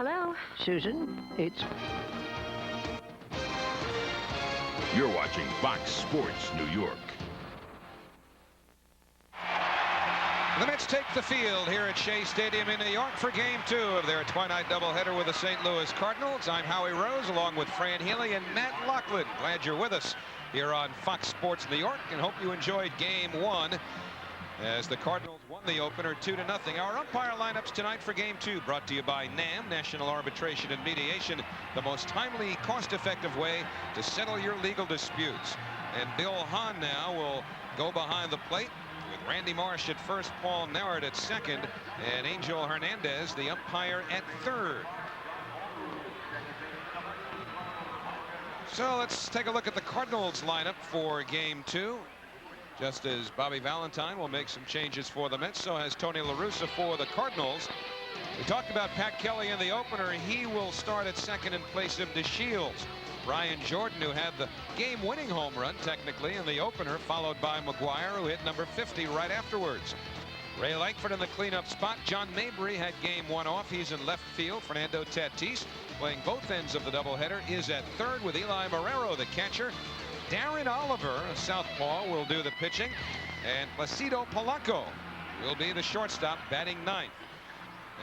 Hello? Susan, it's... You're watching Fox Sports New York. The Mets take the field here at Shea Stadium in New York for Game 2 of their twilight doubleheader with the St. Louis Cardinals. I'm Howie Rose along with Fran Healy and Matt Loughlin. Glad you're with us here on Fox Sports New York and hope you enjoyed Game 1 as the Cardinals won the opener 2-0. Our umpire lineups tonight for Game 2 brought to you by NAM, National Arbitration and Mediation, the most timely, cost-effective way to settle your legal disputes. And Bill Hahn now will go behind the plate with Randy Marsh at first, Paul Narrett at second, and Angel Hernandez, the umpire, at third. So let's take a look at the Cardinals lineup for Game 2. Just as Bobby Valentine will make some changes for the Mets, so has Tony La Russa for the Cardinals. We talked about Pat Kelly in the opener. He will start at second in place of DeShields. Brian Jordan, who had the game-winning home run, technically, in the opener, followed by McGwire, who hit number 50 right afterwards. Ray Langford in the cleanup spot. John Mabry had Game 1 off. He's in left field. Fernando Tatis, playing both ends of the doubleheader, is at third with Eli Marrero, the catcher. Darren Oliver, a southpaw, will do the pitching, and Placido Polanco will be the shortstop, batting ninth.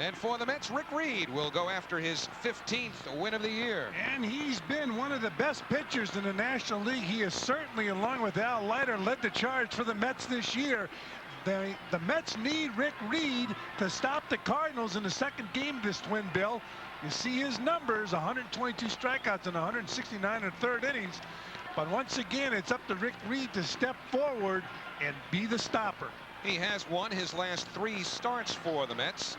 And for the Mets, Rick Reed will go after his 15th win of the year. And he's been one of the best pitchers in the National League. He is certainly, along with Al Leiter, led the charge for the Mets this year. The Mets need Rick Reed to stop the Cardinals in the second game of this twin bill. You see his numbers, 122 strikeouts and 169 in the third innings. But once again, it's up to Rick Reed to step forward and be the stopper. He has won his last 3 starts for the Mets.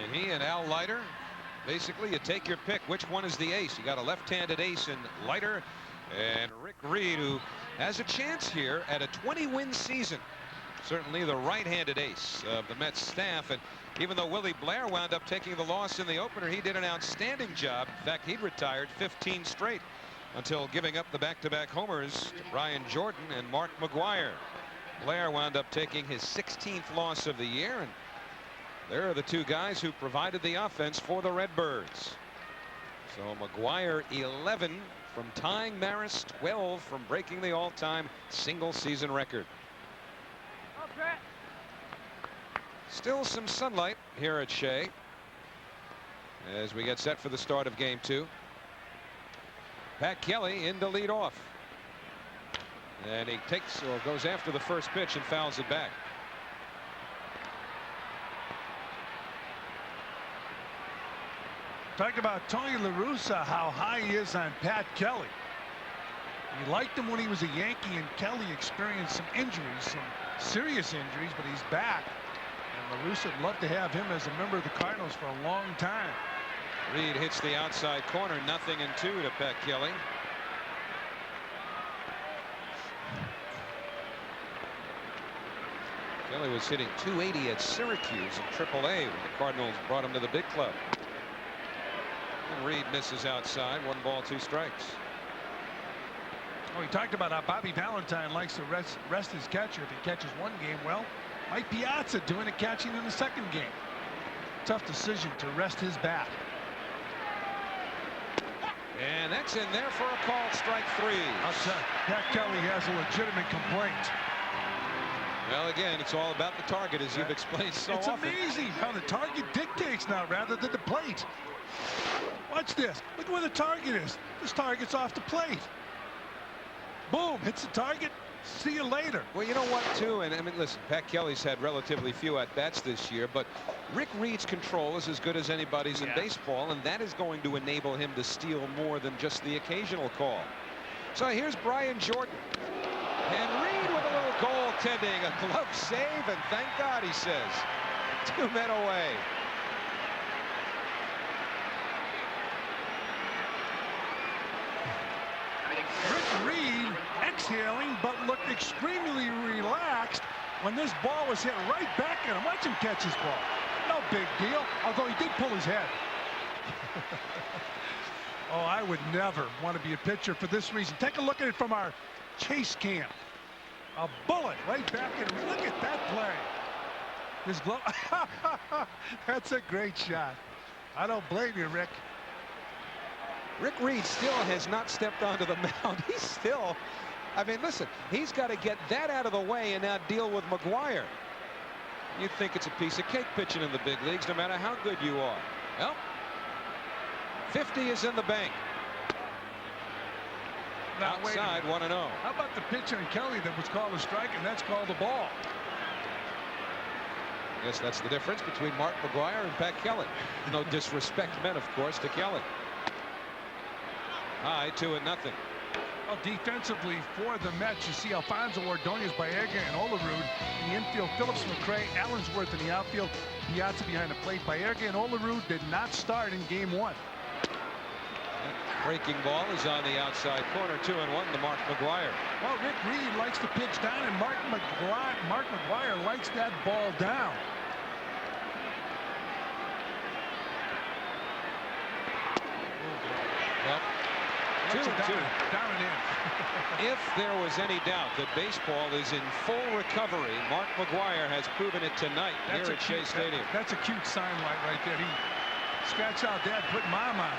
And he and Al Leiter, basically, you take your pick. Which one is the ace? You got a left-handed ace in Leiter and Rick Reed, who has a chance here at a 20-win season. Certainly the right-handed ace of the Mets staff. And even though Willie Blair wound up taking the loss in the opener, he did an outstanding job. In fact, he'd retired 15 straight until giving up the back-to-back homers to Brian Jordan and Mark McGwire. Blair wound up taking his 16th loss of the year, and there are the two guys who provided the offense for the Redbirds. So McGwire 11 from tying Maris, 12 from breaking the all-time single-season record. Still some sunlight here at Shea as we get set for the start of Game 2. Pat Kelly in to lead off, and he takes or goes after the first pitch and fouls it back. Talk about Tony La Russa, how high he is on Pat Kelly. He liked him when he was a Yankee, and Kelly experienced some injuries, some serious injuries, but he's back. And La Russa would love to have him as a member of the Cardinals for a long time. Reed hits the outside corner, 0-2 to Pat Kelly. Kelly was hitting .280 at Syracuse in AAA when the Cardinals brought him to the big club. And Reed misses outside. 1 ball, 2 strikes. Oh, he talked about how Bobby Valentine likes to rest his catcher if he catches one game. Well, Mike Piazza doing it catching in the second game. Tough decision to rest his bat. And that's in there for a called strike 3. I'll tell you, Pat Kelly has a legitimate complaint. Well, again, it's all about the target, as you've explained so often. It's amazing how the target dictates now rather than the plate. Watch this. Look where the target is. This target's off the plate. Boom, hits the target. See you later. Well, you know what, too, and I mean, listen, Pat Kelly's had relatively few at-bats this year, but Rick Reed's control is as good as anybody's in baseball, and that is going to enable him to steal more than just the occasional call. So here's Brian Jordan. And Reed with a little goaltending, a glove save, and thank God, he says. 2 men away. Rick Reed exhaling, but looked extremely relaxed when this ball was hit right back at him. Watch him catch his ball. No big deal, although he did pull his head. Oh, I would never want to be a pitcher for this reason. Take a look at it from our chase cam. A bullet right back at him. Look at that play. His glove. That's a great shot. I don't blame you, Rick. Rick Reed still has not stepped onto the mound. He's still, I mean, listen, he's got to get that out of the way and now deal with McGwire. You'd think it's a piece of cake pitching in the big leagues, no matter how good you are. Well, 50 is in the bank. Now, outside, 1-0. How about the pitch on Kelly that was called a strike, and that's called a ball? I guess that's the difference between Mark McGwire and Pat Kelly. No disrespect meant, of course, to Kelly. High, 2-0. Well, defensively for the Mets, you see Alfonso Ordonez, Baerga, and Olerud. In the infield, Phillips, McRae, Allensworth in the outfield, Piazza behind the plate. Baerga and Olerud did not start in Game 1. Breaking ball is on the outside corner, 2-1 to Mark McGwire. Well, Rick Reed likes to pitch down, and Mark McGwire likes that ball down. Well, 2-2. Down and in. If there was any doubt that baseball is in full recovery, Mark McGwire has proven it tonight here at Shea Stadium. That's a cute sign light right there. He scratched out Dad, put Mom on.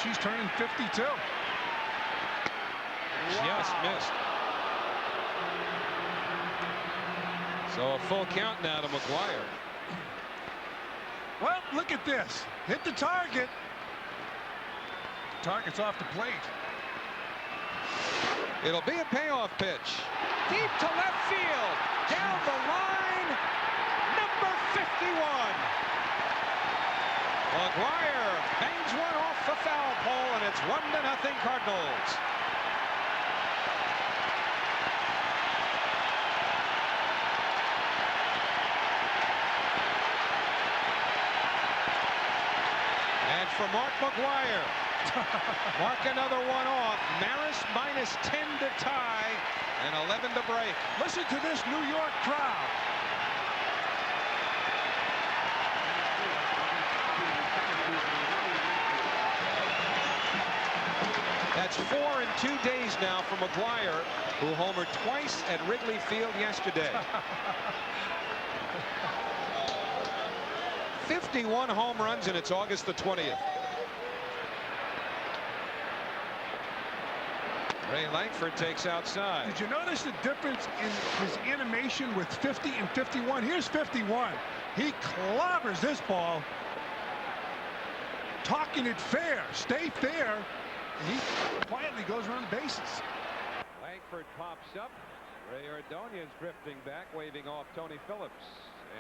She's turning 52. Wow. Just missed. So a full count now to McGwire. Well, look at this. Hit the target. Target's off the plate. It'll be a payoff pitch. Deep to left field. Down the line. Number 51. McGwire bangs one off the foul pole, and it's 1-0 Cardinals. And for Mark McGwire, mark another one off. Maris -10 to tie and 11 to break. Listen to this New York crowd. That's 4 in 2 days now for McGwire, who homered twice at Wrigley Field yesterday. 51 home runs, and it's August the 20th. Ray Langford takes outside. Did you notice the difference in his animation with 50 and 51? Here's 51. He clobbers this ball. Talking it fair. Stay fair. And he quietly goes around the bases. Langford pops up. Ray Ordonez drifting back, waving off Tony Phillips.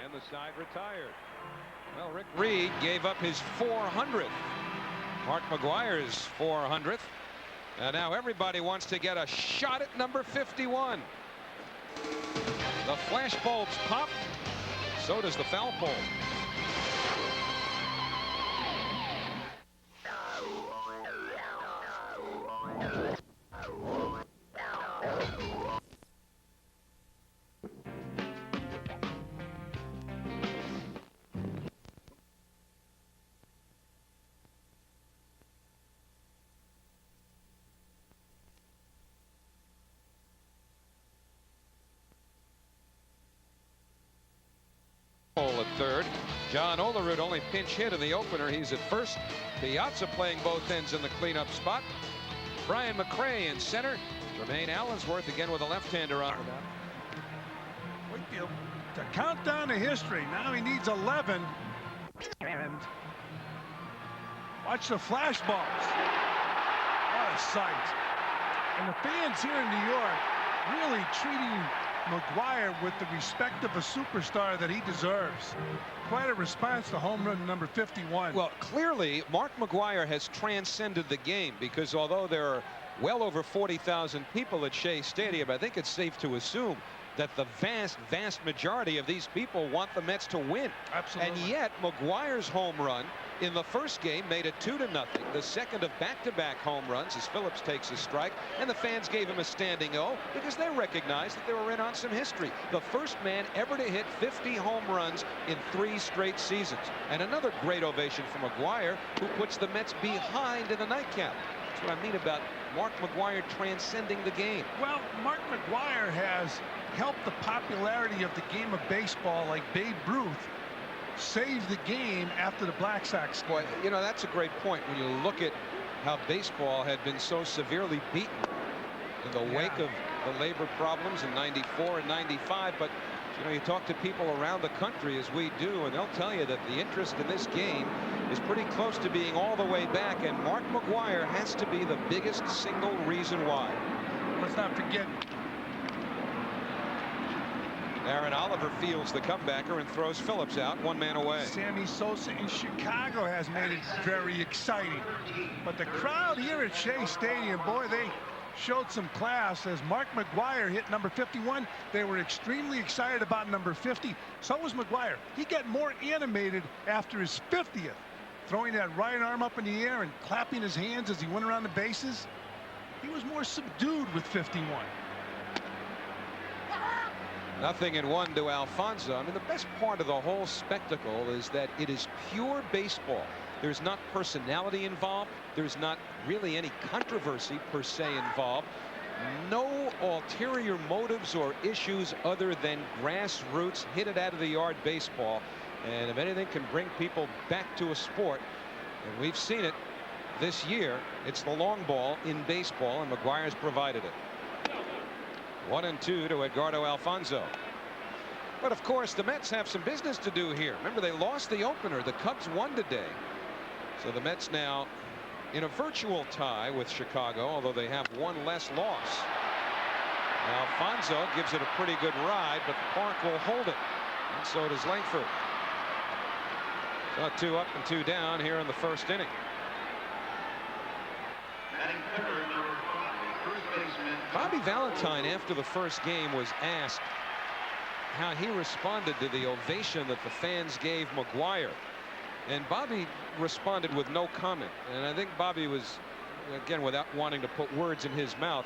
And the side retired. Well, Rick Reed gave up his 400th. Mark McGwire's 400th. And now everybody wants to get a shot at number 51. The flash bulbs pop. So does the foul pole. At third. John Olerud only pinch hit in the opener. He's at first. Piazza playing both ends in the cleanup spot. Brian McRae in center. Jermaine Allensworth again with a left-hander on. Wakefield to count down to history. Now he needs 11. And watch the flash balls. What a sight. And the fans here in New York really treating McGwire with the respect of a superstar that he deserves. Quite a response to home run number 51. Well, clearly Mark McGwire has transcended the game, because although there are well over 40,000 people at Shea Stadium, I think it's safe to assume that the vast majority of these people want the Mets to win. Absolutely. And yet McGwire's home run in the first game made it 2-0. The second of back-to-back home runs as Phillips takes his strike, and the fans gave him a standing O because they recognized that they were in on some history. The first man ever to hit 50 home runs in 3 straight seasons. And another great ovation for McGwire, who puts the Mets behind in the nightcap. That's what I mean about Mark McGwire transcending the game. Well, Mark McGwire has helped the popularity of the game of baseball like Babe Ruth saved the game after the Black Sox. Boy, you know, that's a great point when you look at how baseball had been so severely beaten in the wake of the labor problems in '94 and '95. But you know, you talk to people around the country, as we do, and they'll tell you that the interest in this game is pretty close to being all the way back, and Mark McGwire has to be the biggest single reason why. Let's not forget, Darren Oliver fields the comebacker and throws Phillips out, 1 man away. Sammy Sosa in Chicago has made it very exciting. But the crowd here at Shea Stadium, boy, they showed some class. As Mark McGwire hit number 51, they were extremely excited about number 50. So was McGwire. He got more animated after his 50th, throwing that right arm up in the air and clapping his hands as he went around the bases. He was more subdued with 51. 0-1 to Alfonso. I mean, the best part of the whole spectacle is that it is pure baseball. There's not personality involved. There's not really any controversy per se involved. No ulterior motives or issues other than grassroots, hit it out of the yard baseball. And if anything can bring people back to a sport, and we've seen it this year, it's the long ball in baseball, and McGwire's provided it. 1-2 to Edgardo Alfonso. But of course, the Mets have some business to do here. Remember, they lost the opener. The Cubs won today. So the Mets now in a virtual tie with Chicago, although they have one less loss. Alfonso gives it a pretty good ride, but the park will hold it. And so does Langford. So 2 up and 2 down here in the first inning. Bobby Valentine, after the first game, was asked how he responded to the ovation that the fans gave McGwire. And Bobby responded with no comment. And I think Bobby was, again, without wanting to put words in his mouth,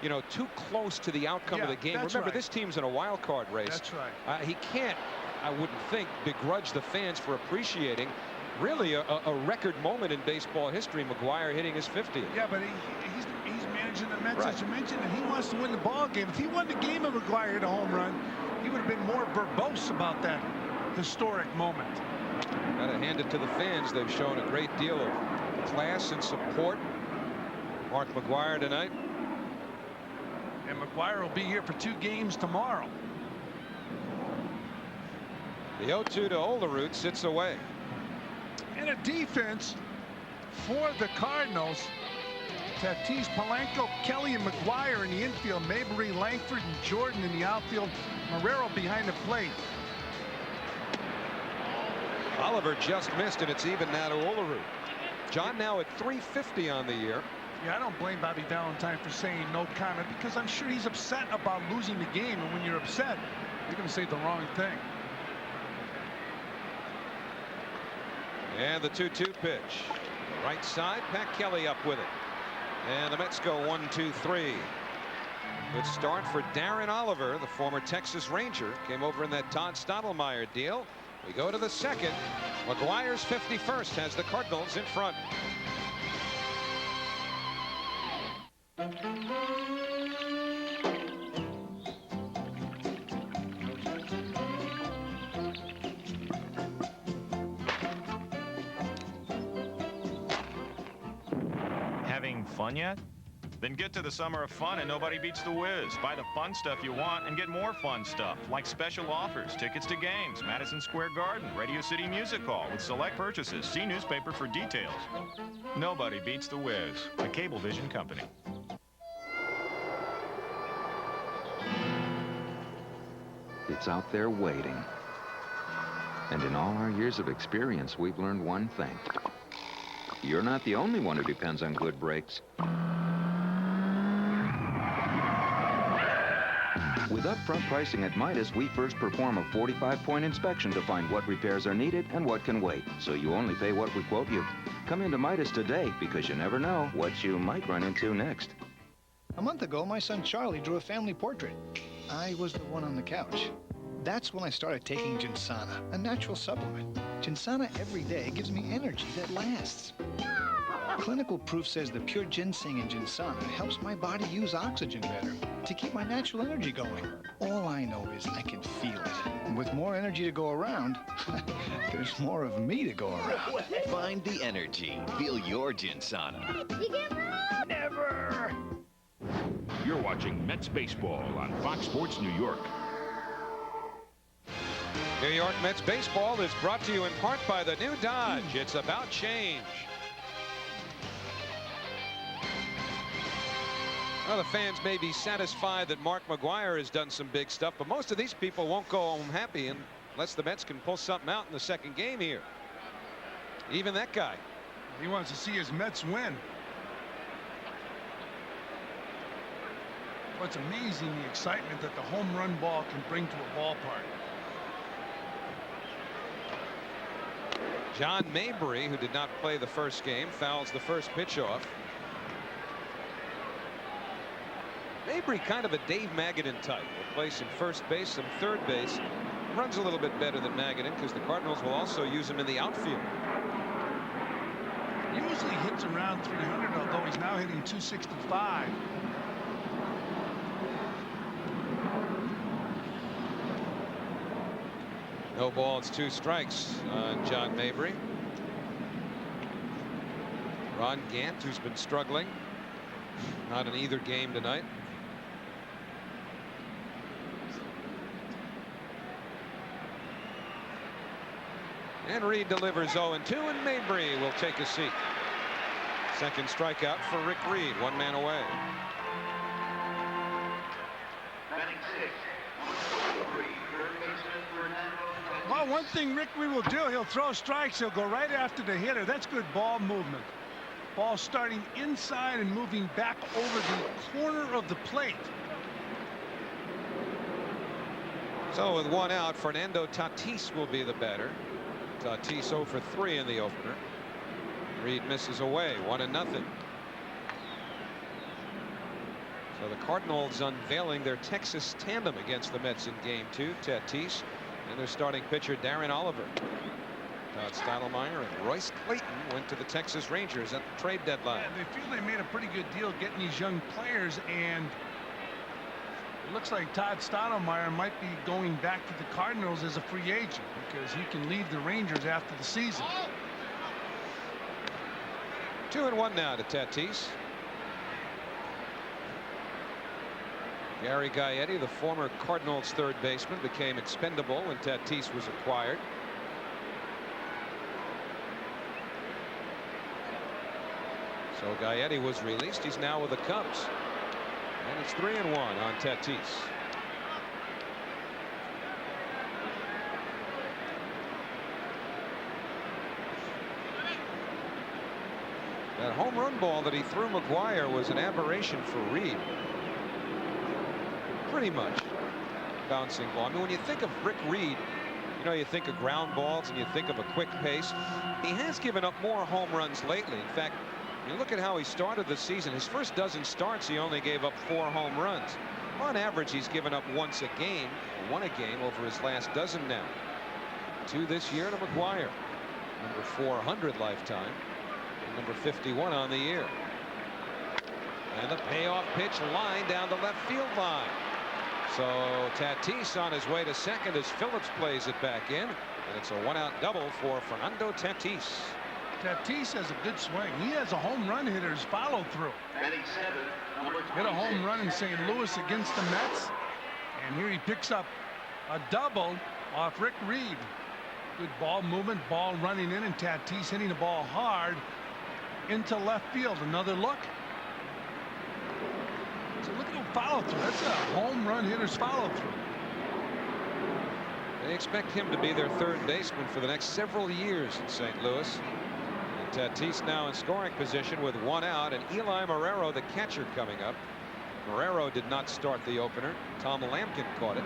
you know, too close to the outcome of the game. Remember, this team's in a wild card race. That's right. He can't, I wouldn't think, begrudge the fans for appreciating really a record moment in baseball history. McGwire hitting his 50th. Yeah, but he's managing the Mets, as you mentioned, and he wants to win the ball game. If he won the game and McGwire hit a home run, he would have been more verbose about that historic moment. Got to hand it to the fans. They've shown a great deal of class and support. Mark McGwire tonight. And McGwire will be here for 2 games tomorrow. The 0-2 to Olerud sits away. And a defense for the Cardinals. Tatis, Polanco, Kelly, and McGwire in the infield. Mabry, Langford, and Jordan in the outfield. Marrero behind the plate. Oliver just missed, and it's even now to Olerud. John now at .350 on the year. Yeah, I don't blame Bobby Valentine for saying no comment, because I'm sure he's upset about losing the game. And when you're upset, you're going to say the wrong thing. And the 2-2 pitch. Right side, Pat Kelly up with it. And the Mets go 1-2-3. Good start for Darren Oliver, the former Texas Ranger. Came over in that Todd Stottlemyre deal. We go to the second. McGwire's 51st has the Cardinals in front. Having fun yet? Then get to the summer of fun and nobody beats the Wiz. Buy the fun stuff you want and get more fun stuff, like special offers, tickets to games, Madison Square Garden, Radio City Music Hall with select purchases. See newspaper for details. Nobody beats the Wiz, a Cablevision company. It's out there waiting. And in all our years of experience, we've learned one thing. You're not the only one who depends on good brakes. With upfront pricing at Midas, we first perform a 45-point inspection to find what repairs are needed and what can wait, so you only pay what we quote you. Come into Midas today, because you never know what you might run into next. A month ago, my son Charlie drew a family portrait. I was the one on the couch. That's when I started taking Ginsana, a natural supplement. Ginsana every day gives me energy that lasts. Clinical proof says the pure ginseng in Ginsana helps my body use oxygen better to keep my natural energy going. All I know is I can feel it. And with more energy to go around, there's more of me to go around. Find the energy. Feel your Ginsana. You get road! Never! You're watching Mets baseball on Fox Sports New York. New York Mets baseball is brought to you in part by the new Dodge. It's about change. Well, the fans may be satisfied that Mark McGwire has done some big stuff, but most of these people won't go home happy unless the Mets can pull something out in the second game here. Even that guy. He wants to see his Mets win. What's amazing, the excitement that the home run ball can bring to a ballpark. John Mabry, who did not play the first game, fouls the first pitch off. Mabry kind of a Dave Magadan type. Will play some first base, some third base. Runs a little bit better than Magadan because the Cardinals will also use him in the outfield. Usually hits around 300, although he's now hitting 265. No balls, 2 strikes on John Mabry. Ron Gant, who's been struggling, not in either game tonight. And Reed delivers 0-2, and Mabry will take a seat. Second strikeout for Rick Reed, 1 man away. Well, one thing Rick Reed will do, he'll throw strikes. He'll go right after the hitter. That's good ball movement. Ball starting inside and moving back over the corner of the plate. So with 1 out, Fernando Tatis will be the batter. Tatis 0 for 3 in the opener. Reed misses away, 1-0. So the Cardinals unveiling their Texas tandem against the Mets in game 2. Tatis and their starting pitcher Darren Oliver. Todd Stottlemyre and Royce Clayton went to the Texas Rangers at the trade deadline. Yeah, they feel they made a pretty good deal getting these young players, and it looks like Todd Stottlemyre might be going back to the Cardinals as a free agent because he can leave the Rangers after the season. 2-1 now to Tatis. Gary Gaetti, the former Cardinals third baseman, became expendable when Tatis was acquired. So Gaetti was released. He's now with the Cubs. And it's 3-1 on Tatis. That home run ball that he threw McGwire was an aberration for Reed. Pretty much. Bouncing ball. I mean, when you think of Rick Reed, you know, you think of ground balls and you think of a quick pace. He has given up more home runs lately. In fact, you look at how he started the season. His first dozen starts, he only gave up 4 home runs. On average, he's given up once a game, 1 a game over his last dozen now. 2 this year to McGwire. Number 400 lifetime. And number 51 on the year. And the payoff pitch line down the left field line. So Tatis on his way to second as Phillips plays it back in. And it's a 1-out double for Fernando Tatis. Tatis has a good swing. He has a home run hitter's follow through. Hit a home run in St. Louis against the Mets. And here he picks up a double off Rick Reed. Good ball movement, ball running in, and Tatis hitting the ball hard into left field. Another look. So look at the follow through. That's a home run hitter's follow through. They expect him to be their third baseman for the next several years in St. Louis. And Tatis now in scoring position with 1 out, and Eli Marrero, the catcher, coming up. Marrero did not start the opener. Tom Lampkin caught it.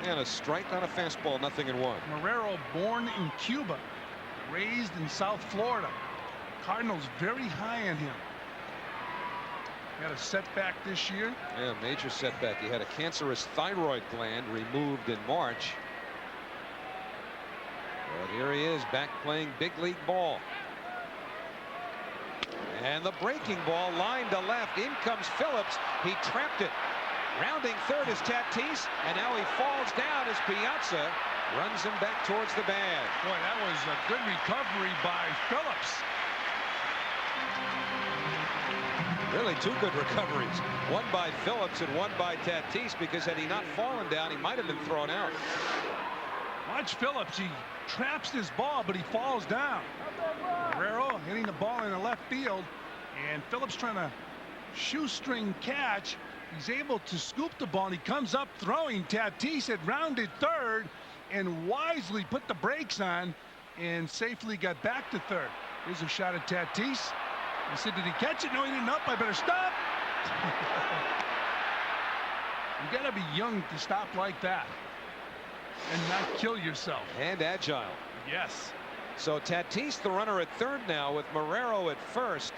And a strike on a fastball, 0-1. Marrero, born in Cuba, raised in South Florida. Cardinals very high on him. He had a setback this year. Yeah, major setback. He had a cancerous thyroid gland removed in March. But Here he is back playing big league ball. And the breaking ball lined to left. In comes Phillips. He trapped it. Rounding third is Tatis, and now he falls down as Piazza runs him back towards the bag. Boy, that was a good recovery by Phillips. Really two good recoveries. One by Phillips and one by Tatis, because had he not fallen down, he might have been thrown out. Watch Phillips. He traps this ball, but he falls down. Guerrero hitting the ball in the left field, and Phillips trying to shoestring catch. He's able to scoop the ball, and he comes up throwing. Tatis had rounded third and wisely put the brakes on and safely got back to third. Here's a shot at Tatis. He said, did he catch it? No, he didn't. Up. I better stop. You got to be young to stop like that and not kill yourself. And agile. Yes. So Tatis, the runner at third now, with Marrero at first.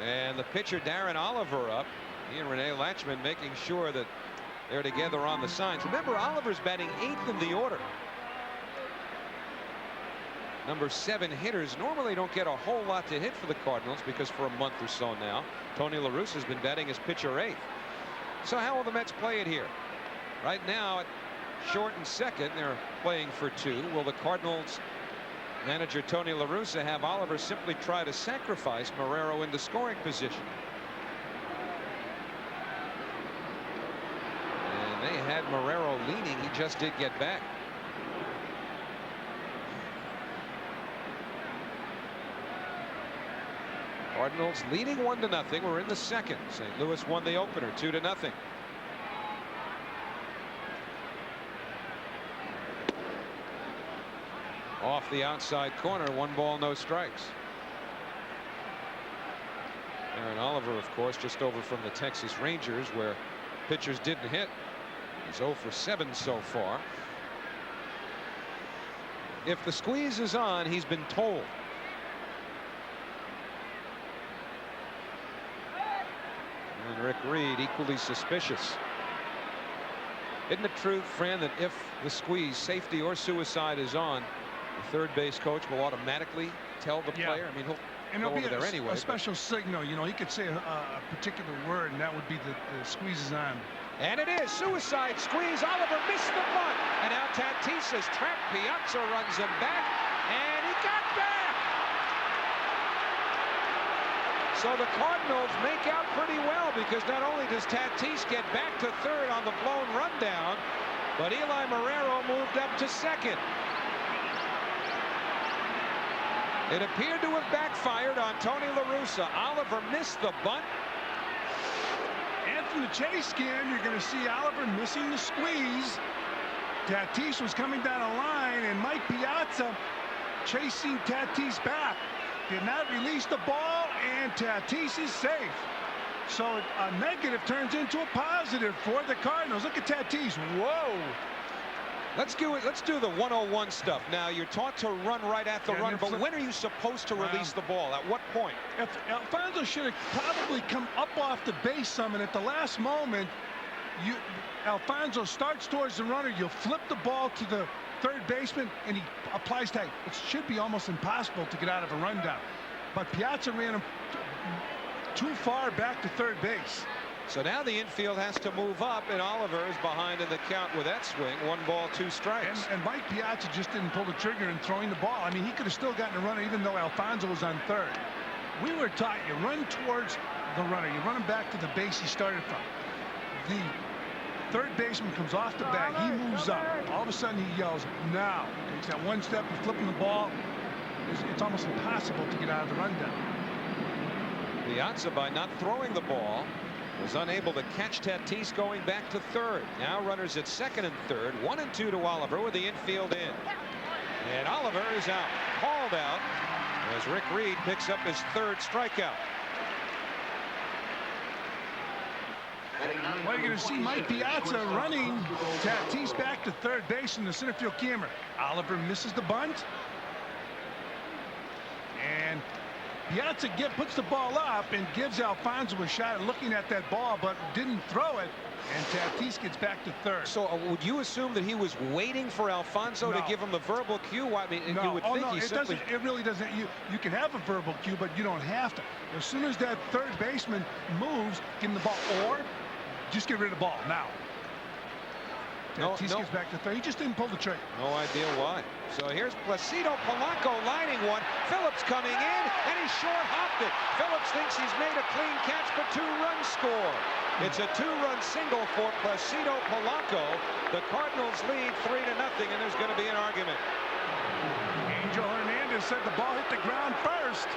And the pitcher, Darren Oliver, up. He and Rene Latchman making sure that they're together on the signs. Remember, Oliver's batting 8th in the order. Number 7 hitters normally don't get a whole lot to hit for the Cardinals, because for a month or so now, Tony La Russa has been batting as pitcher 8th. So how will the Mets play it here? Right now, at short and second, they're playing for 2. Will the Cardinals manager Tony La Russa have Oliver simply try to sacrifice Marrero into scoring position? And they had Marrero leaning. He just did get back. Cardinals leading 1-0. We're in the second. St. Louis won the opener 2-0. Off the outside corner, 1 ball, no strikes. Darren Oliver, of course, just over from the Texas Rangers, where pitchers didn't hit. He's 0 for 7 so far. If the squeeze is on, he's been told. And Rick Reed equally suspicious. Isn't it true, Fran, that if the squeeze, safety or suicide, is on, the third base coach will automatically tell the player? I mean, he'll go over there anyway. A special signal. You know, he could say a particular word, and that would be the squeeze is on. And it is suicide squeeze. Oliver missed the bunt, and now Tatis is trapped. Piazza runs him back, and he got back. So the Cardinals make out pretty well, because not only does Tatis get back to third on the blown rundown, but Eli Marrero moved up to second. It appeared to have backfired on Tony La Russa. Oliver missed the bunt. And from the chase scan, you're going to see Oliver missing the squeeze. Tatis was coming down a line, and Mike Piazza chasing Tatis back. Did not release the ball, and Tatis is safe. So a negative turns into a positive for the Cardinals. Look at Tatis. Whoa. Let's do the 101 stuff. Now, you're taught to run right at the run, but when are you supposed to release the ball? At what point? If Alfonso should have probably come up off the base some, and at the last moment, Alfonso starts towards the runner. You'll flip the ball to the third baseman, and he applies tag. It should be almost impossible to get out of a rundown. But Piazza ran him too far back to third base. So now the infield has to move up, and Oliver is behind in the count with that swing. 1 ball, 2 strikes. And Mike Piazza just didn't pull the trigger in throwing the ball. I mean, he could have still gotten a runner even though Alfonso was on third. We were taught you run towards the runner. You run him back to the base he started from. The third baseman comes off the bag. He moves up. All of a sudden he yells, now. Takes that 1 step, he's flipping the ball. It's almost impossible to get out of the rundown. Piazza, by not throwing the ball, was unable to catch Tatis going back to third. Now runners at second and third. 1 and 2 to Oliver with the infield in. And Oliver is out. Called out as Rick Reed picks up his 3rd strikeout. Well, you're going to see Mike Piazza running Tatis back to third base in the center field camera. Oliver misses the bunt. And Piazza puts the ball up and gives Alfonso a shot at looking at that ball, but didn't throw it. And Tatis gets back to third. So would you assume that he was waiting for Alfonso to give him the verbal cue? I mean, you would think he simply... It really doesn't. You can have a verbal cue, but you don't have to. As soon as that third baseman moves, give him the ball, or just get rid of the ball now. Tatis gets back to third. He just didn't pull the trigger. No idea why. So here's Placido Polanco lining one. Phillips coming in, and he short-hopped it. Phillips thinks he's made a clean catch, but 2 runs score. It's a 2-run single for Placido Polanco. The Cardinals lead 3-0, and there's going to be an argument. Angel Hernandez said the ball hit the ground first.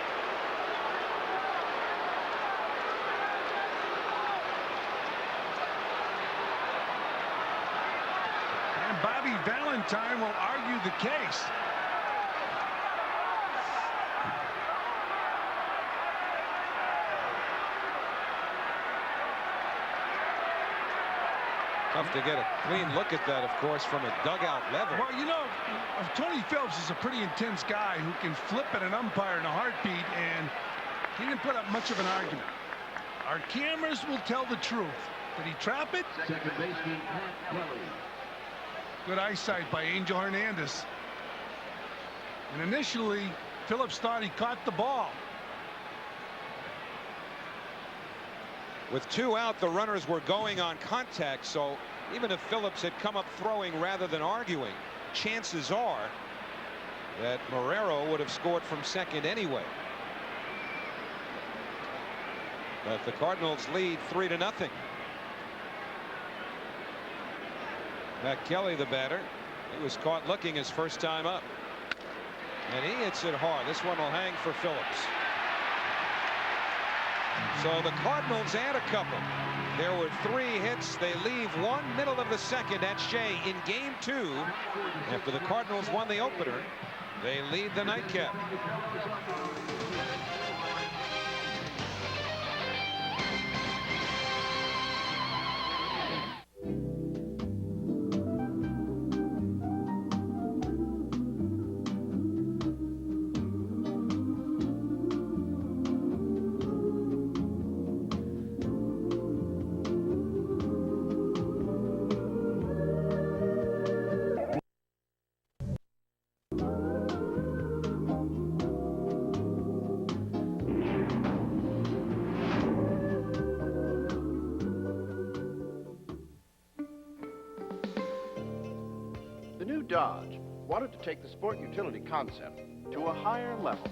And Bobby Valentine will argue the case. Tough to get a clean look at that, of course, from a dugout level. Well, you know, Tony Phillips is a pretty intense guy who can flip at an umpire in a heartbeat, and he didn't put up much of an argument. Our cameras will tell the truth. Did he trap it? Second baseman, Matt Kelly. Good eyesight by Angel Hernandez. And initially, Phillips thought he caught the ball. With 2 out, the runners were going on contact, so even if Phillips had come up throwing rather than arguing, chances are that Marrero would have scored from second anyway. But the Cardinals lead 3-0. Matt Kelly, the batter, he was caught looking his first time up, and he hits it hard. This one will hang for Phillips. So the Cardinals add a couple. There were 3 hits. They leave 1 middle of the second at Shea in game 2. After the Cardinals won the opener, they lead the nightcap. Dodge wanted to take the sport utility concept to a higher level.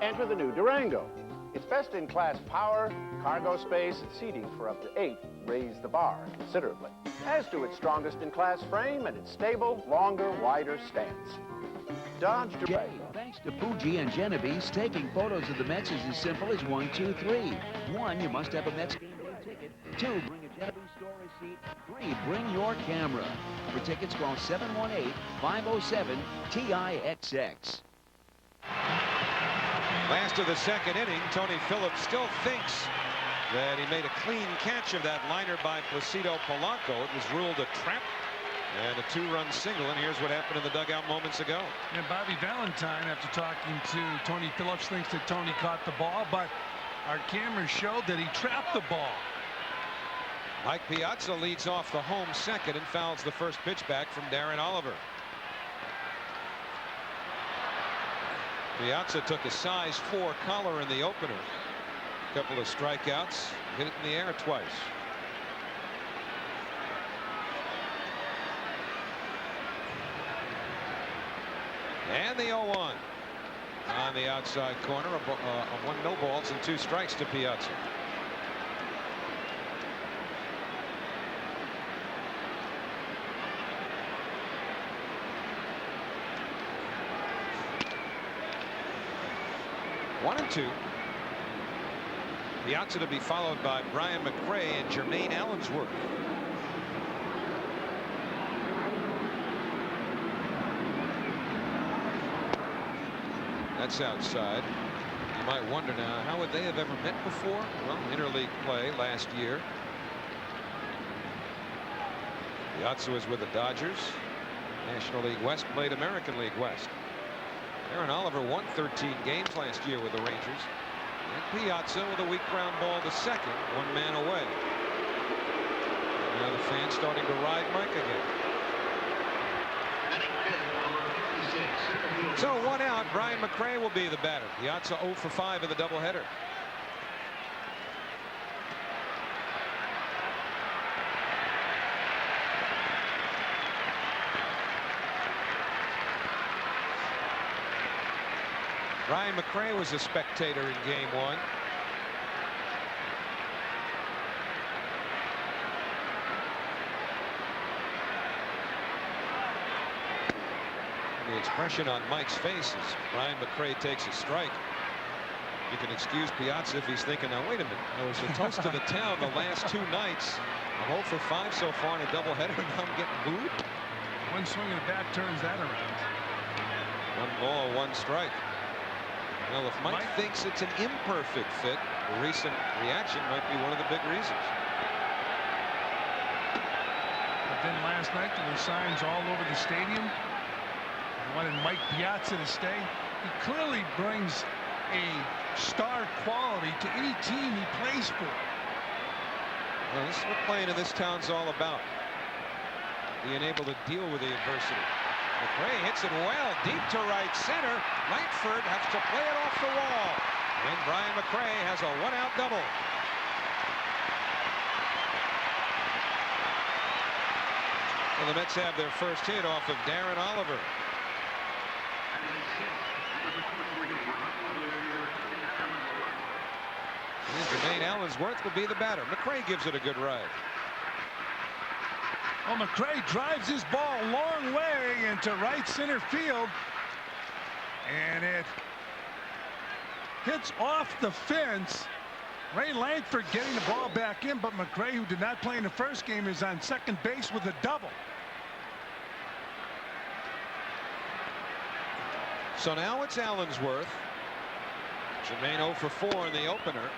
Enter the new Durango. Its best-in-class power, cargo space, and seating for up to 8 raise the bar considerably, as do its strongest-in-class frame and its stable, longer, wider stance. Dodge Durango. Thanks to Fuji and Genovese, taking photos of the Mets is as simple as 1, 2, 3. 1, you must have a Mets game day ticket. 2, bring a Genovese store receipt. 3, bring your camera. For tickets, call 718-507-TIXX. Last of the second inning, Tony Phillips still thinks that he made a clean catch of that liner by Placido Polanco. It was ruled a trap and a 2-run single, and here's what happened in the dugout moments ago. And Bobby Valentine, after talking to Tony Phillips, thinks that Tony caught the ball, but our cameras showed that he trapped the ball. Mike Piazza leads off the home second and fouls the first pitch back from Darren Oliver. Piazza took a size 4 collar in the opener. A couple of strikeouts, hit it in the air twice. And the 0-1 on the outside corner. 1 no balls and 2 strikes to Piazza. One and 2. Piazza to be followed by Brian McRae and Jermaine Allensworth. That's outside. You might wonder now, how would they have ever met before? Well, interleague play last year. Piazza was with the Dodgers. National League West, played American League West. Darren Oliver won 13 games last year with the Rangers. And Piazza with a weak ground ball to second, 1 man away. Now the fans starting to ride Mike again. So 1 out. Brian McRae will be the batter. Piazza 0 for 5 in the doubleheader. Brian McRae was a spectator in game 1. The expression on Mike's face as Brian McRae takes a strike. You can excuse Piazza if he's thinking, now wait a minute, I was the toast of the town the last 2 nights. I'm 0 for 5 so far in a doubleheader, and now I'm getting booed. 1 swing of the bat turns that around. 1 ball, 1 strike. Well, if Mike thinks it's an imperfect fit, the recent reaction might be one of the big reasons. But then last night there were signs all over the stadium. They wanted Mike Piazza to stay. He clearly brings a star quality to any team he plays for. Well, this is what playing in this town's all about. Being able to deal with the adversity. McRae hits it well deep to right center. Langford has to play it off the wall. And Brian McRae has a 1-out double. Well, the Mets have their first hit off of Darren Oliver. And Jermaine Allensworth will be the batter. McRae gives it a good ride. Well, McRae drives his ball a long way into right center field. And it hits off the fence. Ray Langford getting the ball back in, but McRae, who did not play in the first game, is on second base with a double. So now it's Allensworth. Jermaine 0 for 4 in the opener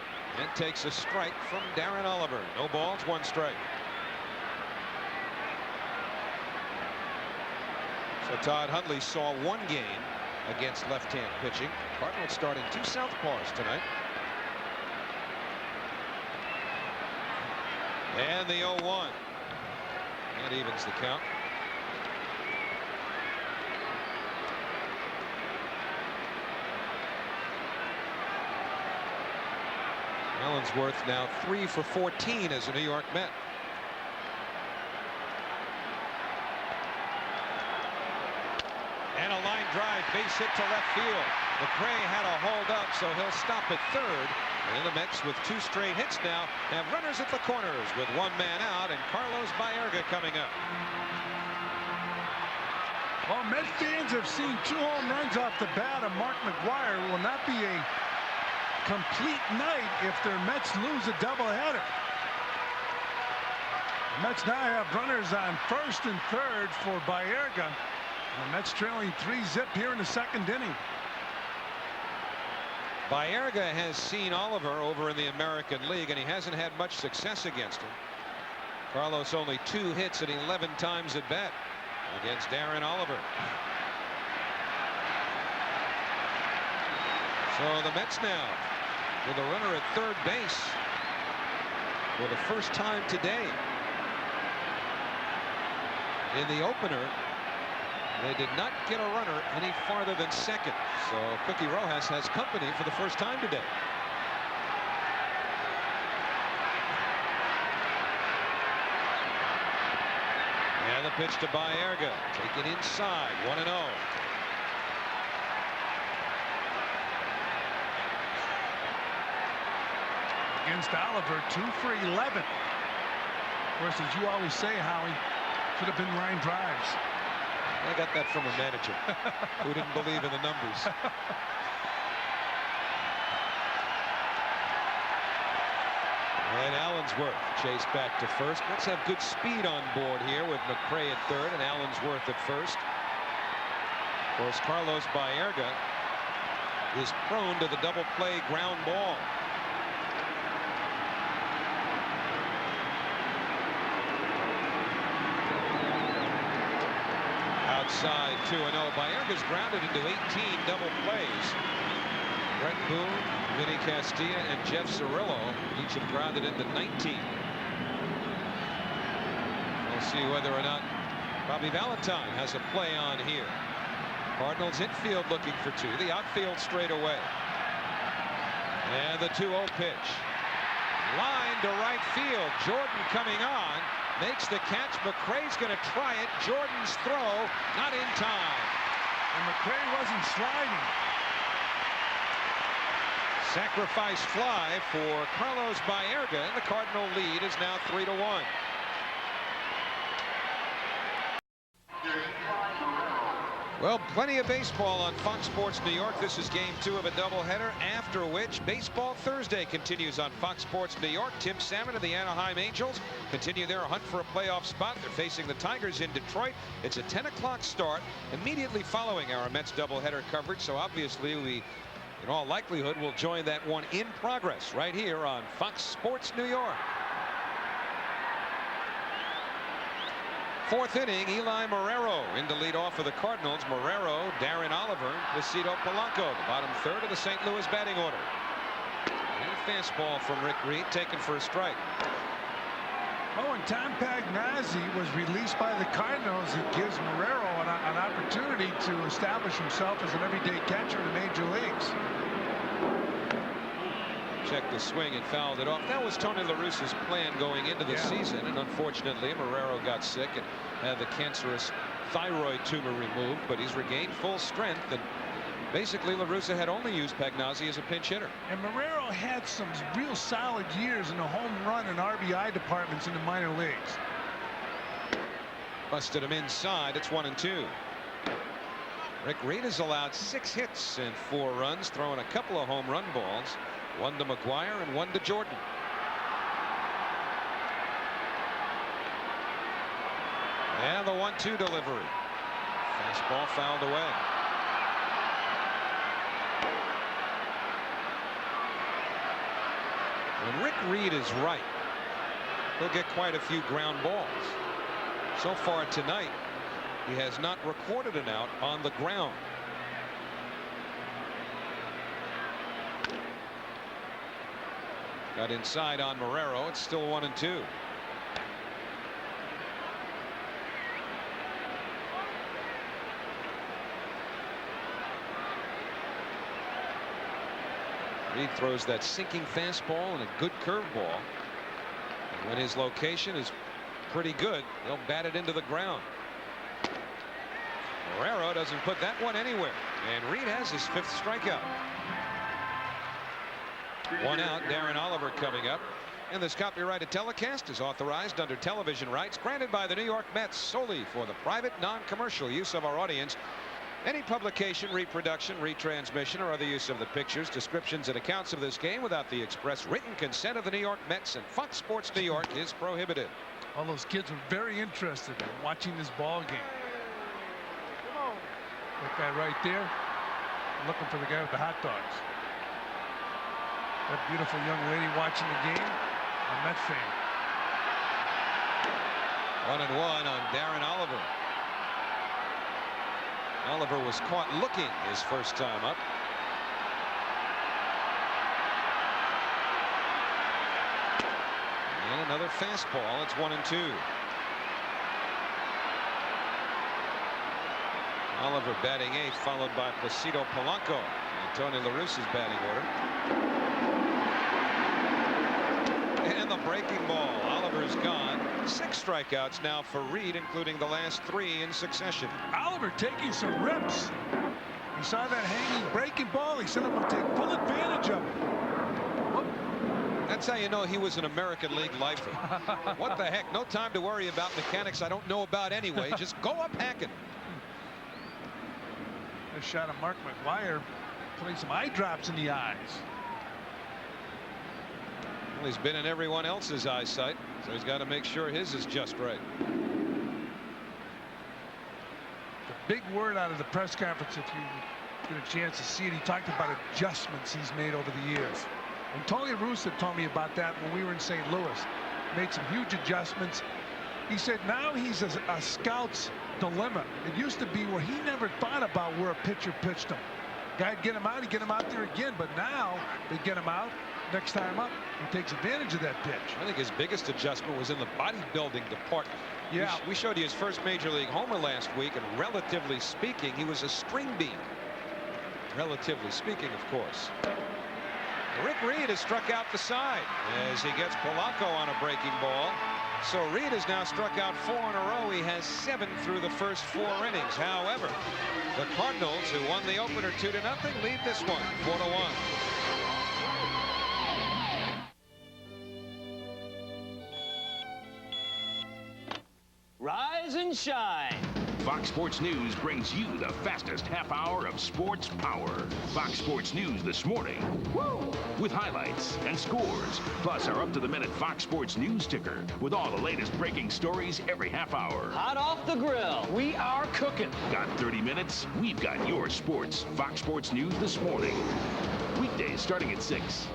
and takes a strike from Darren Oliver. No balls, 1 strike. So Todd Hundley saw 1 game against left-hand pitching. Cardinals starting 2 southpaws tonight. And the 0-1. That evens the count. Allensworth now 3 for 14 as a New York Met. And a line drive, base hit to left field. McRae had a hold up, so he'll stop at third. And the Mets, with 2 straight hits now, have runners at the corners with 1 man out and Carlos Baerga coming up. Well, Met fans have seen 2 home runs off the bat of Mark McGwire. It will not be a complete night if their Mets lose a doubleheader. The Mets now have runners on first and third for Baerga. The Mets trailing 3-zip here in the 2nd inning. Baerga has seen Oliver over in the American League, and he hasn't had much success against him. Carlos only 2 hits and 11 times at bat against Darren Oliver. So the Mets now with a runner at third base for the first time today. In the opener, they did not get a runner any farther than second. So Cookie Rojas has company for the first time today. And the pitch to Baerga, taken inside, 1-0. Against Oliver, 2 for 11. Of course, as you always say, Howie, should have been line drives. I got that from a manager who didn't believe in the numbers. And Allensworth chased back to first. Let's have good speed on board here with McRae at third and Allensworth at first. Of course, Carlos Baerga is prone to the double play ground ball. Outside 2-0. Baerga's grounded into 18 double plays. Brett Boone, Vinny Castilla, and Jeff Cirillo each have grounded into 19. We'll see whether or not Bobby Valentine has a play on here. Cardinals infield looking for two. The outfield straight away. And the 2-0 pitch. Line to right field. Jordan coming on. Makes the catch. McRae's going to try it. Jordan's throw not in time. And McRae wasn't sliding. Sacrifice fly for Carlos Baerga, and the Cardinal lead is now 3-1. Well, plenty of baseball on Fox Sports New York. This is game 2 of a doubleheader, after which Baseball Thursday continues on Fox Sports New York. Tim Salmon of the Anaheim Angels continue their hunt for a playoff spot. They're facing the Tigers in Detroit. It's a 10 o'clock start immediately following our Mets doubleheader coverage, so obviously we, in all likelihood, will join that one in progress right here on Fox Sports New York. 4th inning, Eli Marrero in to lead off for the Cardinals. Marrero, Darren Oliver, Placido Polanco, the bottom third of the St. Louis batting order. And a fastball from Rick Reed, taken for a strike. Oh, and Tom Pagnazzi was released by the Cardinals. It gives Marrero an opportunity to establish himself as an everyday catcher in the major leagues. Checked the swing and fouled it off. That was Tony La Russa's plan going into the season, and unfortunately Marrero got sick and had the cancerous thyroid tumor removed, but he's regained full strength, and basically La Russa had only used Pagnazzi as a pinch hitter. And Marrero had some real solid years in the home run and RBI departments in the minor leagues. Busted him inside. It's 1-2. Rick Reed has allowed 6 hits and 4 runs, throwing a couple of home run balls. 1 to McGwire and 1 to Jordan. And the 1-2 delivery. Fastball fouled away. When Rick Reed is right, he'll get quite a few ground balls. So far tonight, he has not recorded an out on the ground. Got inside on Marrero. It's still 1-2. Reed throws that sinking fastball and a good curveball. And when his location is pretty good, he'll bat it into the ground. Marrero doesn't put that one anywhere, and Reed has his 5th strikeout. 1 out. Darren Oliver coming up, and this copyrighted telecast is authorized under television rights granted by the New York Mets solely for the private non-commercial use of our audience. Any publication, reproduction, retransmission, or other use of the pictures, descriptions, and accounts of this game without the express written consent of the New York Mets and Fox Sports New York is prohibited. All those kids were very interested in watching this ball game. That guy right there, looking for the guy with the hot dogs. That beautiful young lady watching the game, a Met fan. 1-1 on Darren Oliver. Oliver was caught looking his first time up. And another fastball. It's 1-2. Oliver batting 8th, followed by Placido Polanco in Tony La Russa's batting order. And the breaking ball. Oliver's gone. 6 strikeouts now for Reed, including the last 3 in succession. Oliver taking some rips. He saw that hanging breaking ball. He said, I'm going to take full advantage of it. That's how you know he was an American League lifer. What the heck? No time to worry about mechanics I don't know about anyway. Just go up hacking. A shot of Mark McGwire, putting some eye drops in the eyes. Well, he's been in everyone else's eyesight, so he's got to make sure his is just right. The big word out of the press conference, if you get a chance to see it, he talked about adjustments he's made over the years. And Tony La Russa told me about that when we were in St. Louis. Made some huge adjustments. He said now he's a scout's dilemma. It used to be where he never thought about where a pitcher pitched him. Guy'd get him out, he'd get him out there again. But now they get him out. Next time up, he takes advantage of that pitch. I think his biggest adjustment was in the bodybuilding department. Yeah. We showed you his first major league homer last week, and relatively speaking, he was a string bean. Relatively speaking, of course. Rick Reed has struck out the side as he gets Polanco on a breaking ball. So Reed has now struck out 4 in a row. He has 7 through the first 4 innings. However, the Cardinals, who won the opener 2-0, lead this one 4-1. Rise and shine. Fox Sports News brings you the fastest half hour of sports power. Fox Sports News this morning. Woo! With highlights and scores, plus our up-to-the-minute Fox Sports News ticker with all the latest breaking stories every half hour. Hot off the grill. We are cooking. Got 30 minutes? We've got your sports. Fox Sports News this morning. Weekdays starting at 6.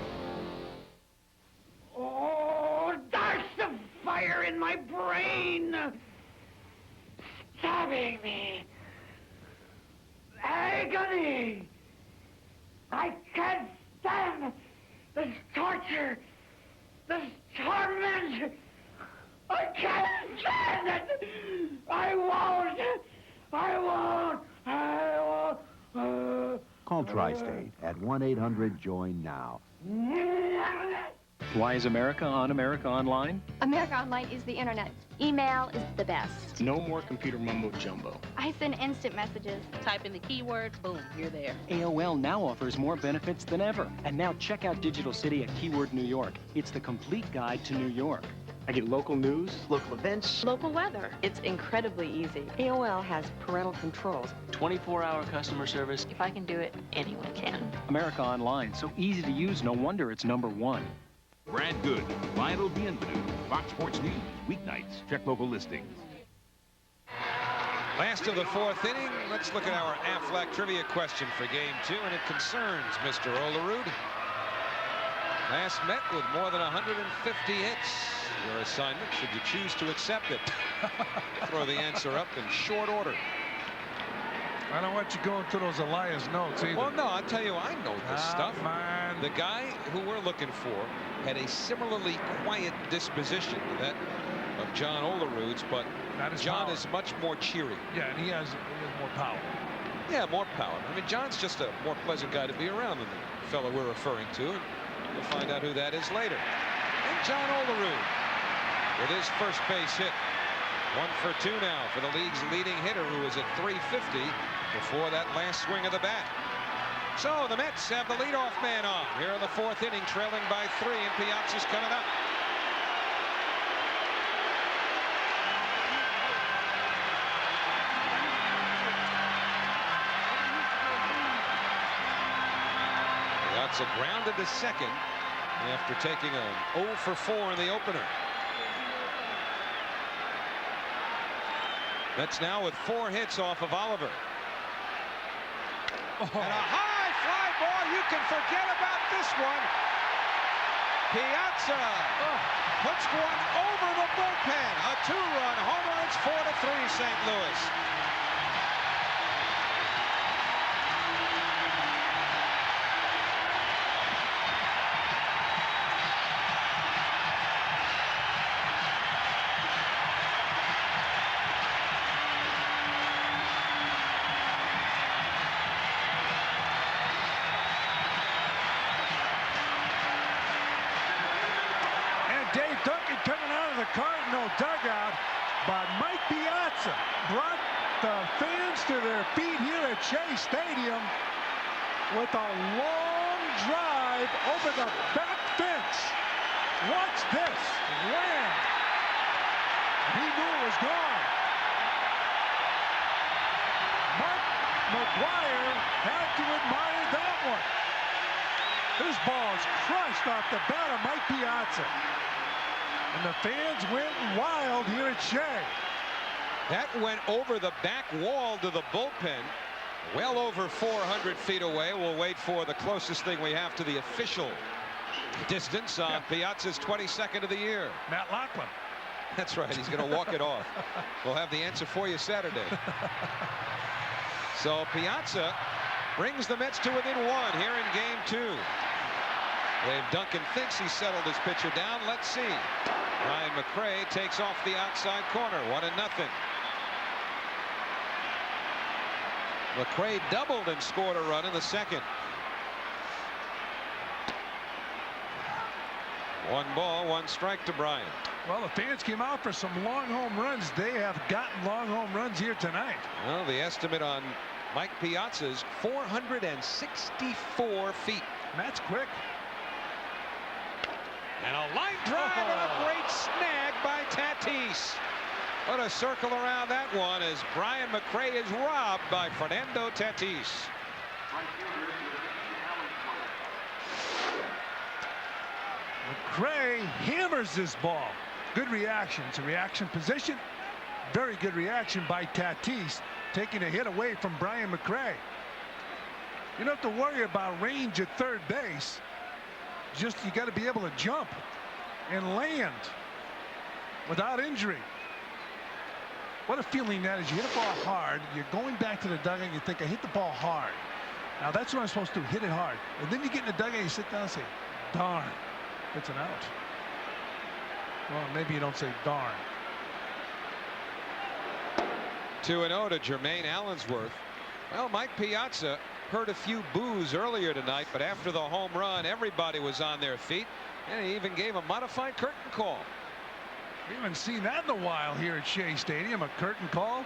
Oh, there's the fire in my brain. Stabbing me. Agony. I can't stand this torture, this torment. I can't stand it. I won't. Call Tri-State at 1-800-JOIN-NOW. Why is America on America Online? America Online is the internet. Email is the best. No more computer mumbo jumbo. I send instant messages. Type in the keyword, boom, you're there. AOL now offers more benefits than ever. And now check out Digital City at Keyword New York. It's the complete guide to New York. I get local news, local events, local weather. It's incredibly easy. AOL has parental controls. 24-hour customer service. If I can do it, anyone can. America Online, so easy to use, no wonder it's #1. Brad Good, Lionel Bienvenu, Fox Sports News, weeknights. Check local listings. Last of the 4th inning, let's look at our Aflac trivia question for Game 2, and it concerns Mr. Olerud. Last met with more than 150 hits. Your assignment, should you choose to accept it. Throw the answer up in short order. I don't want you going through those Elias notes either. Well, no, I'll tell you, I know this stuff. Man. The guy who we're looking for had a similarly quiet disposition to that of John Olerud's, but John is much more cheery. Yeah, and he has more power. Yeah, more power. I mean, John's just a more pleasant guy to be around than the fellow we're referring to, and we'll find out who that is later. And John Olerud with his first base hit. 1 for 2 now for the league's leading hitter, who was at 350 before that last swing of the bat. So the Mets have the leadoff man on here in the 4th inning, trailing by 3, and Piazza's coming up. Piazza grounded to second after taking an 0 for 4 in the opener. Mets now with 4 hits off of Oliver. And a high fly ball. You can forget about this one. Piazza puts one over the bullpen. A 2-run homer. It's 4-3 St. Louis. Dave Duncan coming out of the Cardinal dugout, but Mike Piazza brought the fans to their feet here at Shea Stadium with a long drive over the back fence. Watch this. Wham! He knew it was gone. Mark McGwire had to admire that one. This ball's crushed off the bat of Mike Piazza. And the fans went wild here at Shea. That went over the back wall to the bullpen, well over 400 feet away. We'll wait for the closest thing we have to the official distance on Piazza's 22nd of the year. Matt Lachlan. That's right. He's going to walk it off. We'll have the answer for you Saturday. So Piazza brings the Mets to within 1 here in game 2. Dave Duncan thinks he settled his pitcher down. Let's see. Ryan McRae takes off the outside corner. 1-0. McRae doubled and scored a run in the second. 1 ball, 1 strike to Bryant. Well, the fans came out for some long home runs. They have gotten long home runs here tonight. Well, the estimate on Mike Piazza's 464 feet. That's quick. And a line drive and a great snag by Tatis. What a circle around that one as Brian McRae is robbed by Fernando Tatis. McRae hammers this ball. Good reaction. It's a reaction position. Very good reaction by Tatis, taking a hit away from Brian McRae. You don't have to worry about range at third base. Just you got to be able to jump and land without injury. What a feeling that is. You hit a ball hard. You're going back to the dugout and you think, I hit the ball hard. Now that's what I'm supposed to do, hit it hard. And then you get in the dugout and you sit down and say, darn, it's an out. Well, maybe you don't say darn. 2-0 to Jermaine Allensworth. Well, Mike Piazza heard a few boos earlier tonight, but after the home run, everybody was on their feet, and he even gave a modified curtain call. We haven't seen that in a while here at Shea Stadium, a curtain call.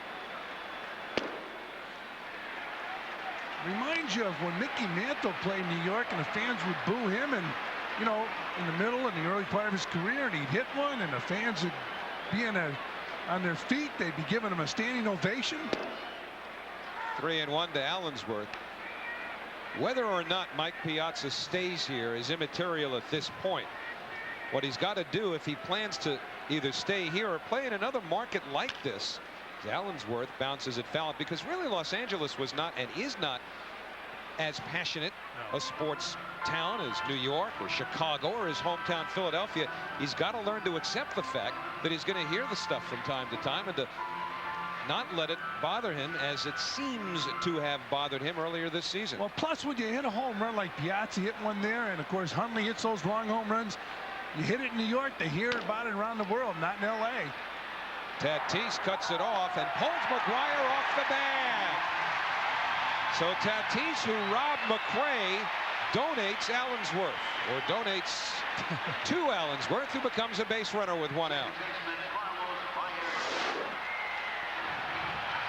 Reminds you of when Mickey Mantle played in New York and the fans would boo him, and you know, in the middle, in the early part of his career, and he'd hit one and the fans would be on their feet. They'd be giving him a standing ovation. 3-1 to Allensworth. Whether or not Mike Piazza stays here is immaterial at this point. What he's got to do if he plans to either stay here or play in another market like this, Allensworth bounces it foul, because really Los Angeles was not and is not as passionate a sports town as New York or Chicago or his hometown Philadelphia. He's got to learn to accept the fact that he's going to hear the stuff from time to time and to not let it bother him as it seems to have bothered him earlier this season. Well, plus when you hit a home run like Piazza hit one there, and of course Hundley hits those long home runs, you hit it in New York, they hear about it around the world, not in L.A. Tatis cuts it off and pulls McGwire off the bag. So Tatis, who robbed McRae, donates Allensworth, or donates to Allensworth, who becomes a base runner with 1 out.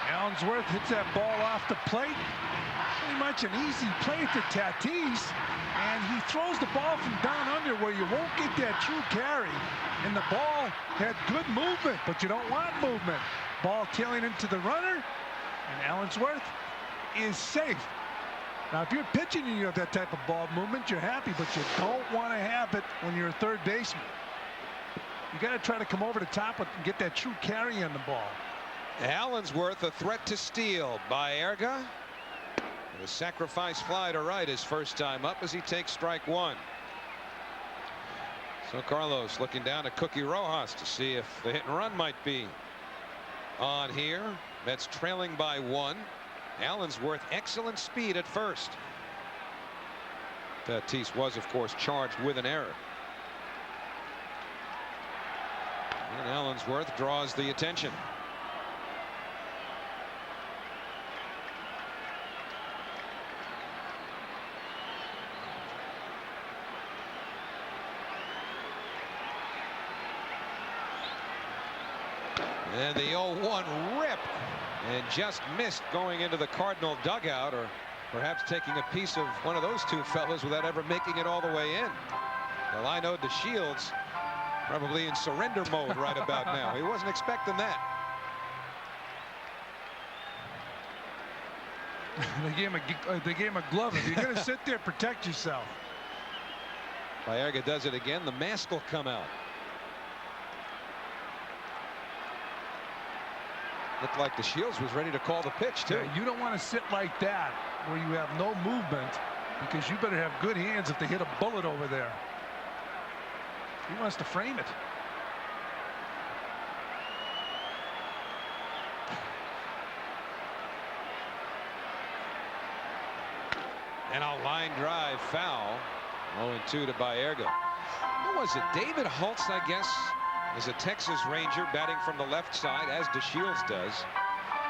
Allensworth hits that ball off the plate. Pretty much an easy play to Tatis, and he throws the ball from down under where you won't get that true carry. And the ball had good movement, but you don't want movement. Ball tailing into the runner, and Allensworth is safe. Now, if you're pitching and you have that type of ball movement, you're happy, but you don't want to have it when you're a third baseman. You got to try to come over the top and get that true carry on the ball. Allensworth, a threat to steal by Erga. A sacrifice fly to right his first time up as he takes strike 1. So Carlos looking down at Cookie Rojas to see if the hit and run might be on here. Mets trailing by 1. Allensworth, excellent speed at first. Tatis was, of course, charged with an error. And Allensworth draws the attention. And the 0-1 rip, and just missed going into the Cardinal dugout, or perhaps taking a piece of one of those two fellas without ever making it all the way in. Well, I know DeShields probably in surrender mode right about now. He wasn't expecting that. They gave him a glove. If you're going to sit there, protect yourself. Baerga does it again. The mask will come out. Looked like DeShields was ready to call the pitch, too. Yeah, you don't want to sit like that where you have no movement, because you better have good hands if they hit a bullet over there. He wants to frame it. And a line drive foul. 0-2 to Baerga. Who was it? David Holtz, I guess, is a Texas Ranger batting from the left side, as DeShields does.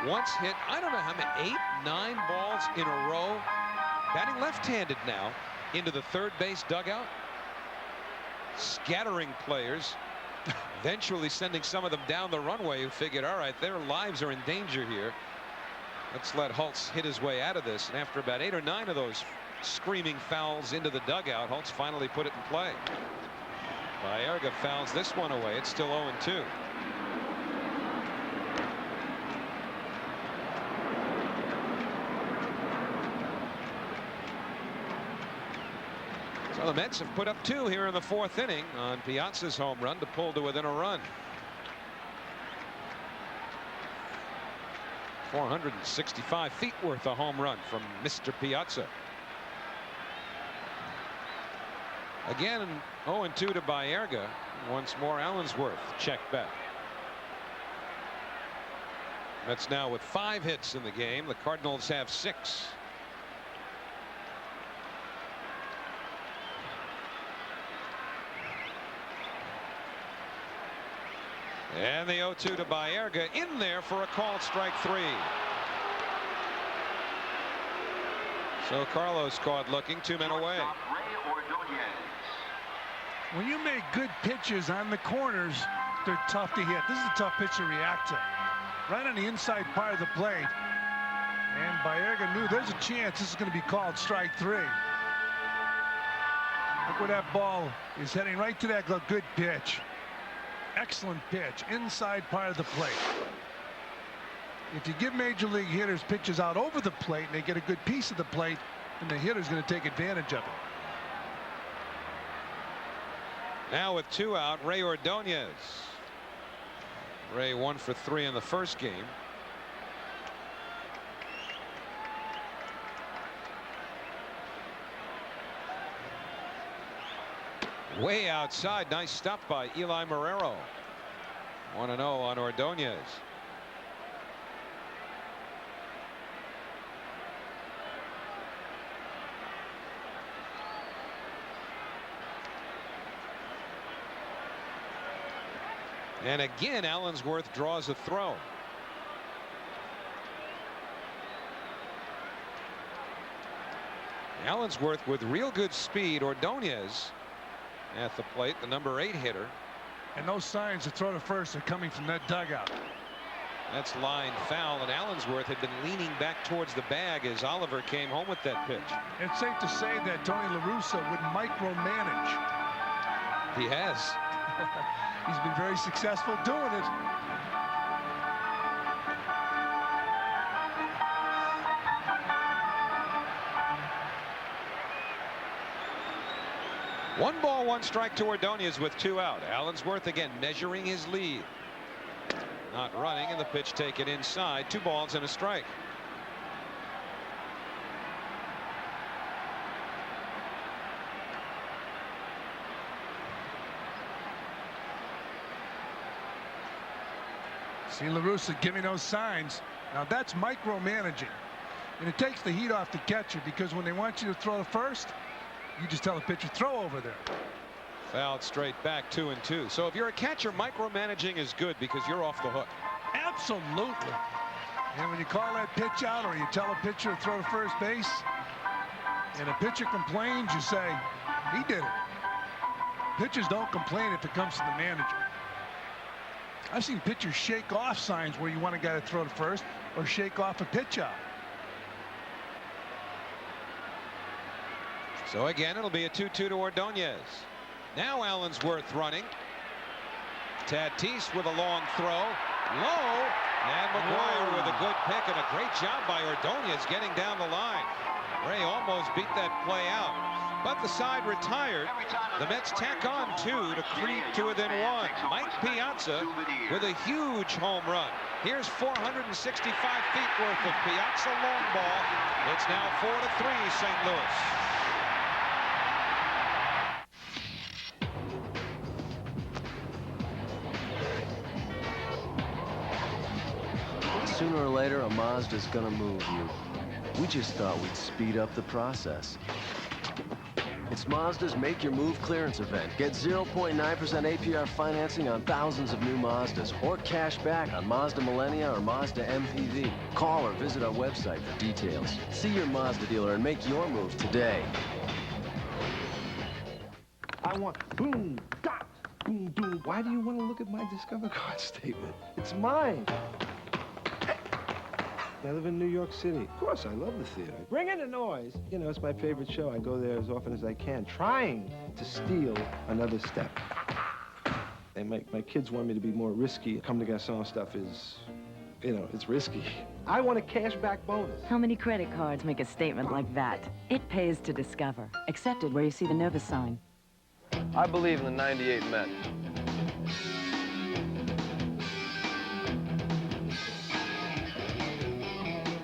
Once hit, I don't know how many, 8, 9 balls in a row, batting left-handed now, into the third base dugout, scattering players, eventually sending some of them down the runway, who figured, all right, their lives are in danger here. Let's let Holtz hit his way out of this. And after about 8 or 9 of those screaming fouls into the dugout, Holtz finally put it in play. Baerga fouls this one away. It's still 0-2. So the Mets have put up 2 here in the 4th inning on Piazza's home run to pull to within a run. 465 feet worth of home run from Mr. Piazza. Again, 0-2 to Baerga. Once more, Allensworth check back. That's now with 5 hits in the game. The Cardinals have 6. And the 0-2 to Baerga, in there for a called strike 3. So Carlos caught looking, 2 men away. When you make good pitches on the corners, they're tough to hit. This is a tough pitch to react to. Right on the inside part of the plate. And Baerga knew there's a chance this is going to be called strike 3. Look where that ball is heading, right to that good pitch. Excellent pitch, inside part of the plate. If you give major league hitters pitches out over the plate and they get a good piece of the plate, then the hitter's going to take advantage of it. Now with 2 out, Ray Ordonez. Ray 1 for 3 in the first game. Way outside, nice stop by Eli Marrero. 1-0 on Ordonez. And again, Allensworth draws a throw. Allensworth with real good speed. Ordonez at the plate, the number 8 hitter. And those signs to throw to first are coming from that dugout. That's line foul, and Allensworth had been leaning back towards the bag as Oliver came home with that pitch. It's safe to say that Tony La Russa would micromanage. He has. He's been very successful doing it. One ball, 1 strike to Ordonez with 2 out. Allensworth again measuring his lead. Not running, and the pitch taken inside. 2 balls and a strike. See La Russa giving those signs. Now that's micromanaging. And it takes the heat off the catcher, because when they want you to throw to first, you just tell the pitcher, throw over there. Fouled straight back, 2-2. So if you're a catcher, micromanaging is good because you're off the hook. Absolutely. And when you call that pitch out, or you tell a pitcher to throw to first base, and a pitcher complains, you say, he did it. Pitchers don't complain if it comes to the manager. I've seen pitchers shake off signs where you want a guy to throw to first, or shake off a pitch out. So again, it'll be a 2-2 to Ordonez. Now Allensworth running. Tatis with a long throw. Low. And McGwire with a good pick, and a great job by Ordonez getting down the line. Ray almost beat that play out, but the side retired. The Mets tack on 2 to creep to within 1. Mike Piazza with a huge home run. Here's 465 feet worth of Piazza long ball. It's now 4-3 St. Louis. Sooner or later, a Mazda's gonna move you. We just thought we'd speed up the process. It's Mazda's Make Your Move clearance event. Get 0.9% APR financing on thousands of new Mazdas or cash back on Mazda Millennia or Mazda MPV. Call or visit our website for details. See your Mazda dealer and make your move today. I want boom, dot, boom, boom. Why do you want to look at my Discover card statement? It's mine. I live in New York City. Of course, I love the theater. Bring in the noise. You know, it's my favorite show. I go there as often as I can, trying to steal another step. And my kids want me to be more risky. Come to Garçon stuff is, you know, it's risky. I want a cashback bonus. How many credit cards make a statement like that? It pays to Discover. Accepted where you see the Nova sign. I believe in the 98 Mets.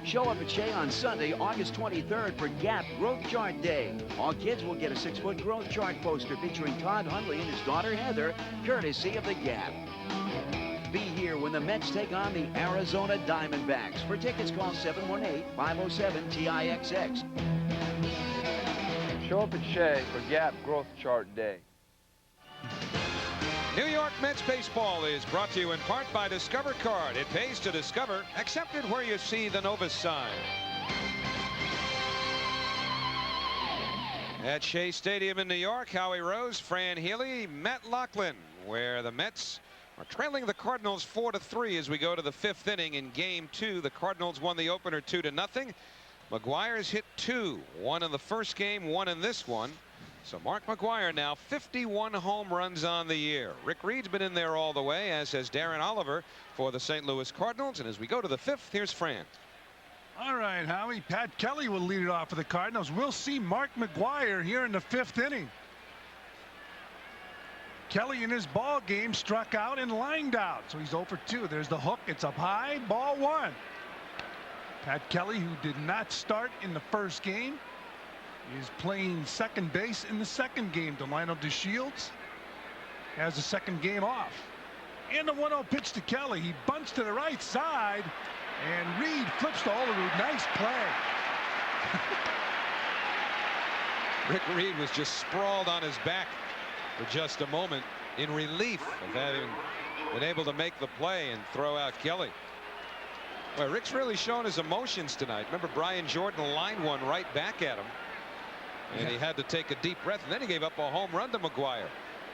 Show up at Shea on Sunday, August 23rd for Gap Growth Chart Day. All kids will get a 6-foot growth chart poster featuring Todd Hundley and his daughter Heather, courtesy of the Gap. Be here when the Mets take on the Arizona Diamondbacks. For tickets, call 718-507-TIXX. Show up at Shea for Gap Growth Chart Day. New York Mets baseball is brought to you in part by Discover Card. It pays to Discover. Accepted where you see the Nova sign. At Shea Stadium in New York, Howie Rose, Fran Healy, Matt Lachlan, where the Mets are trailing the Cardinals 4-3 as we go to the 5th inning. In Game 2, the Cardinals won the opener 2-0. McGwire's hit 2, 1 in the first game, 1 in this one. So Mark McGwire now 51 home runs on the year. Rick Reed's been in there all the way, as has Darren Oliver for the St. Louis Cardinals. And as we go to the 5th, here's Fran. All right, Howie. Pat Kelly will lead it off for the Cardinals. We'll see Mark McGwire here in the 5th inning. Kelly in his ball game struck out and lined out, so he's 0 for 2. There's the hook. It's up high. Ball 1. Pat Kelly, who did not start in the first game, is playing second base in the second game. Delino DeShields has the second game off. And the 1-0 pitch to Kelly. He bunts to the right side, and Reed flips to Olerud. Nice play. Rick Reed was just sprawled on his back for just a moment in relief of having been able to make the play and throw out Kelly. Well, Rick's really shown his emotions tonight. Remember, Brian Jordan lined one right back at him, and he had to take a deep breath, and then he gave up a home run to McGwire.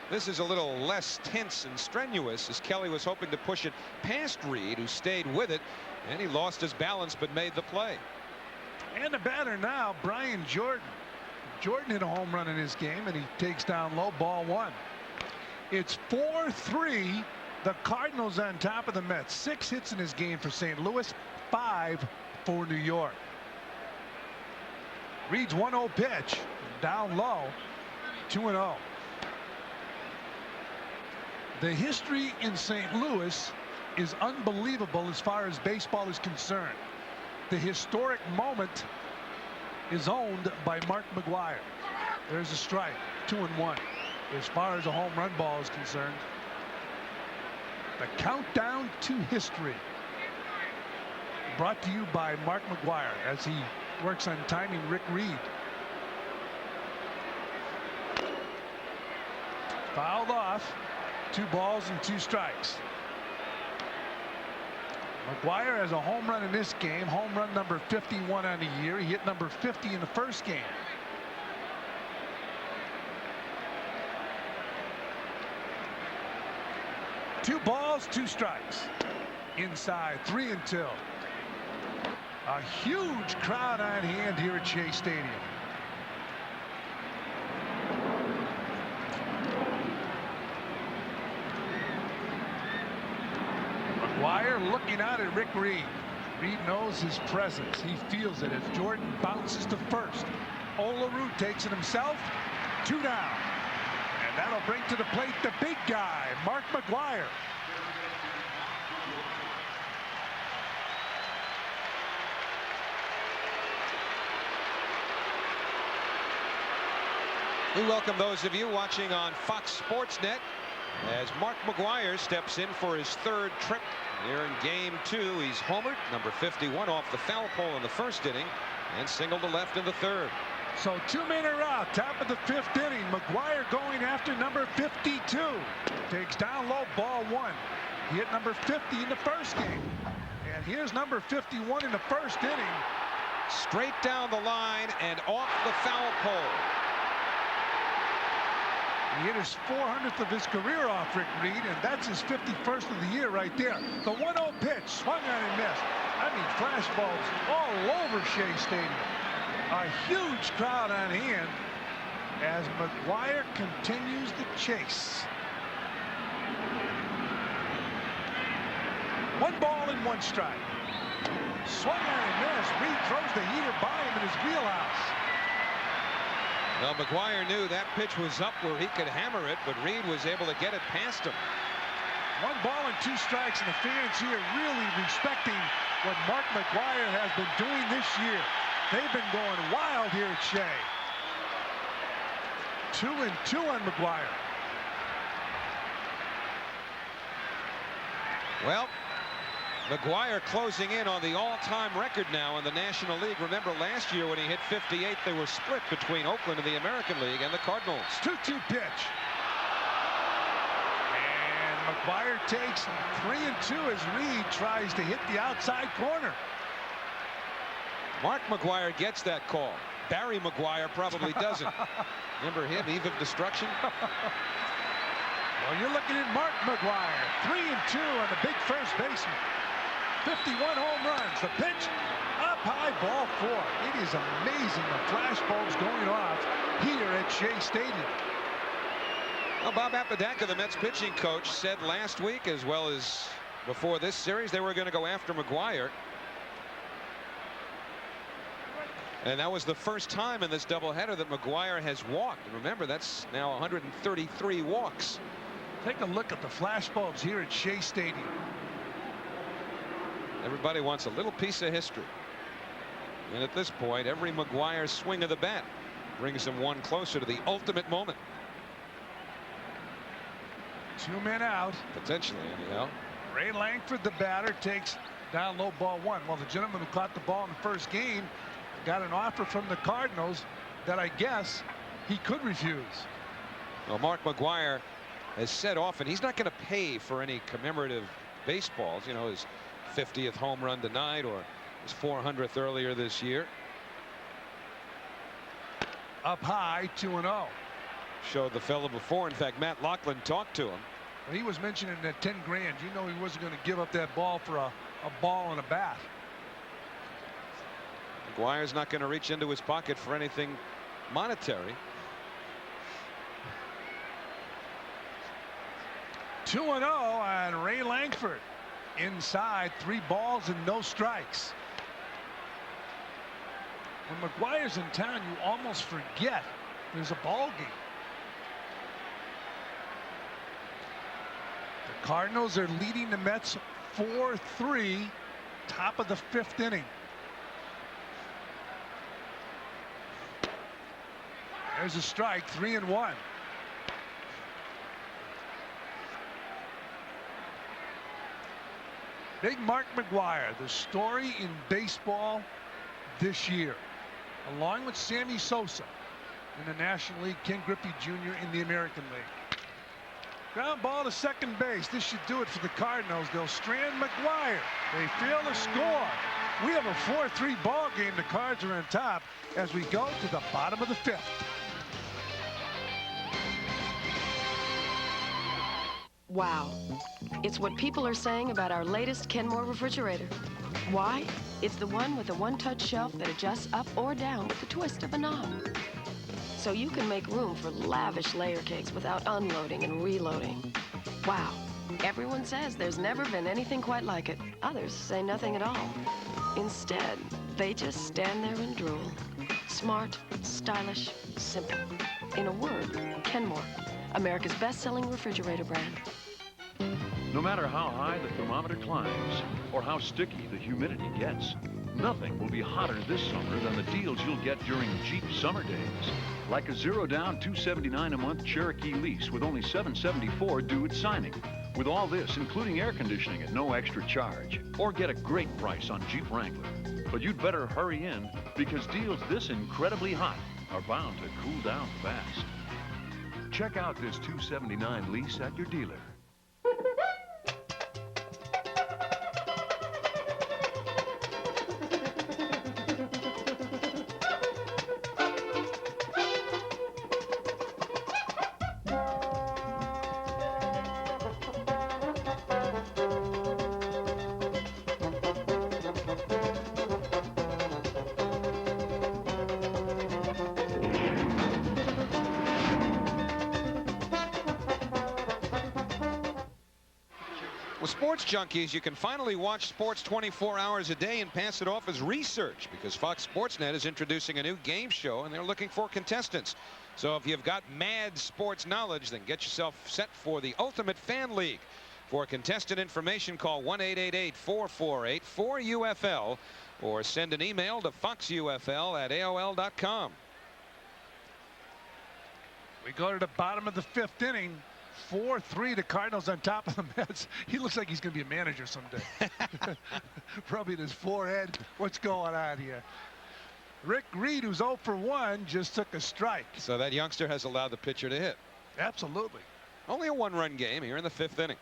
This is a little less tense and strenuous, as Kelly was hoping to push it past Reed, who stayed with it, and he lost his balance but made the play. And the batter now, Brian Jordan. Jordan hit a home run in his game, and he takes down low, ball 1. It's 4-3. The Cardinals on top of the Mets. 6 hits in his game for St. Louis, 5 for New York. Reed's 1-0 pitch, down low, 2-0. The history in St. Louis is unbelievable as far as baseball is concerned. The historic moment is owned by Mark McGwire. There's a strike, 2-1. As far as a home run ball is concerned. The countdown to history. Brought to you by Mark McGwire as he works on timing Rick Reed. Fouled off. 2 balls and 2 strikes. McGwire has a home run in this game. Home run number 51 on the year. He hit number 50 in the first game. Two balls, 2 strikes. Inside, 3-2. A huge crowd on hand here at Shea Stadium. McGwire looking out at Rick Reed. Reed knows his presence. He feels it as Jordan bounces to first. Olerud takes it himself. 2 down. And that'll bring to the plate the big guy, Mark McGwire. We welcome those of you watching on Fox Sports Net as Mark McGwire steps in for his 3rd trip here in Game 2. He's homered, number 51, off the foul pole in the first inning. And single to left in the third. So 2 men are out. Top of the 5th inning. McGwire going after number 52. Takes down low, ball 1. He hit number 50 in the first game. And here's number 51 in the first inning. Straight down the line and off the foul pole. He hit his 400th of his career off Rick Reed, and that's his 51st of the year right there. The 1-0 pitch, swung on and missed. I mean, flashballs all over Shea Stadium. A huge crowd on hand as McGwire continues the chase. 1 ball and 1 strike. Swung on and missed. Reed throws the heater by him in his wheelhouse. Well, McGwire knew that pitch was up where he could hammer it, but Reed was able to get it past him. 1 ball and 2 strikes, and the fans here really respecting what Mark McGwire has been doing this year. They've been going wild here at Shea. 2-2 on McGwire. Well, McGwire closing in on the all-time record now in the National League. Remember last year when he hit 58, they were split between Oakland and the American League and the Cardinals. 2-2 pitch. And McGwire takes 3-2 as Reed tries to hit the outside corner. Mark McGwire gets that call. Barry McGwire probably doesn't. Remember him, Eve of Destruction? Well, you're looking at Mark McGwire. 3-2 on the big first baseman. 51 home runs. The pitch up high, ball 4. It is amazing the flashbulbs going off here at Shea Stadium. Well, Bob Apodaca, the Mets pitching coach, said last week as well as before this series they were going to go after McGwire. And that was the first time in this doubleheader that McGwire has walked. And remember, that's now 133 walks. Take a look at the flashbulbs here at Shea Stadium. Everybody wants a little piece of history. And at this point, every McGwire swing of the bat brings him one closer to the ultimate moment. 2 men out. Potentially, anyhow. Ray Langford, the batter, takes down low, ball 1. Well, the gentleman who caught the ball in the first game got an offer from the Cardinals that I guess he could refuse. Well, Mark McGwire has said often he's not going to pay for any commemorative baseballs. You know, his 50th home run tonight or his 400th earlier this year. Up high, 2-0. Showed the fellow before. In fact, Matt Lachlan talked to him. Well, he was mentioning that 10 grand. You know, he wasn't going to give up that ball for a ball and a bat. McGwire's not going to reach into his pocket for anything monetary. 2-0 on Ray Langford. Inside, 3 balls and no strikes. When McGwire's in town, you almost forget there's a ball game. The Cardinals are leading the Mets 4-3, top of the 5th inning. There's a strike, 3-1. Big Mark McGwire, the story in baseball this year, along with Sammy Sosa in the National League, Ken Griffey Jr. in the American League. Ground ball to second base. This should do it for the Cardinals. They'll strand McGwire. They fail to score. We have a 4-3 ball game. The Cards are on top as we go to the bottom of the 5th. Wow. It's what people are saying about our latest Kenmore refrigerator. Why? It's the one with a one-touch shelf that adjusts up or down with the twist of a knob. So you can make room for lavish layer cakes without unloading and reloading. Wow. Everyone says there's never been anything quite like it. Others say nothing at all. Instead, they just stand there and drool. Smart, stylish, simple. In a word, Kenmore, America's best-selling refrigerator brand. No matter how high the thermometer climbs or how sticky the humidity gets, nothing will be hotter this summer than the deals you'll get during Jeep summer days. Like a 0 down $279 a month Cherokee lease with only $774 due at signing. with all this, including air conditioning at no extra charge. Or get a great price on Jeep Wrangler. But you'd better hurry in, because deals this incredibly hot are bound to cool down fast. Check out this $279 lease at your dealer. With sports junkies, you can finally watch sports 24 hours a day and pass it off as research, because Fox Sports Net is introducing a new game show and they're looking for contestants. So if you've got mad sports knowledge, then get yourself set for the Ultimate Fan League. For contestant information, call 1-888-448-4UFL or send an email to foxufl@aol.com. We go to the bottom of the 5th inning. 4-3, the Cardinals on top of the Mets. He looks like he's going to be a manager someday. Probably in his forehead. What's going on here? Rick Reed, who's 0 for 1, just took a strike. So that youngster has allowed the pitcher to hit. Absolutely. Only a 1-run game here in the 5th inning.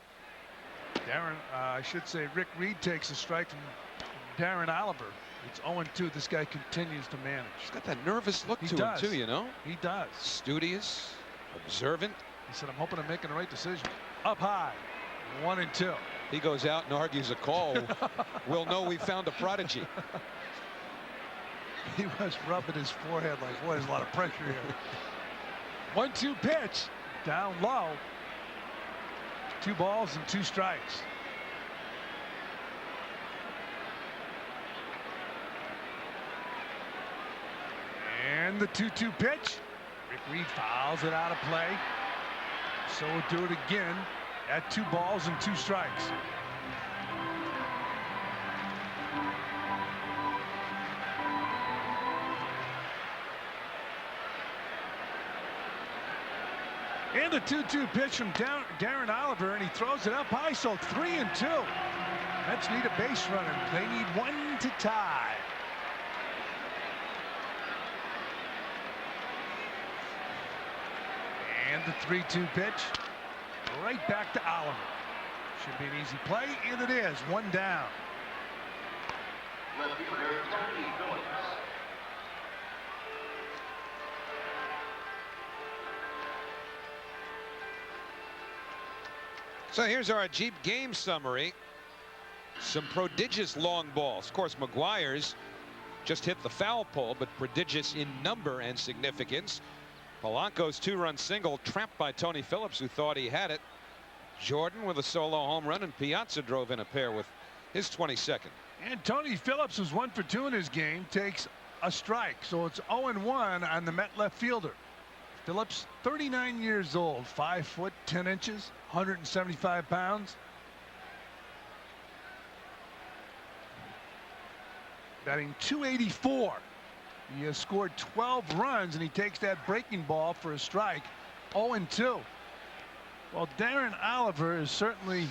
I should say Rick Reed takes a strike from Darren Oliver. It's 0-2. This guy continues to manage. He's got that nervous look to him, too, you know? He does. Studious, observant. He said, I'm hoping I'm making the right decision. Up high, 1-2. He goes out and argues a call. We'll know we found a prodigy. He was rubbing his forehead like, boy, there's a lot of pressure here. 1-2 pitch, down low. 2 balls and 2 strikes. And the 2-2 pitch. Rick Reed fouls it out of play. So we'll do it again at 2 balls and 2 strikes. And the 2-2 pitch from Darren Oliver, and he throws it up high, so 3-2. Mets need a base runner. They need 1 to tie. And the 3-2 pitch right back to Oliver. Should be an easy play, and it is. 1 down. So here's our Jeep game summary. Some prodigious long balls. Of course, McGwire's just hit the foul pole, but prodigious in number and significance. Polanco's 2-run single trapped by Tony Phillips, who thought he had it. Jordan with a solo home run, and Piazza drove in a pair with his 22nd. And Tony Phillips, who's 1 for 2 in his game, takes a strike. So it's 0-1 on the Met left fielder. Phillips, 39 years old, 5 foot 10 inches, 175 pounds. Batting .284. He has scored 12 runs, and he takes that breaking ball for a strike. 0-2. Well, Darren Oliver is certainly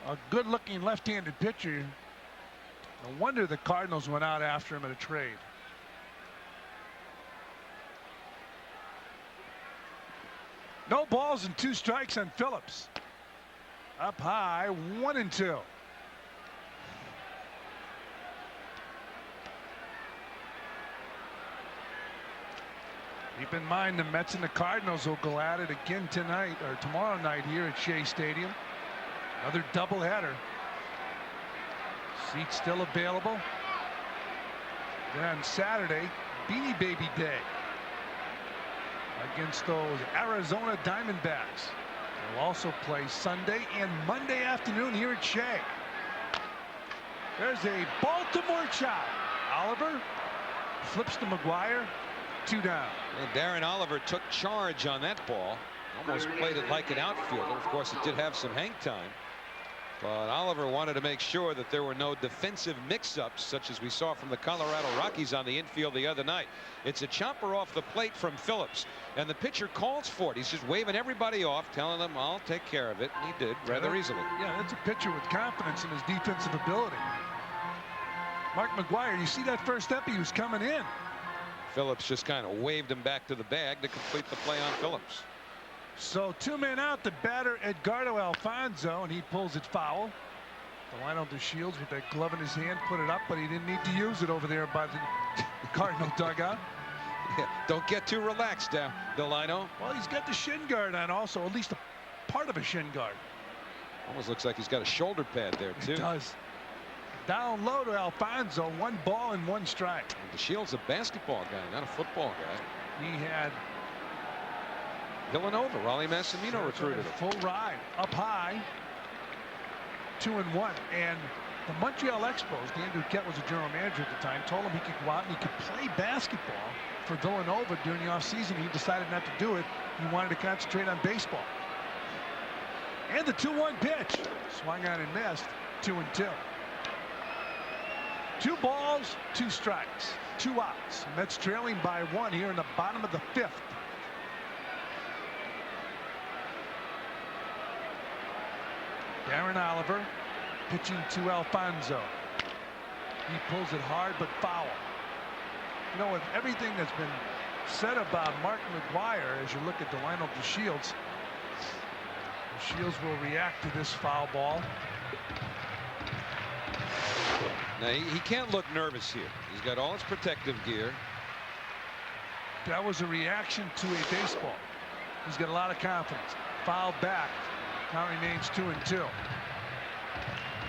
a good-looking left-handed pitcher. No wonder the Cardinals went out after him in a trade. No balls and 2 strikes on Phillips. Up high, 1-2. Keep in mind, the Mets and the Cardinals will go at it again tonight or tomorrow night here at Shea Stadium. Another doubleheader. Seats still available. Then on Saturday, Beanie Baby Day against those Arizona Diamondbacks. They'll also play Sunday and Monday afternoon here at Shea. There's a Baltimore chop. Oliver flips to McGwire. 2 down. And Darren Oliver took charge on that ball. Almost played it like an outfielder. Of course, it did have some hang time. But Oliver wanted to make sure that there were no defensive mix-ups such as we saw from the Colorado Rockies on the infield the other night. It's a chopper off the plate from Phillips, and the pitcher calls for it. He's just waving everybody off, telling them, I'll take care of it. And he did rather easily. Yeah, that's a pitcher with confidence in his defensive ability. Mark McGwire, you see that first step, he was coming in. Phillips just kind of waved him back to the bag to complete the play on Phillips. So 2 men out, the batter Edgardo Alfonso, and he pulls it foul. Delino DeShields with that glove in his hand put it up, but he didn't need to use it over there by the Cardinal dugout. Yeah, don't get too relaxed now, Delino. Well, he's got the shin guard on also, at least a part of a shin guard. Almost looks like he's got a shoulder pad there too. It does. Down low to Alfonso, 1 ball and 1 strike. And DeShields a basketball guy, not a football guy. He had Villanova, Raleigh Massimino recruited him. Full ride, up high, 2-1. And the Montreal Expos, Dan Duquette was a general manager at the time, told him he could go out and he could play basketball for Villanova during the offseason. He decided not to do it. He wanted to concentrate on baseball. And the 2-1 pitch. Swung on and missed, 2-2. 2 balls, 2 strikes, 2 outs. Mets trailing by 1 here in the bottom of the 5th. Darren Oliver pitching to Alfonso. He pulls it hard but foul. You know, with everything that's been said about Mark McGwire, as you look at Delino DeShields, DeShields will react to this foul ball. Now he can't look nervous here. He's got all his protective gear. That was a reaction to a baseball. He's got a lot of confidence. Foul back. Now remains 2-2.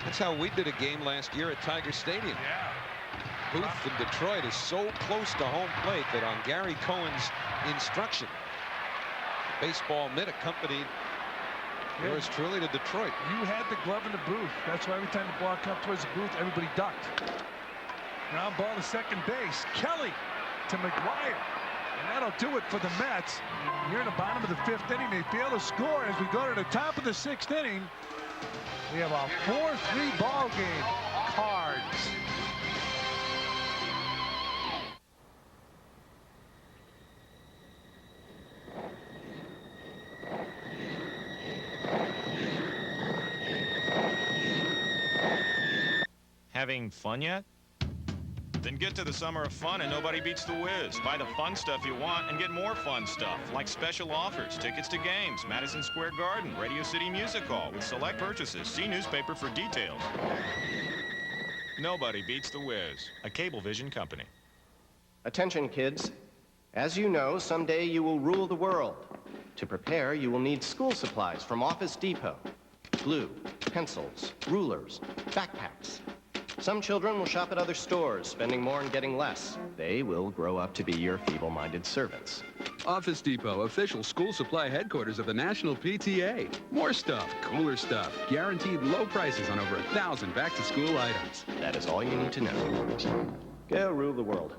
That's how we did a game last year at Tiger Stadium. Yeah. Booth in Detroit is so close to home plate that on Gary Cohen's instruction, the baseball mitt accompanied yours truly to Detroit. You had the glove in the booth. That's why every time the ball comes towards the booth, everybody ducked. Ground ball to second base. Kelly to McGwire. And that'll do it for the Mets. Here in the bottom of the 5th inning, they fail to score. As we go to the top of the 6th inning, we have a 4-3 ball game. Cards. Having fun yet? Then get to the Summer of Fun and nobody beats the whiz. Buy the fun stuff you want and get more fun stuff, like special offers, tickets to games, Madison Square Garden, Radio City Music Hall with select purchases. See newspaper for details. Nobody beats the whiz. A Cablevision company. Attention, kids. As you know, someday you will rule the world. To prepare, you will need school supplies from Office Depot. Glue, pencils, rulers, backpacks. Some children will shop at other stores, spending more and getting less. They will grow up to be your feeble-minded servants. Office Depot, official school supply headquarters of the National PTA. More stuff, cooler stuff, guaranteed low prices on over 1,000 back-to-school items. That is all you need to know. Go rule the world.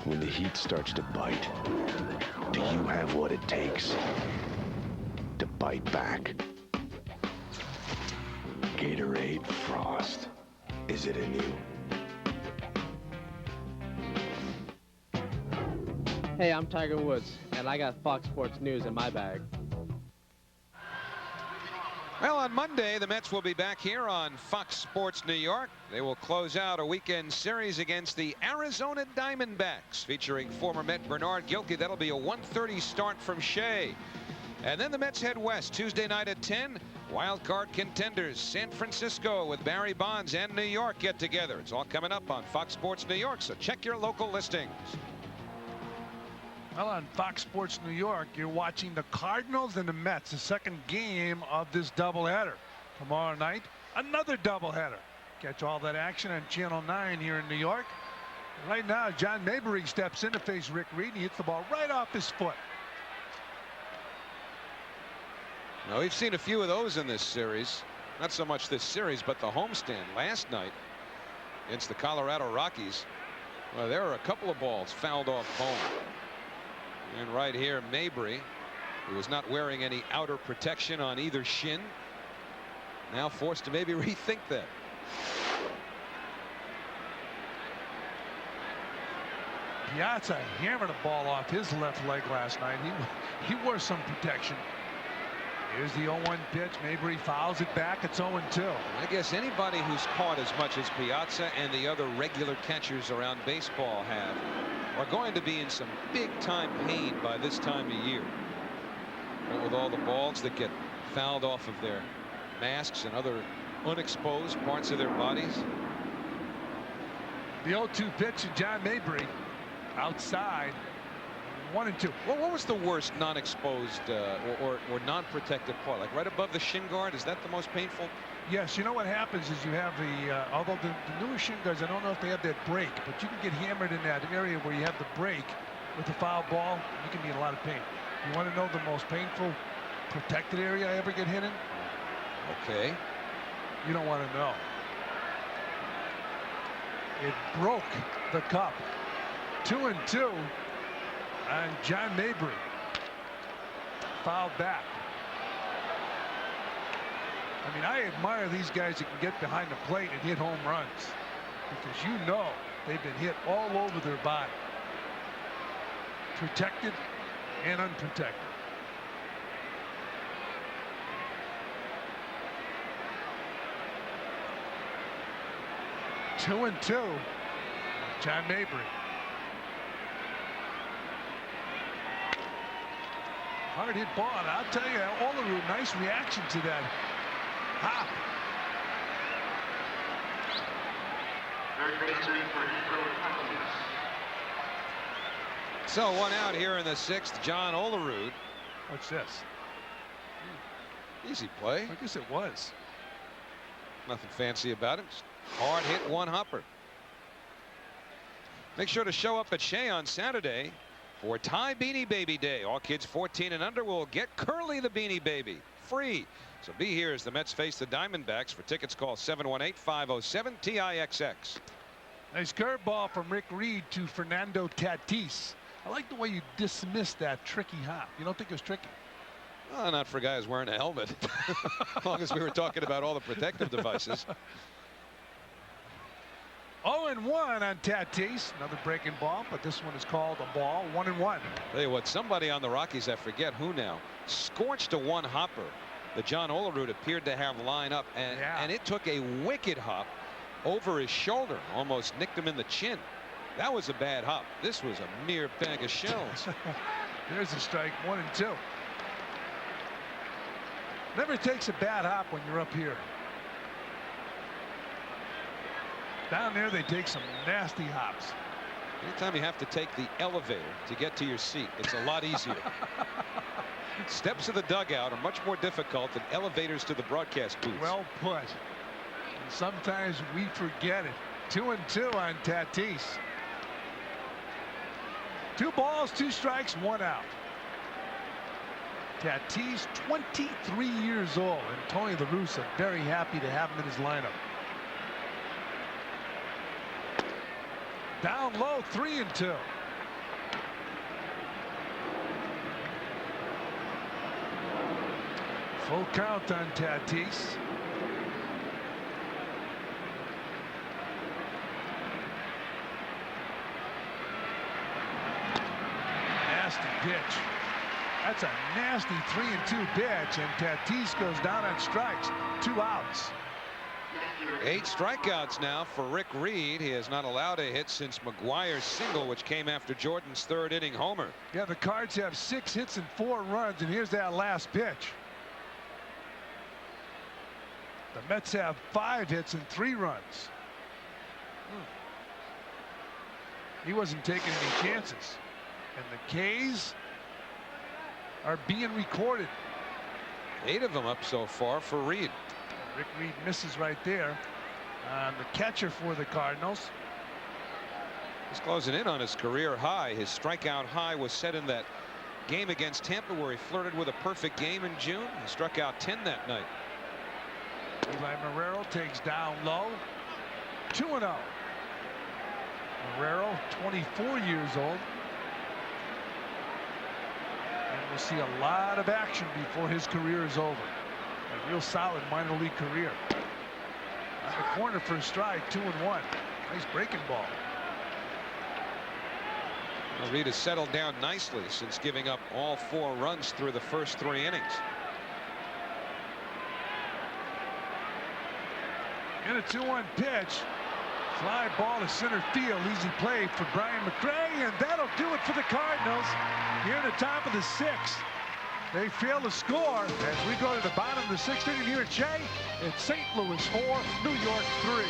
When the heat starts to bite, do you have what it takes to bite back? Gatorade Frost. Is it in you? Hey, I'm Tiger Woods, and I got Fox Sports News in my bag. Well, on Monday, the Mets will be back here on Fox Sports New York. They will close out a weekend series against the Arizona Diamondbacks, featuring former Met Bernard Gilkey. That'll be a 1:30 start from Shea. And then the Mets head west Tuesday night at 10. Wild card contenders San Francisco with Barry Bonds and New York get together. It's all coming up on Fox Sports New York, so check your local listings. Well, on Fox Sports New York, you're watching the Cardinals and the Mets, the second game of this doubleheader. Tomorrow night, another doubleheader. Catch all that action on Channel 9 here in New York. Right now, John Mayberry steps in to face Rick Reed, and he hits the ball right off his foot. Now, we've seen a few of those in this series. Not so much this series, but the homestand last night against the Colorado Rockies. Well, there are a couple of balls fouled off home. And right here, Mabry, who was not wearing any outer protection on either shin, now forced to maybe rethink that. Piazza hammered a ball off his left leg last night. He wore some protection. Here's the 0-1 pitch. Mabry fouls it back. It's 0-2. I guess anybody who's caught as much as Piazza and the other regular catchers around baseball have are going to be in some big-time pain by this time of year. But with all the balls that get fouled off of their masks and other unexposed parts of their bodies. The 0-2 pitch to John Mabry. Outside, 1-2. Well, what was the worst non-exposed or non-protected part? Like right above the shin guard? Is that the most painful? Yes. You know what happens is you have the although the newer shin guards, I don't know if they have that break, but you can get hammered in that area where you have the break with the foul ball. You can be in a lot of pain. You want to know the most painful protected area I ever get hit in? Okay. You don't want to know. It broke the cup. 2-2 on John Mabry. Fouled back. I mean, I admire these guys that can get behind the plate and hit home runs, because you know they've been hit all over their body, protected and unprotected. Two and two. John Mabry. Hard hit ball, and I'll tell you, Oliver, nice reaction to that hop. So 1 out here in the 6th. John Olerud. What's this? Easy play. I guess it was. Nothing fancy about it. Just hard hit, one hopper. Make sure to show up at Shea on Saturday for Ty Beanie Baby Day. All kids 14 and under will get Curly the Beanie Baby free. So be here as the Mets face the Diamondbacks. For tickets, call 718-507-TIXX. Nice curveball from Rick Reed to Fernando Tatis. I like the way you dismissed that tricky hop. You don't think it was tricky? Well, not for a guy who's wearing a helmet. As long as we were talking about all the protective devices. 0-1 on Tatis. Another breaking ball, but this one is called a ball. 1-1. Tell you what, somebody on the Rockies, I forget who now, scorched a one hopper that John Olerud appeared to have line up, and it took a wicked hop over his shoulder, almost nicked him in the chin. That was a bad hop. This was a mere bag of shells. There's a strike. 1-2. Never takes a bad hop when you're up here. Down there, they take some nasty hops. Anytime you have to take the elevator to get to your seat, it's a lot easier. Steps to the dugout are much more difficult than elevators to the broadcast booth. Well put. And sometimes we forget it. 2-2 on Tatis. 2 balls, 2 strikes, 1 out. Tatis, 23 years old, and Tony La Russa very happy to have him in his lineup. Down low, 3-2. Full count on Tatis. Nasty pitch. That's a nasty 3-2 pitch, and Tatis goes down on strikes. 2 outs. 8 strikeouts now for Rick Reed. He has not allowed a hit since McGwire's single, which came after Jordan's 3rd inning homer. Yeah, the Cards have 6 hits and 4 runs, and here's that last pitch. The Mets have 5 hits and 3 runs. He wasn't taking any chances. And the K's are being recorded. 8 of them up so far for Reed. Rick Reed misses right there on the catcher for the Cardinals. He's closing in on his career high. His strikeout high was set in that game against Tampa where he flirted with a perfect game in June. He struck out 10 that night. Eli Marrero takes down low. 2-0. Marrero, 24 years old. And we'll see a lot of action before his career is over. A real solid minor league career. On the corner for a strike, 2-1. Nice breaking ball. Well, Reed has settled down nicely since giving up all 4 runs through the first 3 innings. In a 2-1 pitch. Fly ball to center field. Easy play for Brian McRae, and that'll do it for the Cardinals. Here in the top of the 6th. They fail to score as we go to the bottom of the 6th inning here at Shea. It's St. Louis 4, New York 3.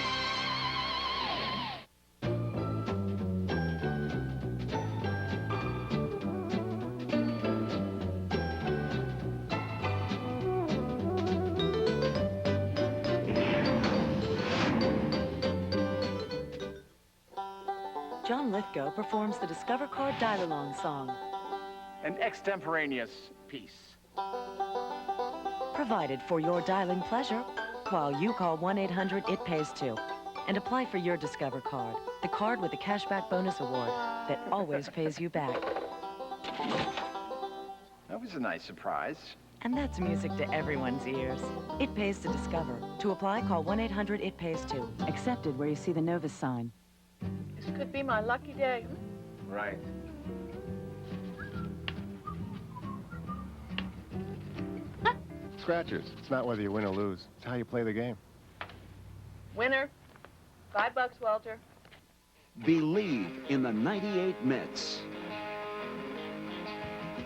John Lithgow performs the Discover Card Dial-Along song. An extemporaneous piece. Provided for your dialing pleasure while you call 1-800-IT-PAYS-2 and apply for your Discover Card, the card with the cashback bonus award that always pays you back. That was a nice surprise. And that's music to everyone's ears. It pays to Discover. To apply, call 1-800-IT-PAYS-2. Accepted where you see the Novus sign. This could be my lucky day. Right. Scratchers. It's not whether you win or lose. It's how you play the game. Winner. $5, Walter. Believe in the '98 Mets.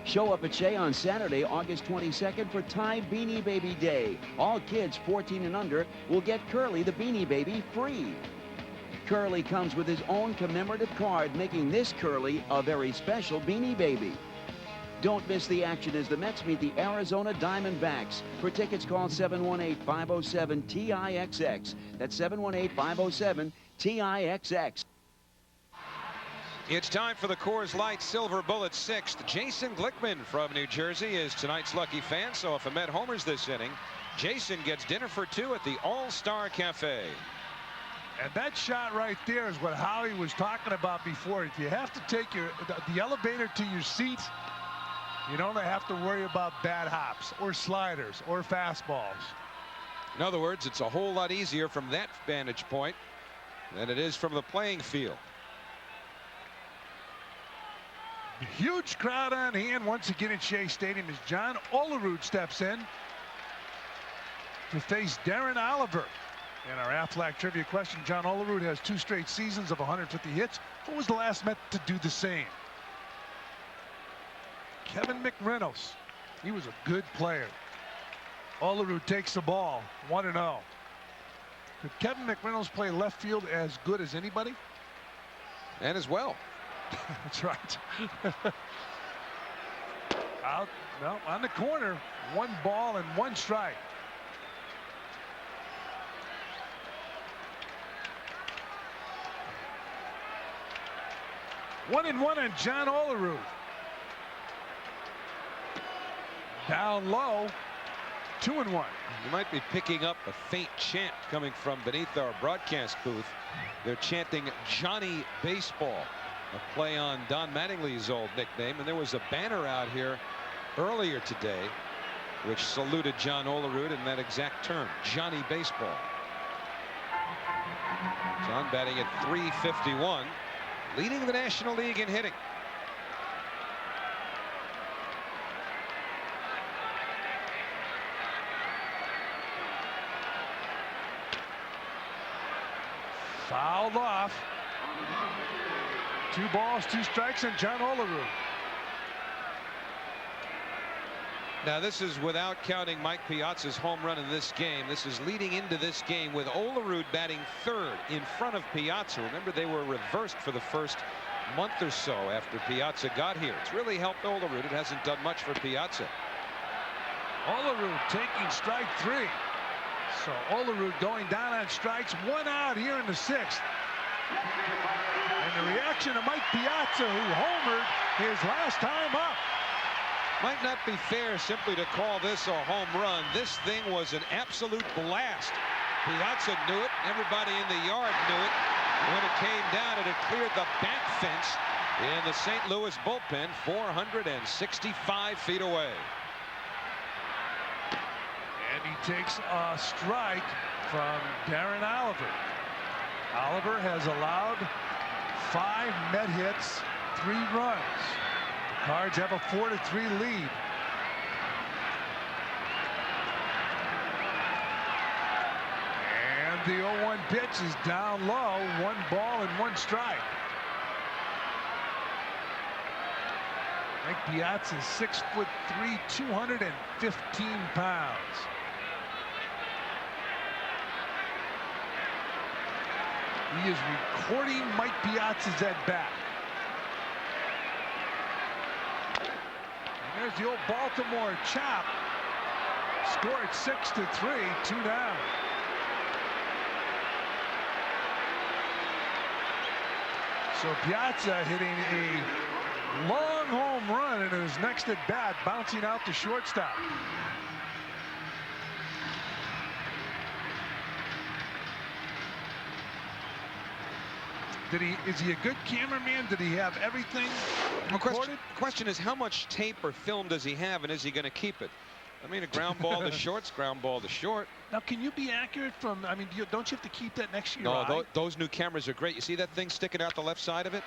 Show up at Shea on Saturday, August 22nd for Ty Beanie Baby Day. All kids 14 and under will get Curly the Beanie Baby free. Curly comes with his own commemorative card, making this Curly a very special Beanie Baby. Don't miss the action as the Mets meet the Arizona Diamondbacks. For tickets, call 718-507-TIXX. That's 718-507-TIXX. It's time for the Coors Light Silver Bullet 6th. Jason Glickman from New Jersey is tonight's lucky fan, so if a Met homers this inning, Jason gets dinner for 2 at the All-Star Cafe. And that shot right there is what Howie was talking about before. If you have to take the elevator to your seat, you don't have to worry about bad hops or sliders or fastballs. In other words, it's a whole lot easier from that vantage point than it is from the playing field. Huge crowd on hand once again at Shea Stadium as John Olerud steps in to face Darren Oliver. And our Aflac trivia question, John Olerud has 2 straight seasons of 150 hits. Who was the last Met to do the same? Kevin McReynolds. He was a good player. Olerud takes the ball, 1-0. Could Kevin McReynolds play left field as good as anybody? And as well. That's right. Out, no, on the corner, 1 ball and 1 strike. One and 1 on John Olerud. Down low, 2-1. You might be picking up a faint chant coming from beneath our broadcast booth. They're chanting Johnny Baseball, a play on Don Mattingly's old nickname. And there was a banner out here earlier today which saluted John Olerud in that exact term, Johnny Baseball. John batting at .351, leading the National League in hitting. Fouled off. 2 balls, 2 strikes, and John Olerud. Now this is without counting Mike Piazza's home run in this game. This is leading into this game with Olerud batting 3rd in front of Piazza. Remember, they were reversed for the first month or so after Piazza got here. It's really helped Olerud. It hasn't done much for Piazza. Olerud taking strike 3. So Olerud going down on strikes, 1 out here in the 6th. And the reaction of Mike Piazza, who homered his last time up. Might not be fair simply to call this a home run. This thing was an absolute blast. Piazza knew it. Everybody in the yard knew it. When it came down, it had cleared the back fence in the St. Louis bullpen, 465 feet away. And he takes a strike from Darren Oliver. Oliver has allowed 5 Met hits, 3 runs. The Cards have a 4-3 lead. And the 0-1 pitch is down low, 1 ball and 1 strike. Mike Piazza is 6'3", 215 pounds. He is recording Mike Piazza's at bat. And there's the old Baltimore chop. Scored 6-3, 2 down. So Piazza hitting a long home run in his next at bat, bouncing out to shortstop. Is he a good cameraman? Did he have everything recorded? Question is, how much tape or film does he have, and is he going to keep it? I mean, a ground ball to short's ground ball to short. Now, can you be accurate from, I mean, don't you have to keep that next to your eye? No, those new cameras are great. You see that thing sticking out the left side of it?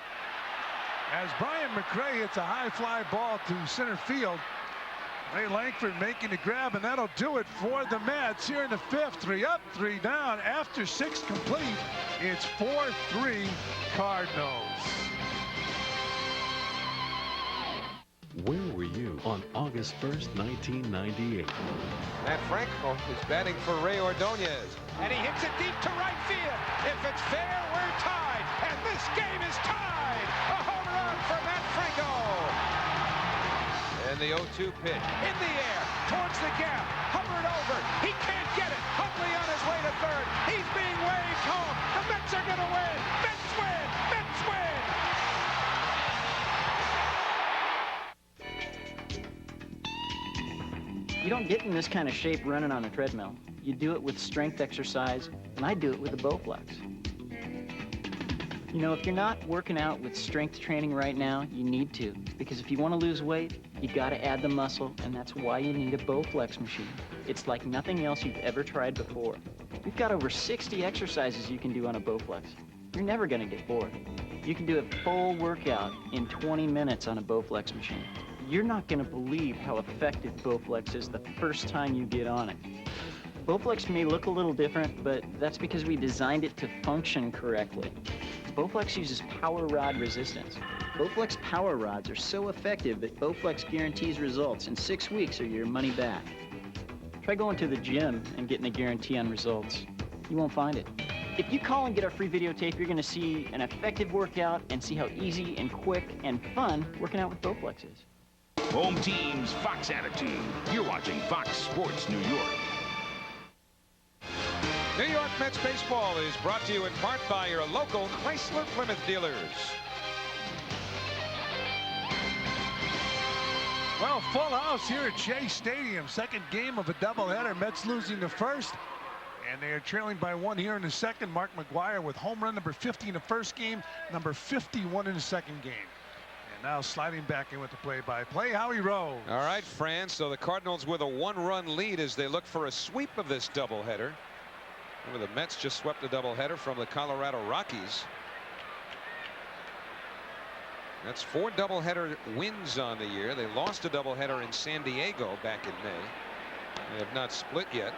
As Brian McRae hits a high fly ball to center field, Ray Langford making the grab, and that'll do it for the Mets here in the 5th. 3 up, 3 down. After 6 complete, it's 4-3 Cardinals. Where were you on August 1st, 1998? Matt Franco is batting for Ray Ordonez. And he hits it deep to right field. If it's fair, we're tied. And this game is tied. A home run for Matt Franco. And the 0-2 pitch. In the air, towards the gap. Hubbard over. He can't get it. Huntley on his way to third. He's being waved home. The Mets are going to win. Mets win. Mets win. You don't get in this kind of shape running on a treadmill. You do it with strength exercise, and I do it with the Bowflex. You know, if you're not working out with strength training right now, you need to. Because if you want to lose weight, you got to add the muscle, and that's why you need a Bowflex machine. It's like nothing else you've ever tried before. We've got over 60 exercises you can do on a Bowflex. You're never going to get bored. You can do a full workout in 20 minutes on a Bowflex machine. You're not going to believe how effective Bowflex is the first time you get on it. Bowflex may look a little different, but that's because we designed it to function correctly. Bowflex uses power rod resistance. Bowflex power rods are so effective that Bowflex guarantees results in 6 weeks or your money back. Try going to the gym and getting a guarantee on results. You won't find it. If you call and get our free videotape, you're going to see an effective workout and see how easy and quick and fun working out with Bowflex is. Home team's Fox attitude. You're watching Fox Sports New York. New York Mets baseball is brought to you in part by your local Chrysler Plymouth dealers. Well, full house here at Shea Stadium. Second game of a doubleheader. Mets losing the first, and they are trailing by 1 here in the second. Mark McGwire with home run number 50 in the first game, number 51 in the second game. And now sliding back in with the play-by-play, Howie Rose. All right, Fran, so the Cardinals with a 1-run lead as they look for a sweep of this doubleheader. Remember, the Mets just swept a doubleheader from the Colorado Rockies. That's 4 doubleheader wins on the year. They lost a doubleheader in San Diego back in May. They have not split yet.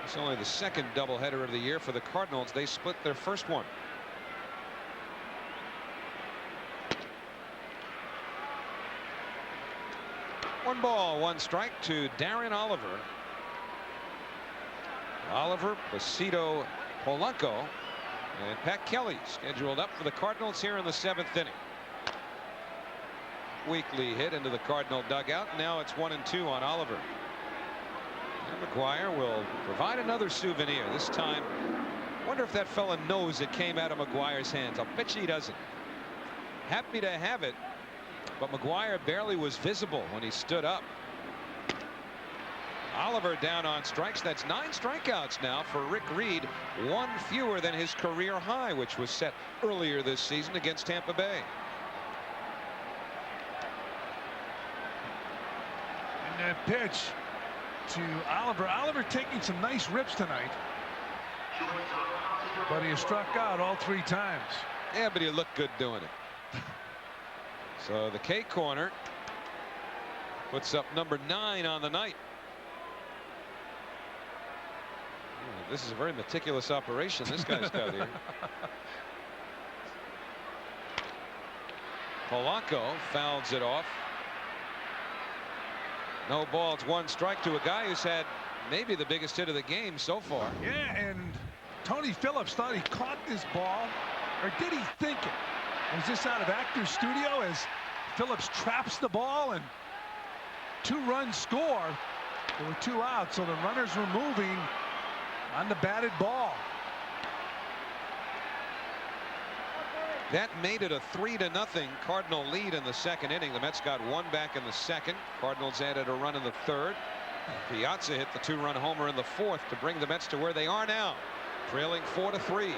It's only the second doubleheader of the year for the Cardinals. They split their first one. One ball, 1 strike to Darren Oliver. Oliver, Bacido, Polanco, and Pat Kelly scheduled up for the Cardinals here in the 7th inning. Weakly hit into the Cardinal dugout. Now it's 1-2 on Oliver. And McGwire will provide another souvenir. This time, wonder if that fella knows it came out of McGwire's hands. I'll bet you he doesn't. Happy to have it. but McGwire barely was visible when he stood up. Oliver down on strikes. That's 9 strikeouts now for Rick Reed, 1 fewer than his career high, which was set earlier this season against Tampa Bay. And that pitch to Oliver. Oliver taking some nice rips tonight, but he has struck out all 3 times. Yeah, but he looked good doing it. So the K corner puts up number 9 on the night. This is a very meticulous operation this guy's got here. Polanco fouls it off. No ball. It's 1 strike to a guy who's had maybe the biggest hit of the game so far. Yeah, and Tony Phillips thought he caught this ball, or did he think it? Was this out of actor's studio as Phillips traps the ball and 2-run score? There were 2 outs, so the runners were moving on the batted ball. That made it a 3-0 Cardinal lead in the 2nd inning. The Mets got 1 back in the 2nd. Cardinals added a run in the 3rd. Piazza hit the 2-run homer in the 4th to bring the Mets to where they are now, trailing 4-3.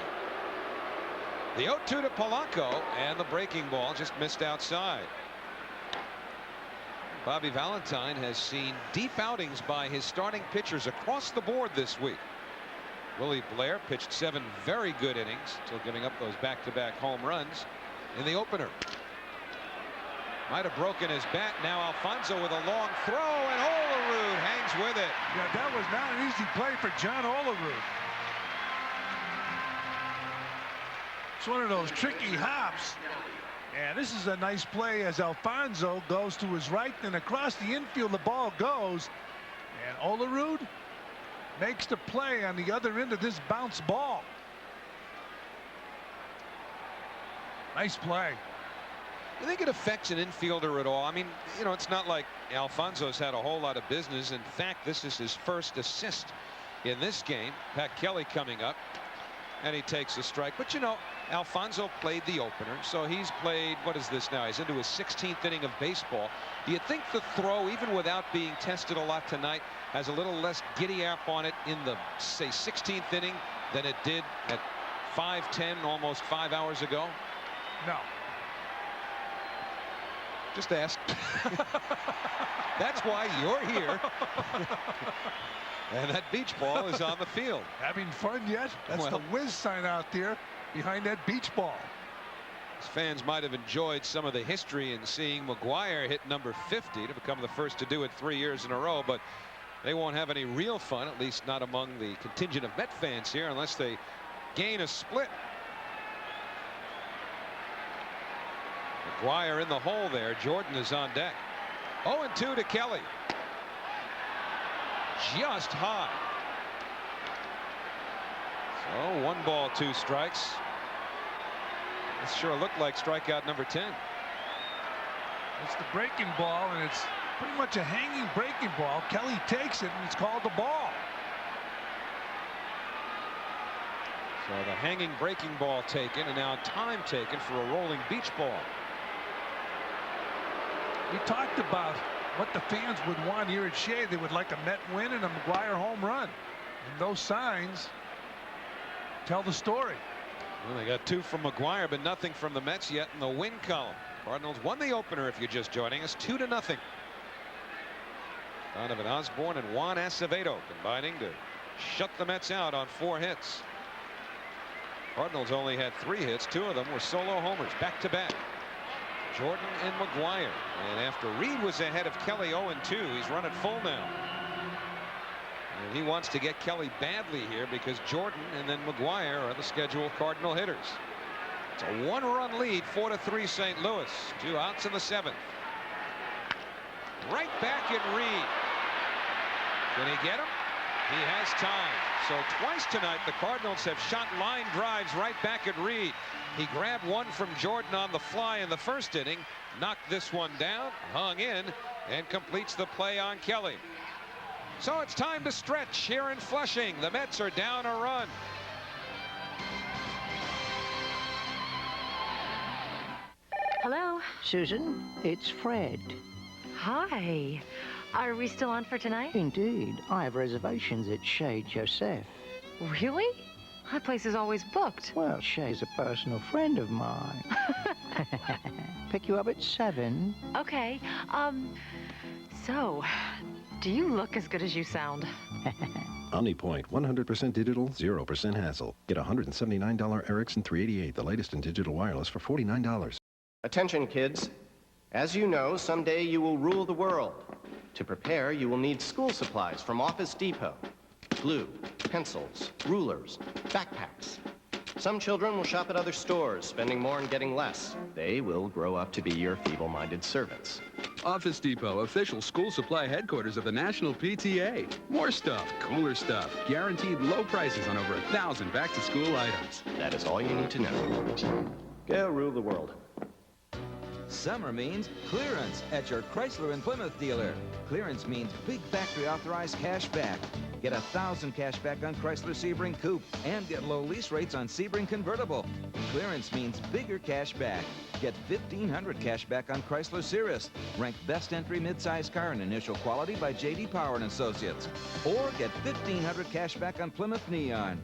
The 0-2 to Polanco, and the breaking ball just missed outside. Bobby Valentine has seen deep outings by his starting pitchers across the board this week. Willie Blair pitched 7 very good innings until giving up those back-to-back home runs in the opener. Might have broken his bat. Now Alfonso with a long throw, and Olerud hangs with it. Yeah, that was not an easy play for John Olerud. It's one of those tricky hops. And this is a nice play as Alfonso goes to his right, and across the infield the ball goes. And Olerud makes the play on the other end of this bounce ball. Nice play. You think it affects an infielder at all? I mean, you know, it's not like Alfonso's had a whole lot of business. In fact, this is his first assist in this game. Pat Kelly coming up, and he takes a strike. But, you know, Alfonso played the opener, so he's played, what is this now? He's into his 16th inning of baseball. Do you think the throw, even without being tested a lot tonight, has a little less giddy up on it in the, say, 16th inning than it did at 5:10 almost 5 hours ago? No. Just ask. That's why you're here. And that beach ball is on the field. Having fun yet? That's well, the whiz sign out there behind that beach ball. Fans might have enjoyed some of the history in seeing McGwire hit number 50 to become the first to do it 3 years in a row, but they won't have any real fun, at least not among the contingent of Met fans here, unless they gain a split. McGwire in the hole there. Jordan is on deck. 0-2 to Kelly. Just high. So 1 ball, 2 strikes. This sure looked like strikeout number 10. It's the breaking ball, and it's pretty much a hanging breaking ball. Kelly takes it, and it's called the ball. So the hanging breaking ball taken, and now time taken for a rolling beach ball. We talked about what the fans would want here at Shea. They would like a Met win and a McGwire home run. And those signs tell the story. Well, they got 2 from McGwire, but nothing from the Mets yet in the win column. Cardinals won the opener, if you're just joining us, 2-0. Donovan Osborne and Juan Acevedo combining to shut the Mets out on 4 hits. Cardinals only had 3 hits. 2 of them were solo homers, back-to-back. Jordan and McGwire. And after Reed was ahead of Kelly 0-2, he's run it full now. And he wants to get Kelly badly here because Jordan and then McGwire are the scheduled Cardinal hitters. It's a 1-run lead, 4-3 St. Louis. 2 outs in the 7th. Right back at Reed. Can he get him? He has time. So twice tonight the Cardinals have shot line drives right back at Reed. He grabbed one from Jordan on the fly in the 1st inning, knocked this one down, hung in, and completes the play on Kelly. So it's time to stretch here in Flushing. The Mets are down a run. Hello? Susan, it's Fred. Hi. Are we still on for tonight? Indeed. I have reservations at Chez Joseph. Really? That place is always booked. Well, Shay's a personal friend of mine. Pick you up at 7. Okay. So, do you look as good as you sound? OmniPoint, 100% digital, 0% hassle. Get a $179 Ericsson 388, the latest in digital wireless, for $49. Attention, kids. As you know, someday you will rule the world. To prepare, you will need school supplies from Office Depot. Glue, pencils, rulers, backpacks. Some children will shop at other stores, spending more and getting less. They will grow up to be your feeble-minded servants. Office Depot, official school supply headquarters of the National PTA. More stuff, cooler stuff, guaranteed low prices on over 1,000 back-to-school items. That is all you need to know. Go rule the world. Summer means clearance at your Chrysler and Plymouth dealer. Clearance means big factory authorized cash back. Get 1,000 cash back on Chrysler Sebring Coupe and get low lease rates on Sebring Convertible. Clearance means bigger cash back. Get 1,500 cash back on Chrysler Cirrus, ranked best entry midsize car in initial quality by J.D. Power and Associates. Or get 1,500 cash back on Plymouth Neon.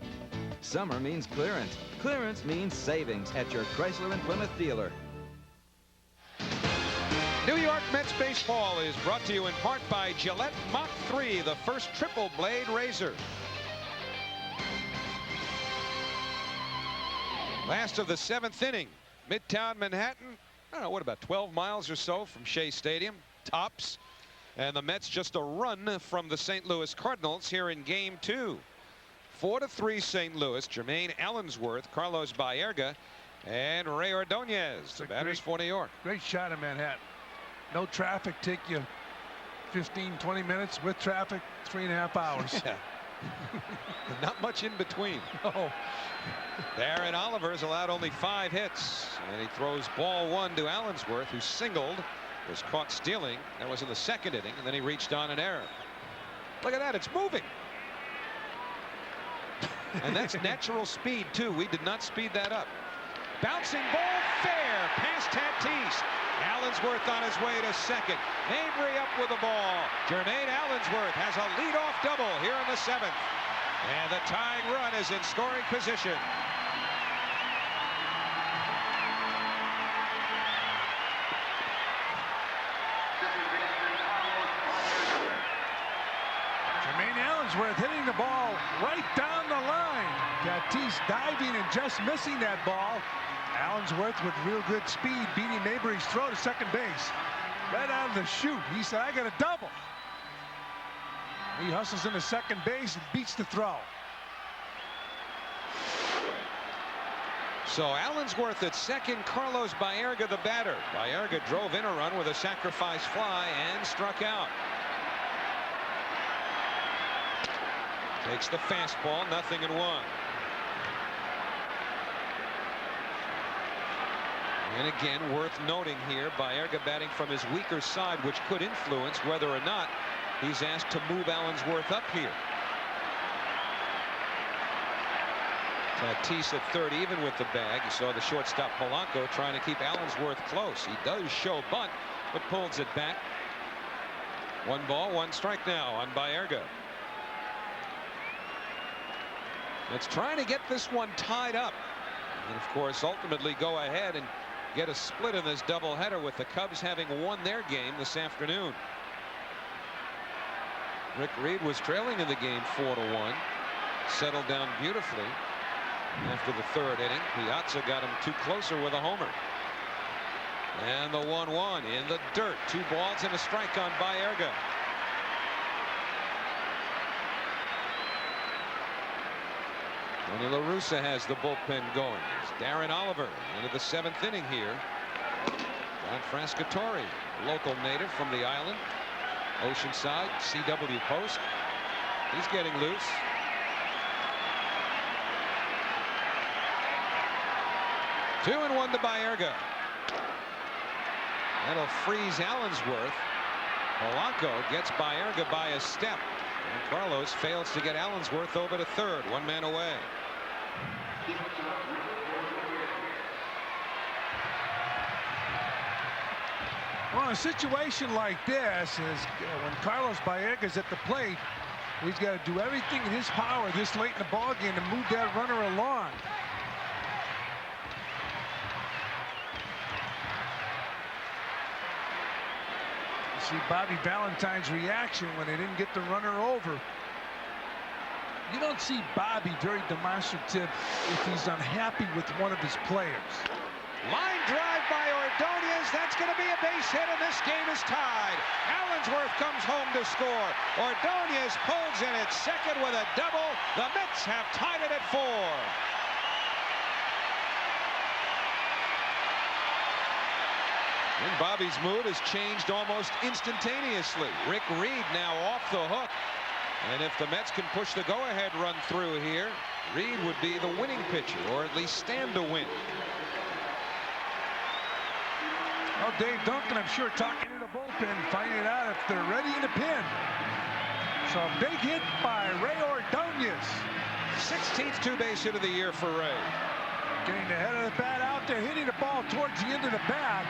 Summer means clearance. Clearance means savings at your Chrysler and Plymouth dealer. New York Mets baseball is brought to you in part by Gillette Mach 3, the first triple blade razor. Last of the 7th inning. Midtown Manhattan, I don't know, what, about 12 miles or so from Shea Stadium, tops. And the Mets just a run from the St. Louis Cardinals here in Game 2. 4-3 St. Louis. Jermaine Allensworth, Carlos Baerga, and Ray Ordonez, the batters for New York. Great shot in Manhattan. No traffic, take you 15, 20 minutes. With traffic, 3.5 hours. Yeah. Not much in between. Oh. Darren Oliver has allowed only 5 hits, and he throws ball 1 to Allensworth, who singled, was caught stealing. That was in the 2nd inning, and then he reached on an error. Look at that, it's moving. And that's natural speed, too. We did not speed that up. Bouncing ball, fair, past Tatis. Allensworth on his way to 2nd. Mabry up with the ball. Jermaine Allensworth has a leadoff double here in the 7th. And the tying run is in scoring position. Jermaine Allensworth hitting the ball right down the line. Tatis diving and just missing that ball. Allensworth with real good speed beating Mabry's throw to 2nd base. Right out of the chute. He said, I got a double. He hustles into 2nd base and beats the throw. So Allensworth at 2nd, Carlos Baerga the batter. Baerga drove in a run with a sacrifice fly and struck out. Takes the fastball, 0-1. And again, worth noting here, Baerga batting from his weaker side, which could influence whether or not he's asked to move Allensworth up here. Tatis at 3rd, even with the bag. You saw the shortstop Polanco trying to keep Allensworth close. He does show bunt, but pulls it back. 1 ball, 1 strike now on Baerga. It's trying to get this one tied up. And of course, ultimately go ahead and get a split in this doubleheader, with the Cubs having won their game this afternoon. Rick Reed was trailing in the game 4-1. Settled down beautifully after the 3rd inning. Piazza got him 2 closer with a homer. And the 1-1 in the dirt. 2 balls and a strike on Baerga. Tony La Russa has the bullpen going. It's Darren Oliver into the 7th inning here. John Frascatori, local native from the island. Oceanside, CW Post. He's getting loose. Two and 1 to Baerga. That'll freeze Allensworth. Polanco gets Baerga by a step. And Carlos fails to get Allensworth over to 3rd. 1 man away. Well, a situation like this is when Carlos Baega's at the plate, he's got to do everything in his power this late in the ball game to move that runner along. You see Bobby Valentine's reaction when they didn't get the runner over. You don't see Bobby very demonstrative if he's unhappy with one of his players. Line drive by Ordonez. That's going to be a base hit, and this game is tied. Allensworth comes home to score. Ordonez pulls in at second with a double. The Mets have tied it at 4. And Bobby's mood has changed almost instantaneously. Rick Reed now off the hook. And if the Mets can push the go-ahead run through here, Reed would be the winning pitcher, or at least stand to win. Well, Dave Duncan, I'm sure, talking to the bullpen, finding out if they're ready in the pin. So a big hit by Ray Ordonez. 16th two-base hit of the year for Ray. Getting the head of the bat out there, hitting the ball towards the end of the bat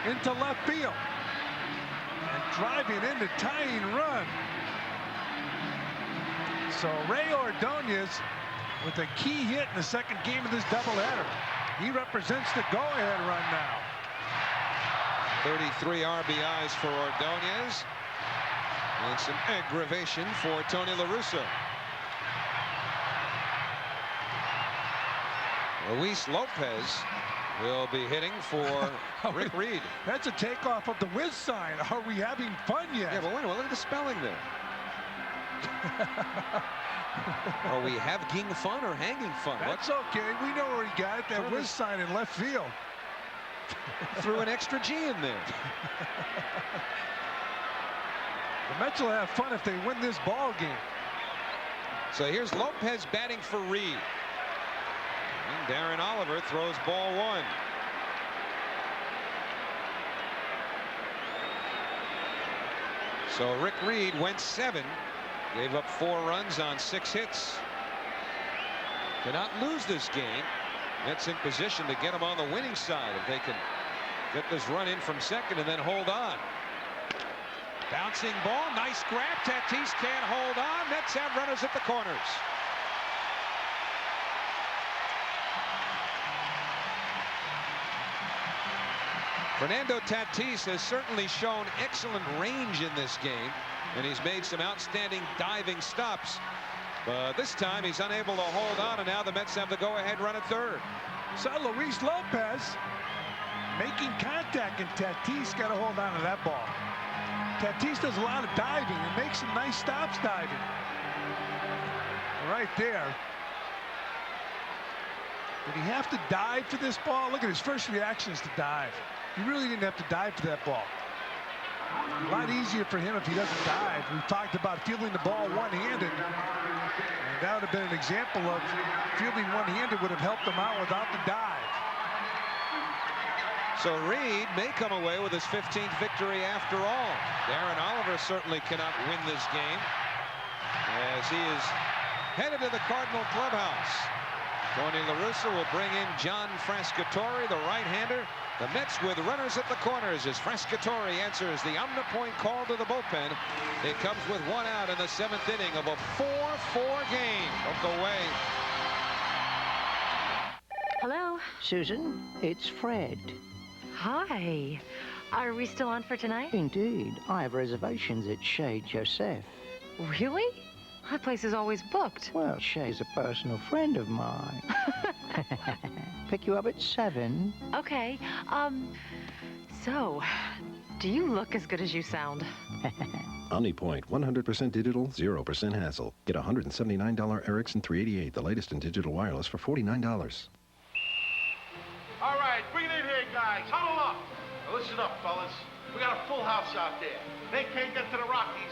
into left field. And driving in the tying run. So Ray Ordonez with a key hit in the second game of this doubleheader. He represents the go-ahead run now. 33 RBIs for Ordonez. And some aggravation for Tony La Russa. Luis Lopez will be hitting for Rick Reed. That's a takeoff of the whiz sign. Are we having fun yet? Yeah, but wait a minute, look at the spelling there. Are we having fun or hanging fun? That's okay. We know where he got it. That whiz sign in left field. Threw an extra G in there. The Mets will have fun if they win this ball game. So here's Lopez batting for Reed. And Darren Oliver throws ball 1. So Rick Reed went 7. Gave up 4 runs on 6 hits. Cannot lose this game. Mets in position to get them on the winning side if they can get this run in from second and then hold on. Bouncing ball, nice grab. Tatis can't hold on. Mets have runners at the corners. Fernando Tatis has certainly shown excellent range in this game, and he's made some outstanding diving stops. But this time he's unable to hold on, and now the Mets have the go-ahead run at third. So Luis Lopez making contact, and Tatis got to hold on to that ball. Tatis does a lot of diving and makes some nice stops diving. Right there. Did he have to dive for this ball? Look at his first reaction is to dive. He really didn't have to dive for that ball. A lot easier for him if he doesn't dive. We talked about fielding the ball one-handed. And that would have been an example of fielding one-handed would have helped him out without the dive. So Reed may come away with his 15th victory after all. Darren Oliver certainly cannot win this game as he is headed to the Cardinal clubhouse. Tony La Russa will bring in John Frascatore, the right-hander. The Mets with runners at the corners as Frascatore answers the omnipoint call to the bullpen. It comes with 1 out in the 7th inning of a 4-4 game. Don't go away. Hello? Susan, it's Fred. Hi. Are we still on for tonight? Indeed. I have reservations at Chez Joseph. Really? That place is always booked. Well, Shay's a personal friend of mine. Pick you up at 7. Okay. So, do you look as good as you sound? OmniPoint, 100% digital, 0% hassle. Get $179 Ericsson 388, the latest in digital wireless, for $49. All right, bring it in here, guys. Huddle up. Now listen up, fellas. We got a full house out there. They can't get to the Rockies,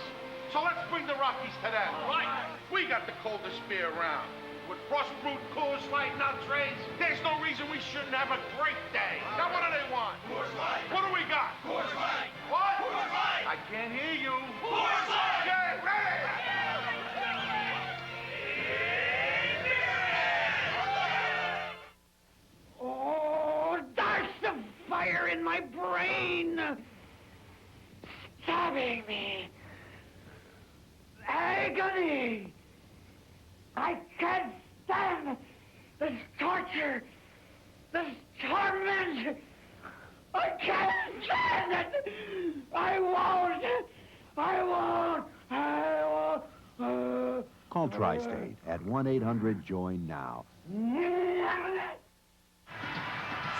so let's bring the Rockies to them. Right. We got the coldest beer around. With frost-brewed Coors Light and entrees, there's no reason we shouldn't have a great day. Now, what do they want? Coors Light. What do we got? Coors Light. What? Coors Light. I can't hear you. Coors Light. Get ready. Oh, that's the fire in my brain. stabbing me. Agony. I can't stand this torture, this torment. I can't stand it. I won't. I won't. I won't. Call Tri-State at 1-800-JOIN-NOW.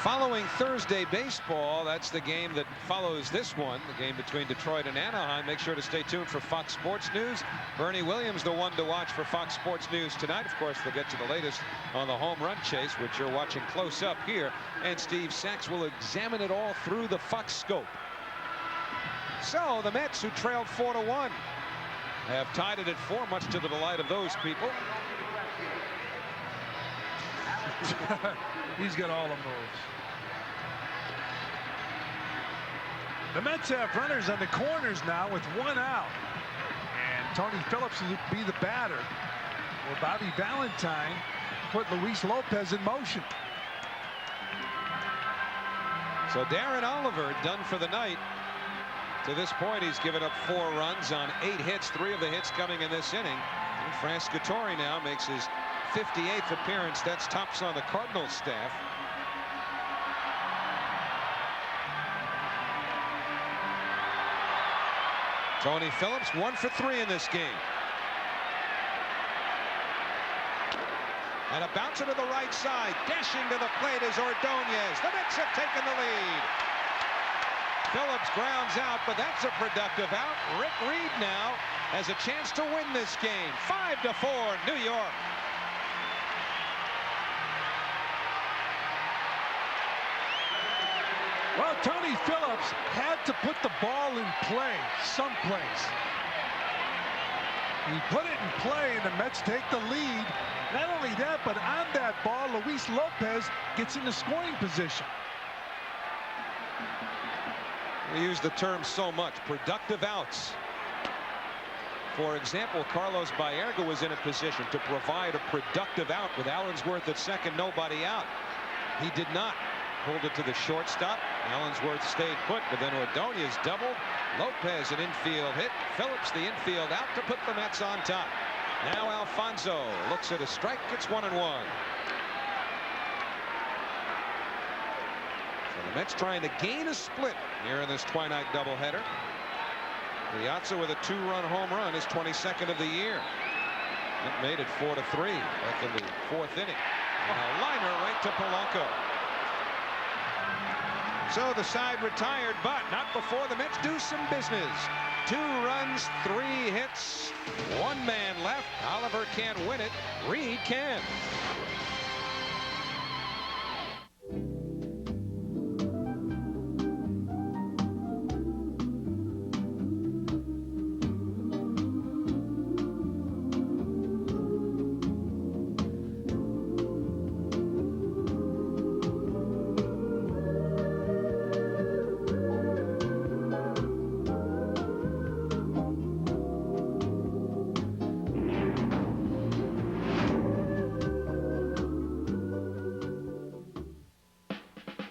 Following Thursday baseball, that's the game that follows this one, the game between Detroit and Anaheim. Make sure to stay tuned for Fox Sports News. Bernie Williams, the one to watch for Fox Sports News tonight. Of course, we'll get to the latest on the home run chase, which you're watching close up here. And Steve Sachs will examine it all through the Fox scope. So the Mets, who trailed 4-1, have tied it at 4, much to the delight of those people. He's got all the moves. The Mets have runners on the corners now with 1 out. And Tony Phillips will be the batter. Well, Bobby Valentine put Luis Lopez in motion. So Darren Oliver done for the night. To this point, he's given up 4 runs on 8 hits, 3 of the hits coming in this inning. And Frascatore now makes his 58th appearance. That's tops on the Cardinals staff. Tony Phillips 1 for 3 in this game. And a bouncer to the right side. Dashing to the plate is Ordonez. The Mets have taken the lead. Phillips grounds out, but that's a productive out. Rick Reed now has a chance to win this game. 5-4, New York. Well, Tony Phillips had to put the ball in play someplace. He put it in play, and the Mets take the lead. Not only that, but on that ball, Luis Lopez gets in the scoring position. We use the term so much, productive outs. For example, Carlos Baerga was in a position to provide a productive out with Allensworth at second, nobody out. He did not. Pulled it to the shortstop. Allensworth stayed put, but then Ordonez doubled. Lopez an infield hit. Phillips the infield out to put the Mets on top. Now Alfonso looks at a strike. It's 1-1. So the Mets trying to gain a split here in this twilight doubleheader. Piazza with a 2-run home run, his 22nd of the year. That made it 4-3 back in the 4th inning. And a liner right to Polanco. So the side retired, but not before the Mets do some business. 2 runs, 3 hits, 1 man left. Oliver can't win it. Reed can.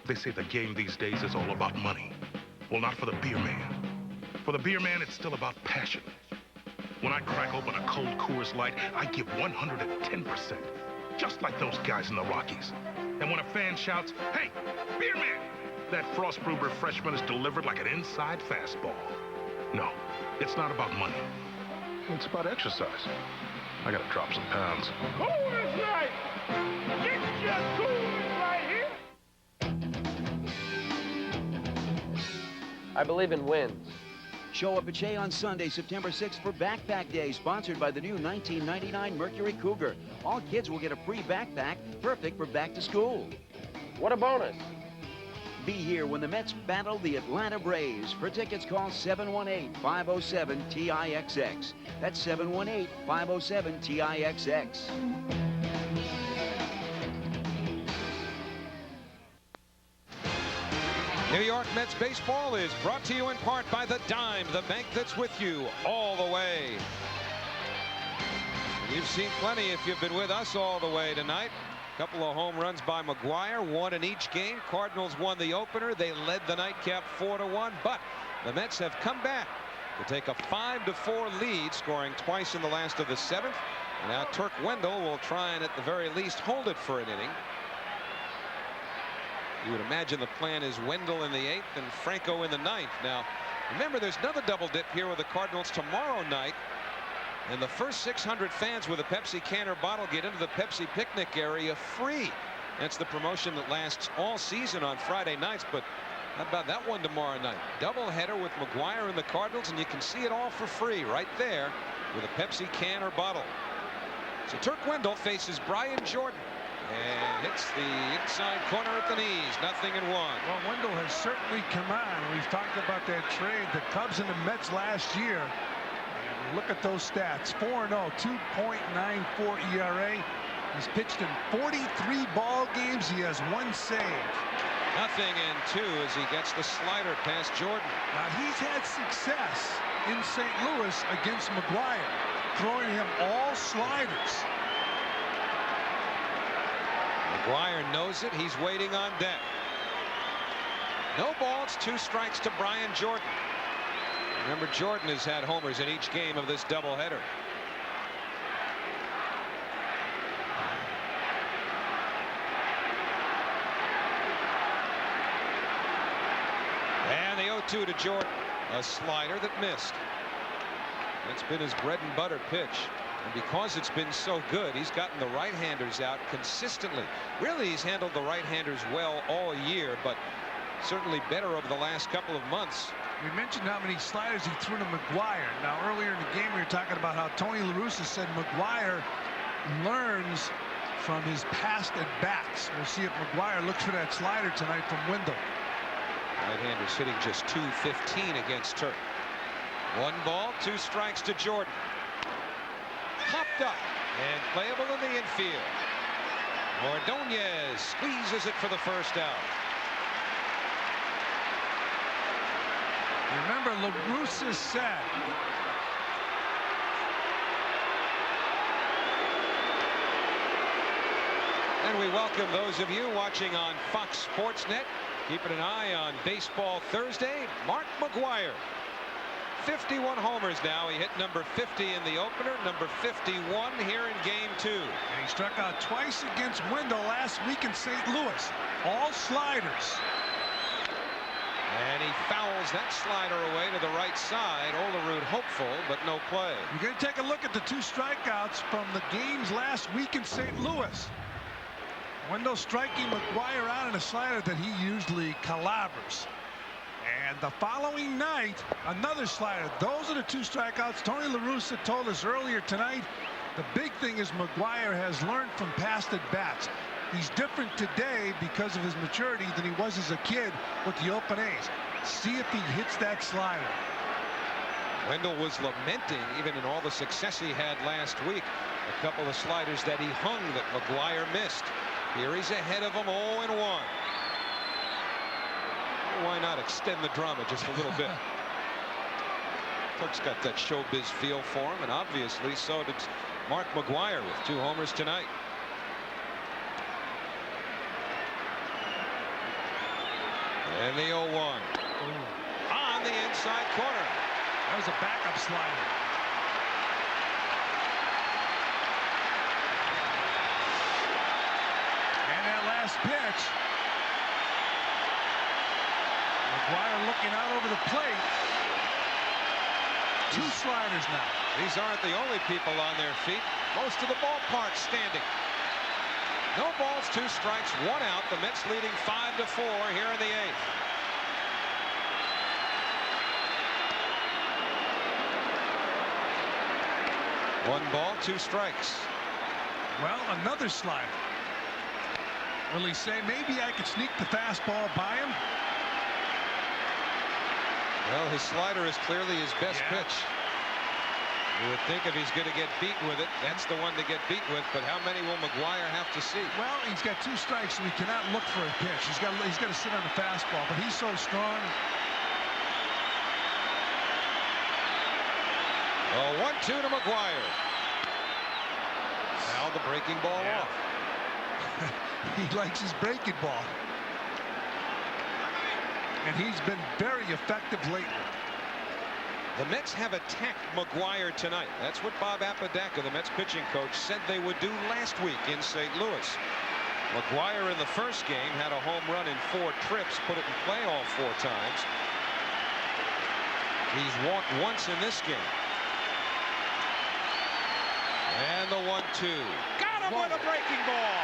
They say the game these days is all about money. Well, not for the beer man. For the beer man, it's still about passion. When I crack open a cold Coors Light, I give 110%, just like those guys in the Rockies. And when a fan shouts, "Hey, beer man," that frost brew refreshment is delivered like an inside fastball. No, it's not about money. It's about exercise. I gotta drop some pounds. Coors Light! Get your Coors Light here! I believe in wins. Show up at Shea on Sunday, September 6th for Backpack Day, sponsored by the new 1999 Mercury Cougar. All kids will get a free backpack, perfect for back to school. What a bonus. Be here when the Mets battle the Atlanta Braves. For tickets, call 718-507-TIXX. That's 718-507-TIXX. New York Mets baseball is brought to you in part by the Dime, the bank that's with you all the way. You've seen plenty if you've been with us all the way tonight. A couple of home runs by McGwire, 1 in each game. Cardinals won the opener. They led the nightcap 4-1, but the Mets have come back to take a 5-4 lead, scoring twice in the last of the 7th. And now Turk Wendell will try and at the very least hold it for an inning. You would imagine the plan is Wendell in the 8th and Franco in the 9th. Now, remember, there's another double dip here with the Cardinals tomorrow night. And the first 600 fans with a Pepsi can or bottle get into the Pepsi picnic area free. That's the promotion that lasts all season on Friday nights. But how about that one tomorrow night? Doubleheader with McGwire and the Cardinals, and you can see it all for free right there with a Pepsi can or bottle. So Turk Wendell faces Brian Jordan and hits the inside corner at the knees. 0-1. Well, Wendell has certainly come on. We've talked about that trade. The Cubs and the Mets last year. And look at those stats. 4-0, 2.94 ERA. He's pitched in 43 ball games. He has 1 save. 0-2 as he gets the slider past Jordan. Now he's had success in St. Louis against McGwire, throwing him all sliders. McGwire knows it. He's waiting on deck. No balls, 2 strikes to Brian Jordan. Remember, Jordan has had homers in each game of this doubleheader. And the 0-2 to Jordan. A slider that missed. That's been his bread and butter pitch. And because it's been so good, he's gotten the right-handers out consistently. Really, he's handled the right-handers well all year, but certainly better over the last couple of months. We mentioned how many sliders he threw to McGwire. Now, earlier in the game, we were talking about how Tony La Russa said McGwire learns from his past at-bats. We'll see if McGwire looks for that slider tonight from Wendell. Right-handers hitting just .215 against Turk. 1 ball, 2 strikes to Jordan. Popped up and playable in the infield. Ordonez squeezes it for the first out. Remember, La Russa said and we welcome those of you watching on Fox Sports Net. Keeping an eye on Baseball Thursday. Mark McGwire, 51 homers now. He hit number 50 in the opener, number 51 here in game 2. And he struck out twice against Wendell last week in St. Louis. All sliders. And he fouls that slider away to the right side. Olerud hopeful, but no play. You're going to take a look at the 2 strikeouts from the games last week in St. Louis. Wendell striking McGwire out in a slider that he usually calibers. And the following night, another slider. Those are the 2 strikeouts. Tony La Russa told us earlier tonight, the big thing is McGwire has learned from past at-bats. He's different today because of his maturity than he was as a kid with the open A's. See if he hits that slider. Wendell was lamenting, even in all the success he had last week, a couple of sliders that he hung that McGwire missed. Here he's ahead of them 0-1. Why not extend the drama just a little bit? Turk's got that showbiz feel for him, and obviously so did Mark McGwire with 2 homers tonight. And the 0-1 on the inside corner. That was a backup slider. And that last pitch. McGwire looking out over the plate. 2 sliders now. These aren't the only people on their feet. Most of the ballpark standing. No balls, 2 strikes, 1 out. The Mets leading 5-4 here in the 8th. One ball, 2 strikes. Well, another slider. Will he say, maybe I could sneak the fastball by him? Well, his slider is clearly his best pitch. You would think if he's going to get beat with it, that's the one to get beat with. But how many will McGwire have to see? Well, he's got 2 strikes, so he cannot look for a pitch. He's got to sit on the fastball, but he's so strong. Oh, 1-2 to McGwire. Now the breaking ball off. He likes his breaking ball. And he's been very effective lately. The Mets have attacked McGwire tonight. That's what Bob Apodaca, the Mets pitching coach, said they would do last week in St. Louis. McGwire in the first game had a home run in 4 trips, put it in play all 4 times. He's walked once in this game. And the 1-2. Got him with a breaking ball.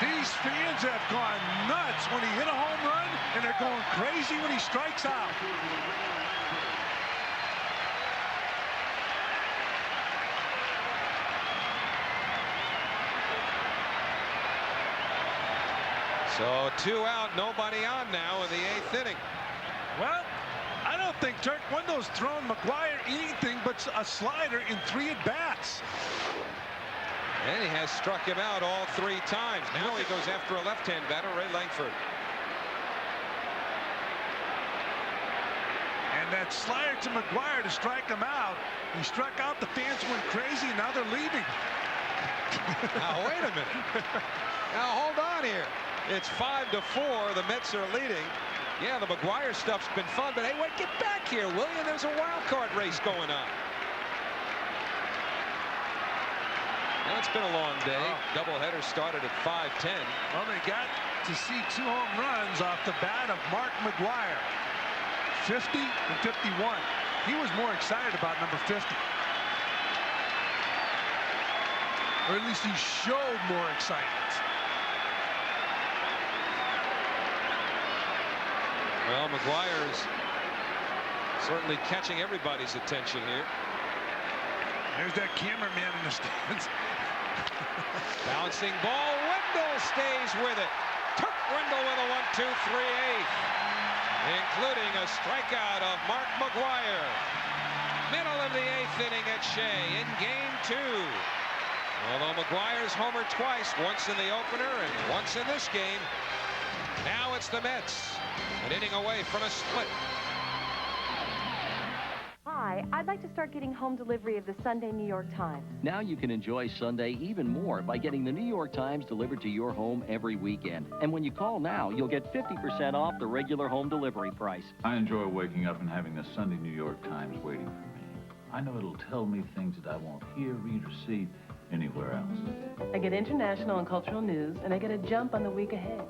These fans have gone nuts when he hit a home run, and they're going crazy when he strikes out. So 2 out, nobody on now in the 8th inning. Well, I don't think Turk Wendell's thrown McGwire anything but a slider in 3 at-bats. And he has struck him out all 3 times. Now he goes after a left-hand batter, Ray Langford. And that slider to McGwire to strike him out. He struck out, the fans went crazy, now they're leaving. Now, wait a minute. Now, hold on here. It's 5-4. The Mets are leading. Yeah, the McGwire stuff's been fun, but hey, wait, get back here, will you? There's a wild card race going on. Well, it's been a long day. Doubleheader started at 5:10. Well, they got to see 2 home runs off the bat of Mark McGwire. 50 and 51. He was more excited about number 50. Or at least he showed more excitement. Well, McGwire's certainly catching everybody's attention here. There's that cameraman in the stands. Bouncing ball. Wendell stays with it. Turk Wendell with a 1-2-3-8, including a strikeout of Mark McGwire. Middle of the 8th inning at Shea in game 2. Although McGwire's homered twice, once in the opener and once in this game. Now it's the Mets, an inning away from a split. Hi, I'd like to start getting home delivery of the Sunday New York Times. Now you can enjoy Sunday even more by getting the New York Times delivered to your home every weekend. And when you call now, you'll get 50% off the regular home delivery price. I enjoy waking up and having the Sunday New York Times waiting for me. I know it'll tell me things that I won't hear, read, or see anywhere else. I get international and cultural news, and I get a jump on the week ahead.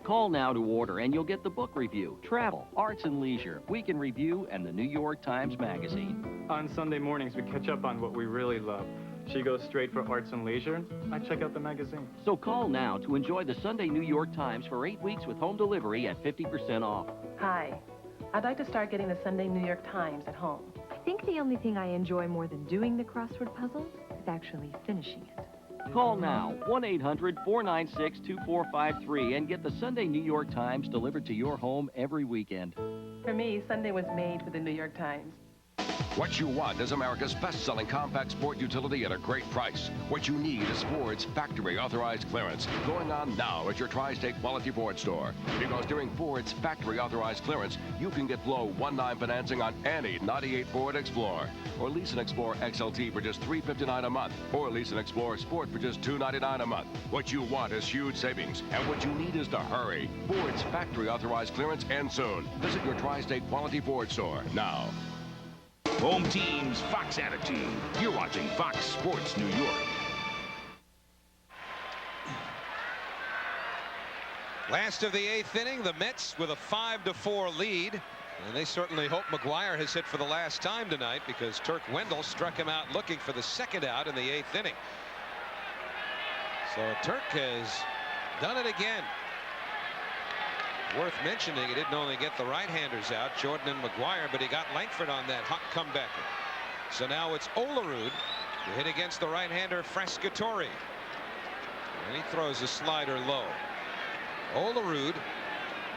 Call now to order, and you'll get the book review, travel, arts and leisure, week in review, and the New York Times Magazine. On Sunday mornings, we catch up on what we really love. She goes straight for arts and leisure. I check out the magazine. So call now to enjoy the Sunday New York Times for 8 weeks with home delivery at 50% off. Hi, I'd like to start getting the Sunday New York Times at home. I think the only thing I enjoy more than doing the crossword puzzle is actually finishing it. Call now, 1-800-496-2453, and get the Sunday New York Times delivered to your home every weekend. For me, Sunday was made for the New York Times. What you want is America's best-selling compact sport utility at a great price. What you need is Ford's factory authorized clearance, going on now at your Tri-State Quality Ford store. Because during Ford's factory authorized clearance, you can get low 1-9 financing on any '98 Ford Explorer, or lease an Explorer XLT for just $359 a month, or lease an Explorer Sport for just $299 a month. What you want is huge savings, and what you need is to hurry. Ford's factory authorized clearance ends soon. Visit your Tri-State Quality Ford store now. Home team's Fox attitude. You're watching Fox Sports New York. Last of the 8th inning, the Mets with a 5-4 lead. And they certainly hope McGwire has hit for the last time tonight, because Turk Wendell struck him out looking for the 2nd out in the 8th inning. So Turk has done it again. Worth mentioning, he didn't only get the right-handers out, Jordan and McGwire, but he got Langford on that hot comeback. So now it's Olerud to hit against the right-hander Frascatore. And he throws a slider low. Olerud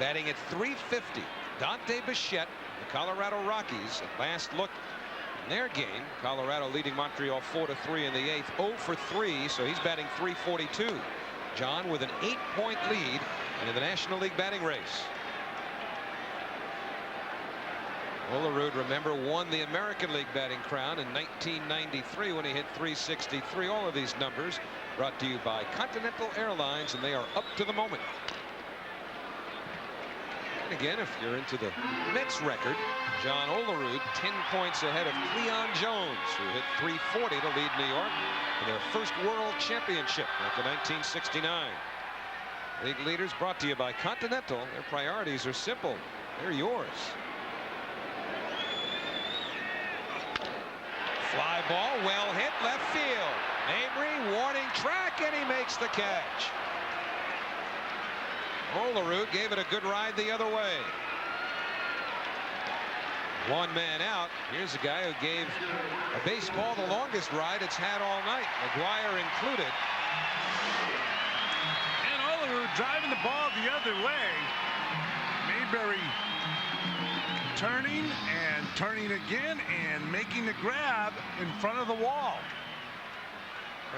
batting at .350. Dante Bichette, the Colorado Rockies, at last look in their game. Colorado leading Montreal 4-3 in the 8th, 0 for 3, so he's batting .342. John with an 8-point lead in the National League batting race. Olerud, remember, won the American League batting crown in 1993 when he hit .363. All of these numbers brought to you by Continental Airlines, and they are up to the moment. And again, if you're into the Mets record, John Olerud 10 points ahead of Cleon Jones, who hit .340 to lead New York in their first World Championship back in 1969. League leaders brought to you by Continental. Their priorities are simple. They're yours. Fly ball, well hit, left field. Mabry warning track, and he makes the catch. Olerud gave it a good ride the other way. One man out. Here's a guy who gave a baseball the longest ride it's had all night, McGwire included. And Olerud driving the ball the other way. Mayberry turning and turning again and making the grab in front of the wall.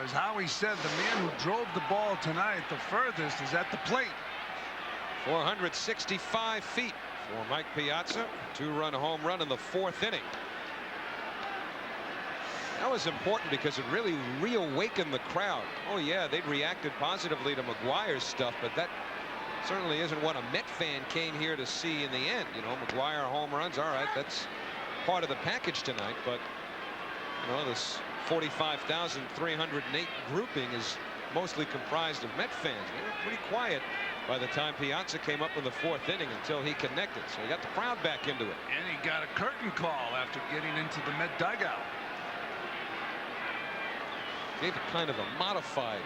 As Howie said, the man who drove the ball tonight the furthest is at the plate. 465 feet for Mike Piazza. 2-run home run in the 4th inning. That was important because it really reawakened the crowd. Oh yeah, they'd reacted positively to McGwire's stuff, but that certainly isn't what a Met fan came here to see in the end. You know, McGwire home runs, all right, that's part of the package tonight, but you know, this 45,308 grouping is mostly comprised of Met fans. They were pretty quiet by the time Piazza came up in the 4th inning until he connected. So he got the crowd back into it. And he got a curtain call after getting into the Met dugout. Gave it kind of a modified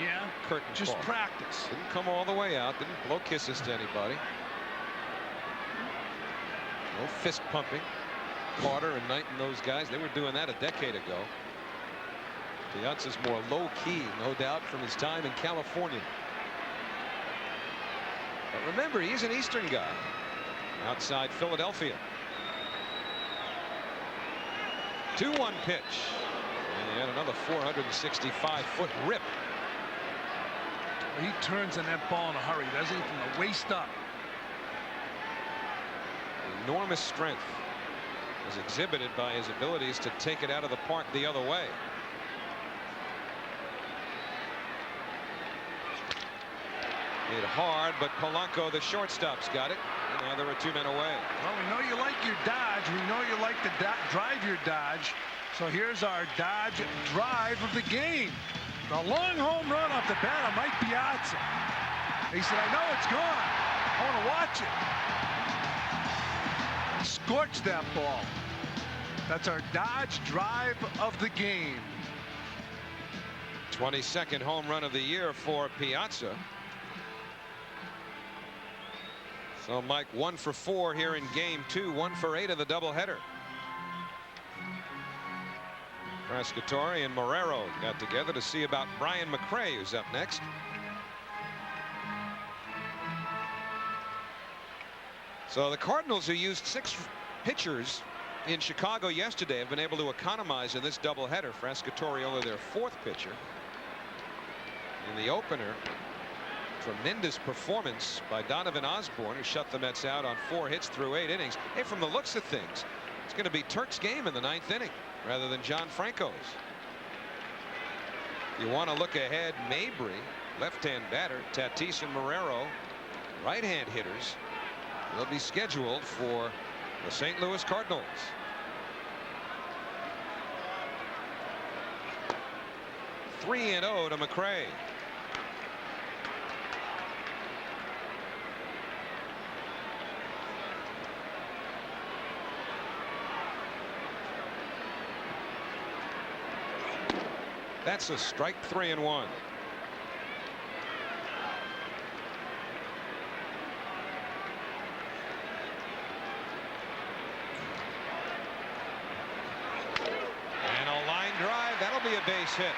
curtain just call. Practice. Didn't come all the way out. Didn't blow kisses to anybody. No fist pumping. Carter and Knight and those guys, they were doing that a decade ago. Piazza's more low-key, no doubt, from his time in California. But remember, he's an Eastern guy. Outside Philadelphia. 2-1 pitch. And he had another 465-foot rip. He turns in that ball in a hurry, doesn't he? From the waist up. Enormous strength is exhibited by his abilities to take it out of the park the other way. Hit hard, but Polanco, the shortstop's got it. And now there are 2 men away. Well, we know you like your dodge. We know you like to drive your dodge. So here's our dodge drive of the game. The long home run off the bat of Mike Piazza. He said, I know it's gone. I want to watch it. Scorch that ball. That's our dodge drive of the game. 22nd home run of the year for Piazza. So Mike 1 for 4 here in game 2, 1 for 8 of the doubleheader. Frascatore and Marrero got together to see about Brian McRae, who's up next. So the Cardinals, who used 6 pitchers in Chicago yesterday, have been able to economize in this doubleheader. Frascatore only their 4th pitcher. In the opener, tremendous performance by Donovan Osborne, who shut the Mets out on 4 hits through 8 innings. Hey, from the looks of things, it's going to be Turk's game in the 9th inning rather than John Franco's. You want to look ahead, Mabry, left-hand batter, Tatis and Marrero, right-hand hitters, will be scheduled for the St. Louis Cardinals. (3-0) to McRae. That's a strike. 3-1. And a line drive. That'll be a base hit.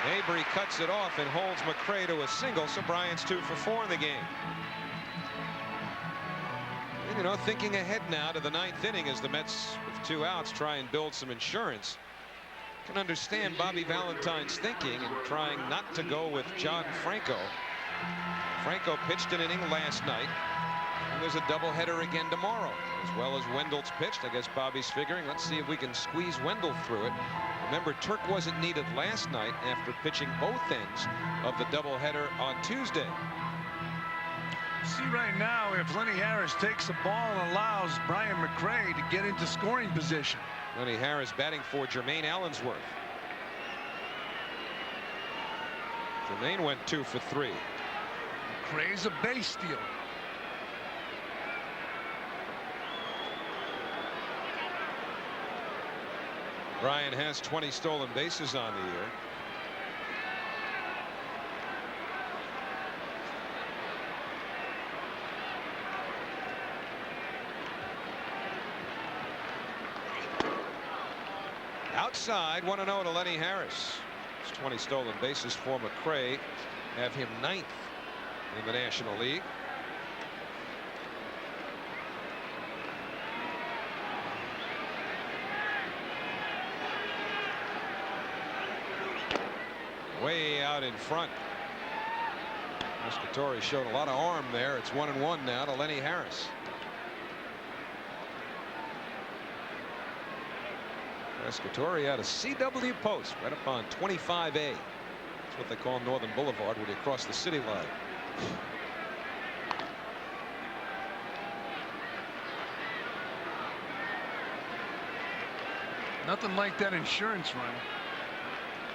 Mabry cuts it off and holds McRae to a single, so Bryant's 2 for 4 in the game. And, you know, thinking ahead now to the 9th inning as the Mets, with 2 outs, try and build some insurance. Can understand Bobby Valentine's thinking and trying not to go with John Franco. Franco pitched an inning last night, and there's a doubleheader again tomorrow, as well as Wendell's pitched. I guess Bobby's figuring, let's see if we can squeeze Wendell through it. Remember, Turk wasn't needed last night after pitching both ends of the doubleheader on Tuesday. See right now, if Lenny Harris takes the ball and allows Brian McRae to get into scoring position. Lenny Harris batting for Jermaine Allensworth. Jermaine went 2 for 3. McRae's a base steal. Brian has 20 stolen bases on the year. Outside, 1-0 to Lenny Harris. It's 20 stolen bases for McRae have him 9th in the National League. Way out in front. Pescatore showed a lot of arm there. It's 1-1 now to Lenny Harris. Pescatore had a CW post right up on 25A. That's what they call Northern Boulevard when you cross the city line. Nothing like that insurance run.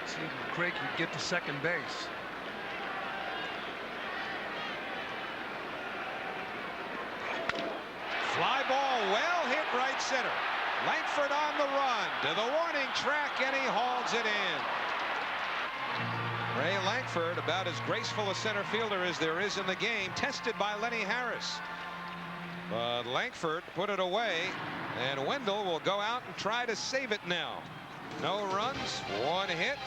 See if McRae can get to second base. Fly ball well hit right center. Langford on the run to the warning track, and he hauls it in. Ray Langford, about as graceful a center fielder as there is in the game, tested by Lenny Harris. But Langford put it away, and Wendell will go out and try to save it now. No runs, 1 hit.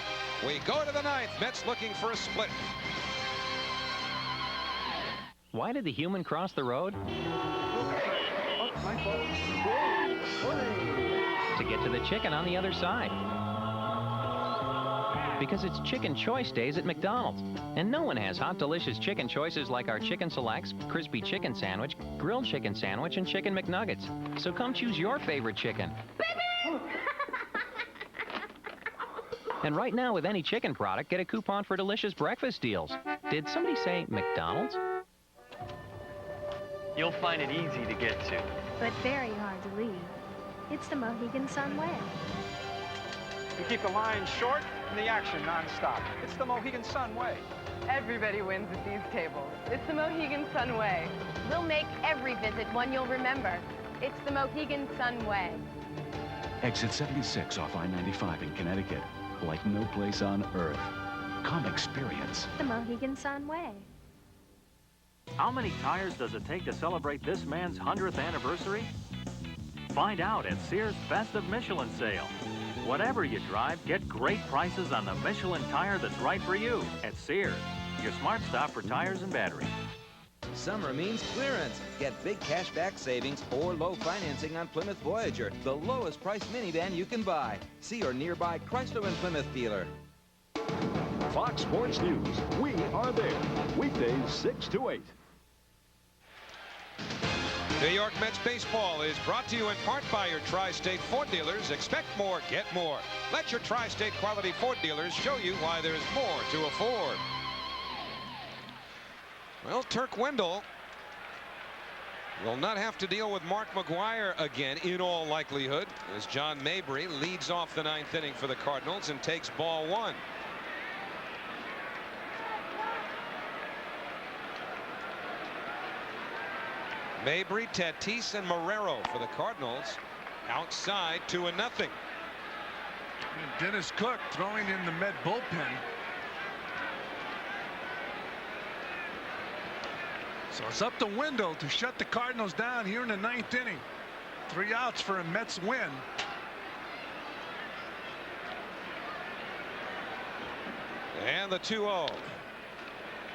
We go to the 9th. Mets looking for a split. Why did the human cross the road? To get to the chicken on the other side. Because it's Chicken Choice Days at McDonald's. And no one has hot, delicious chicken choices like our Chicken Selects, Crispy Chicken Sandwich, Grilled Chicken Sandwich, and Chicken McNuggets. So come choose your favorite chicken. And right now, with any chicken product, get a coupon for delicious breakfast deals. Did somebody say McDonald's? You'll find it easy to get to. But very hard to leave. It's the Mohegan Sun way. We keep the line short and the action non-stop. It's the Mohegan Sun way. Everybody wins at these tables. It's the Mohegan Sun way. We'll make every visit one you'll remember. It's the Mohegan Sun way. Exit 76 off I-95 in Connecticut. Like no place on earth. Come experience. The Mohegan Sun way. How many tires does it take to celebrate this man's 100th anniversary? Find out at Sears' Best of Michelin sale. Whatever you drive, get great prices on the Michelin tire that's right for you at Sears, your smart stop for tires and batteries. Summer means clearance. Get big cash back savings or low financing on Plymouth Voyager, the lowest price minivan you can buy. See your nearby Chrysler and Plymouth dealer. Fox Sports News. We are there. Weekdays 6 to 8. New York Mets baseball is brought to you in part by your Tri-State Ford dealers. Expect more, get more. Let your Tri-State quality Ford dealers show you why there's more to afford. Well, Turk Wendell will not have to deal with Mark McGwire again in all likelihood, as John Mabry leads off the 9th inning for the Cardinals and takes ball 1. Mabry, Tatis, and Marrero for the Cardinals. Outside 2-0. And Dennis Cook throwing in the Met bullpen. So it's up to Wendell to shut the Cardinals down here in the 9th inning. 3 outs for a Mets win. And the 2-0.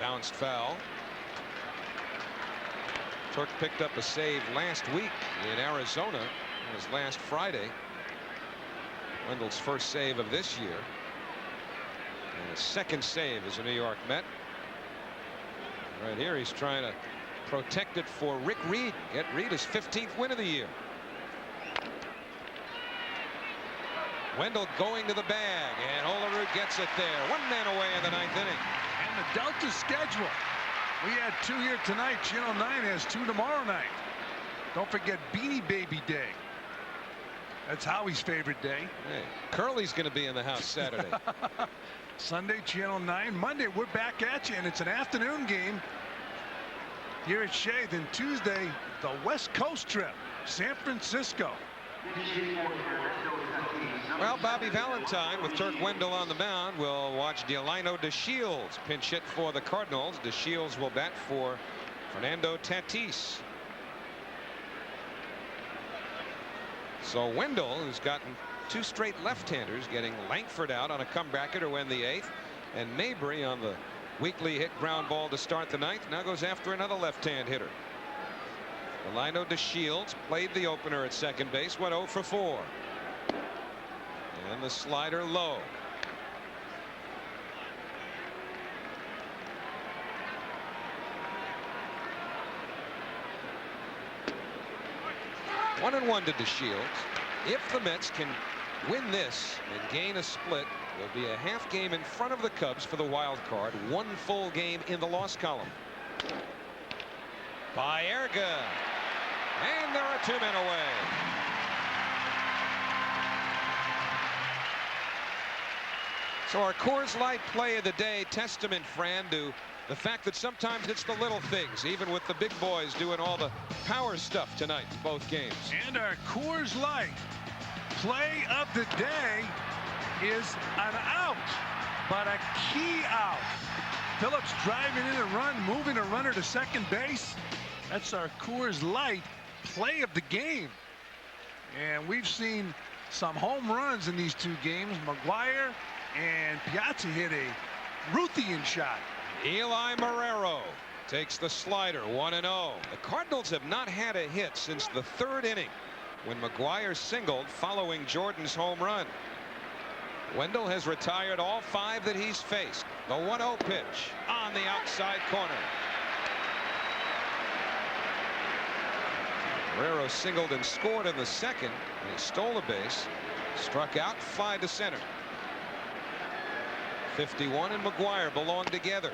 Bounced foul. Turk picked up a save last week in Arizona. It was last Friday. Wendell's first save of this year. And his second save as a New York Met. Right here he's trying to protect it for Rick Reed. Get Reed his 15th win of the year. Wendell going to the bag, and Olerud gets it there. 1 man away in the 9th inning. And the Delta schedule. We had 2 here tonight. Channel 9 has 2 tomorrow night. Don't forget Beanie Baby Day. That's Howie's favorite day. Hey, Curly's going to be in the house Saturday. Sunday, Channel 9. Monday, we're back at you, and it's an afternoon game here at Shea. Then Tuesday, the West Coast trip, San Francisco. Well, Bobby Valentine with Turk Wendell on the mound will watch Delino DeShields pinch hit for the Cardinals. DeShields will bat for Fernando Tatis. So Wendell, who's gotten 2 straight left-handers, getting Langford out on a comebacker to win the 8th, and Mabry on the weakly hit ground ball to start the 9th, now goes after another left-hand hitter. Delino DeShields played the opener at second base, went 0 for 4. And the slider low. One and one to DeShields. If the Mets can win this and gain a split, they'll be a half game in front of the Cubs for the wild card, 1 full game in the loss column. Baerga. And there are 2 men away. So our Coors Light play of the day, testament, Fran, to the fact that sometimes it's the little things, even with the big boys doing all the power stuff tonight in both games. And our Coors Light play of the day is an out, but a key out. Phillips driving in a run, moving a runner to second base. That's our Coors Light play of the game. And we've seen some home runs in these 2 games. McGwire and Piazza hit a Ruthian shot. Eli Marrero takes the slider, 1-0. The Cardinals have not had a hit since the 3rd inning when McGwire singled following Jordan's home run. Wendell has retired all 5 that he's faced. The 1-0 pitch on the outside corner. Marrero singled and scored in the 2nd, and he stole a base, struck out, fly to center. 51 and McGwire belong together.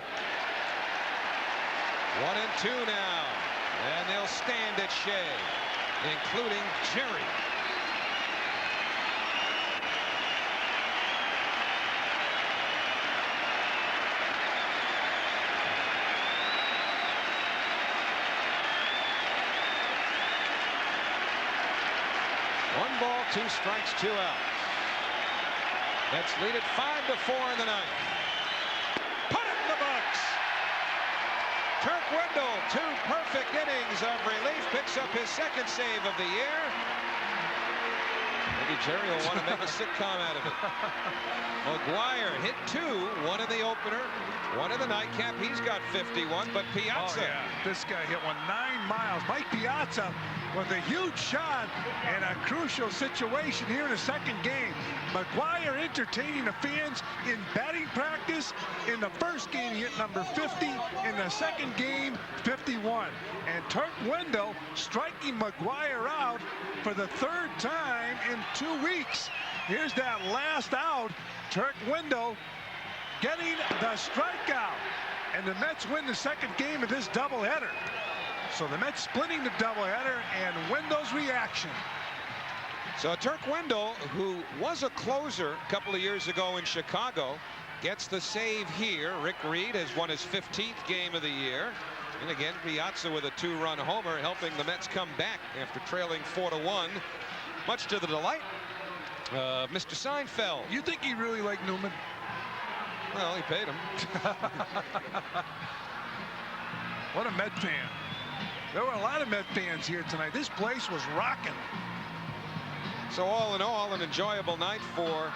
1 and 2 now, and they'll stand at Shea, including Jerry. One ball, 2 strikes, 2 outs. Mets lead it 5-4 in the 9th. Put it in the books. Turk Wendell, 2 perfect innings of relief, picks up his 2nd save of the year. Maybe Jerry will want to make a sitcom out of it. McGwire hit 2, 1 in the opener, 1 in the nightcap. He's got 51, but Piazza. Oh, yeah. This guy hit one 9 miles. Mike Piazza with a huge shot in a crucial situation here in the 2nd game. McGwire entertaining the fans in batting practice. In the 1st game, he hit number 50. In the 2nd game, 51. And Turk Wendell striking McGwire out for the 3rd time in 2 weeks. Here's that last out. Turk Wendell getting the strikeout. And the Mets win the 2nd game of this doubleheader. So the Mets splitting the doubleheader, and Wendell's reaction. So Turk Wendell, who was a closer a couple of years ago in Chicago, gets the save here. Rick Reed has won his 15th game of the year. And again, Piazza with a 2-run homer, helping the Mets come back after trailing 4-1, much to the delight of Mr. Seinfeld. You think he really liked Newman? Well, he paid him. What a Met fan. There were a lot of Met fans here tonight. This place was rocking. So all in all, an enjoyable night for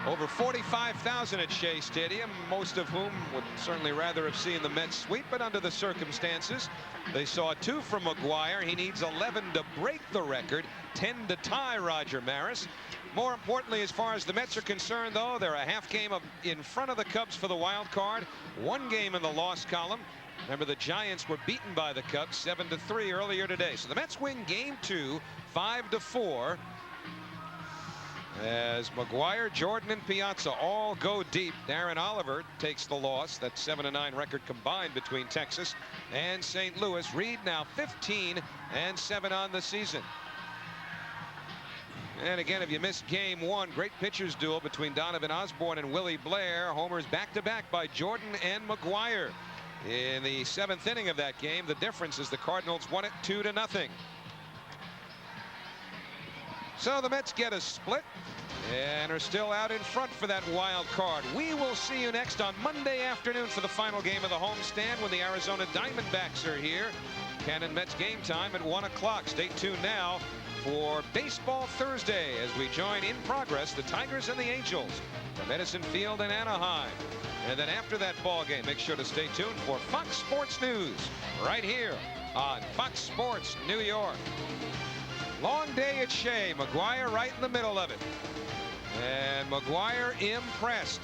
over 45,000 at Shea Stadium, most of whom would certainly rather have seen the Mets sweep, but under the circumstances, they saw 2 from McGwire. He needs 11 to break the record, 10 to tie Roger Maris. More importantly, as far as the Mets are concerned, though, they're a half game in front of the Cubs for the wild card, 1 game in the loss column. Remember, the Giants were beaten by the Cubs 7-3 earlier today. So the Mets win game 2, 5-4. as McGwire, Jordan, and Piazza all go deep. Darren Oliver takes the loss. That 7-9 record combined between Texas and St. Louis. Reed now 15-7 on the season. And again, if you missed game one, great pitchers duel between Donovan Osborne and Willie Blair. Homers back-to-back by Jordan and McGwire. In the 7th inning of that game, the difference is the Cardinals won it 2-0. So the Mets get a split and are still out in front for that wild card. We will see you next on Monday afternoon for the final game of the homestand when the Arizona Diamondbacks are here. Cannon Mets game time at 1 o'clock. Stay tuned now for Baseball Thursday as we join in progress the Tigers and the Angels from Edison Field in Anaheim. And then after that ball game, make sure to stay tuned for Fox Sports News right here on Fox Sports New York. Long day at Shea. McGwire right in the middle of it. And McGwire impressed.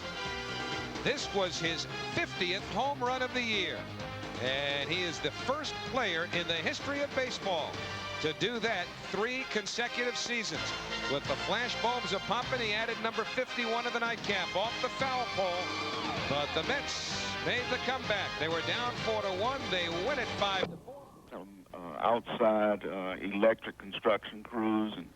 This was his 50th home run of the year. And he is the first player in the history of baseball to do that 3 consecutive seasons. With the flash bulbs a popping, he added number 51 to the nightcap off the foul pole. But the Mets made the comeback. They were down 4-1. They win it 5-4. Outside electric construction crews and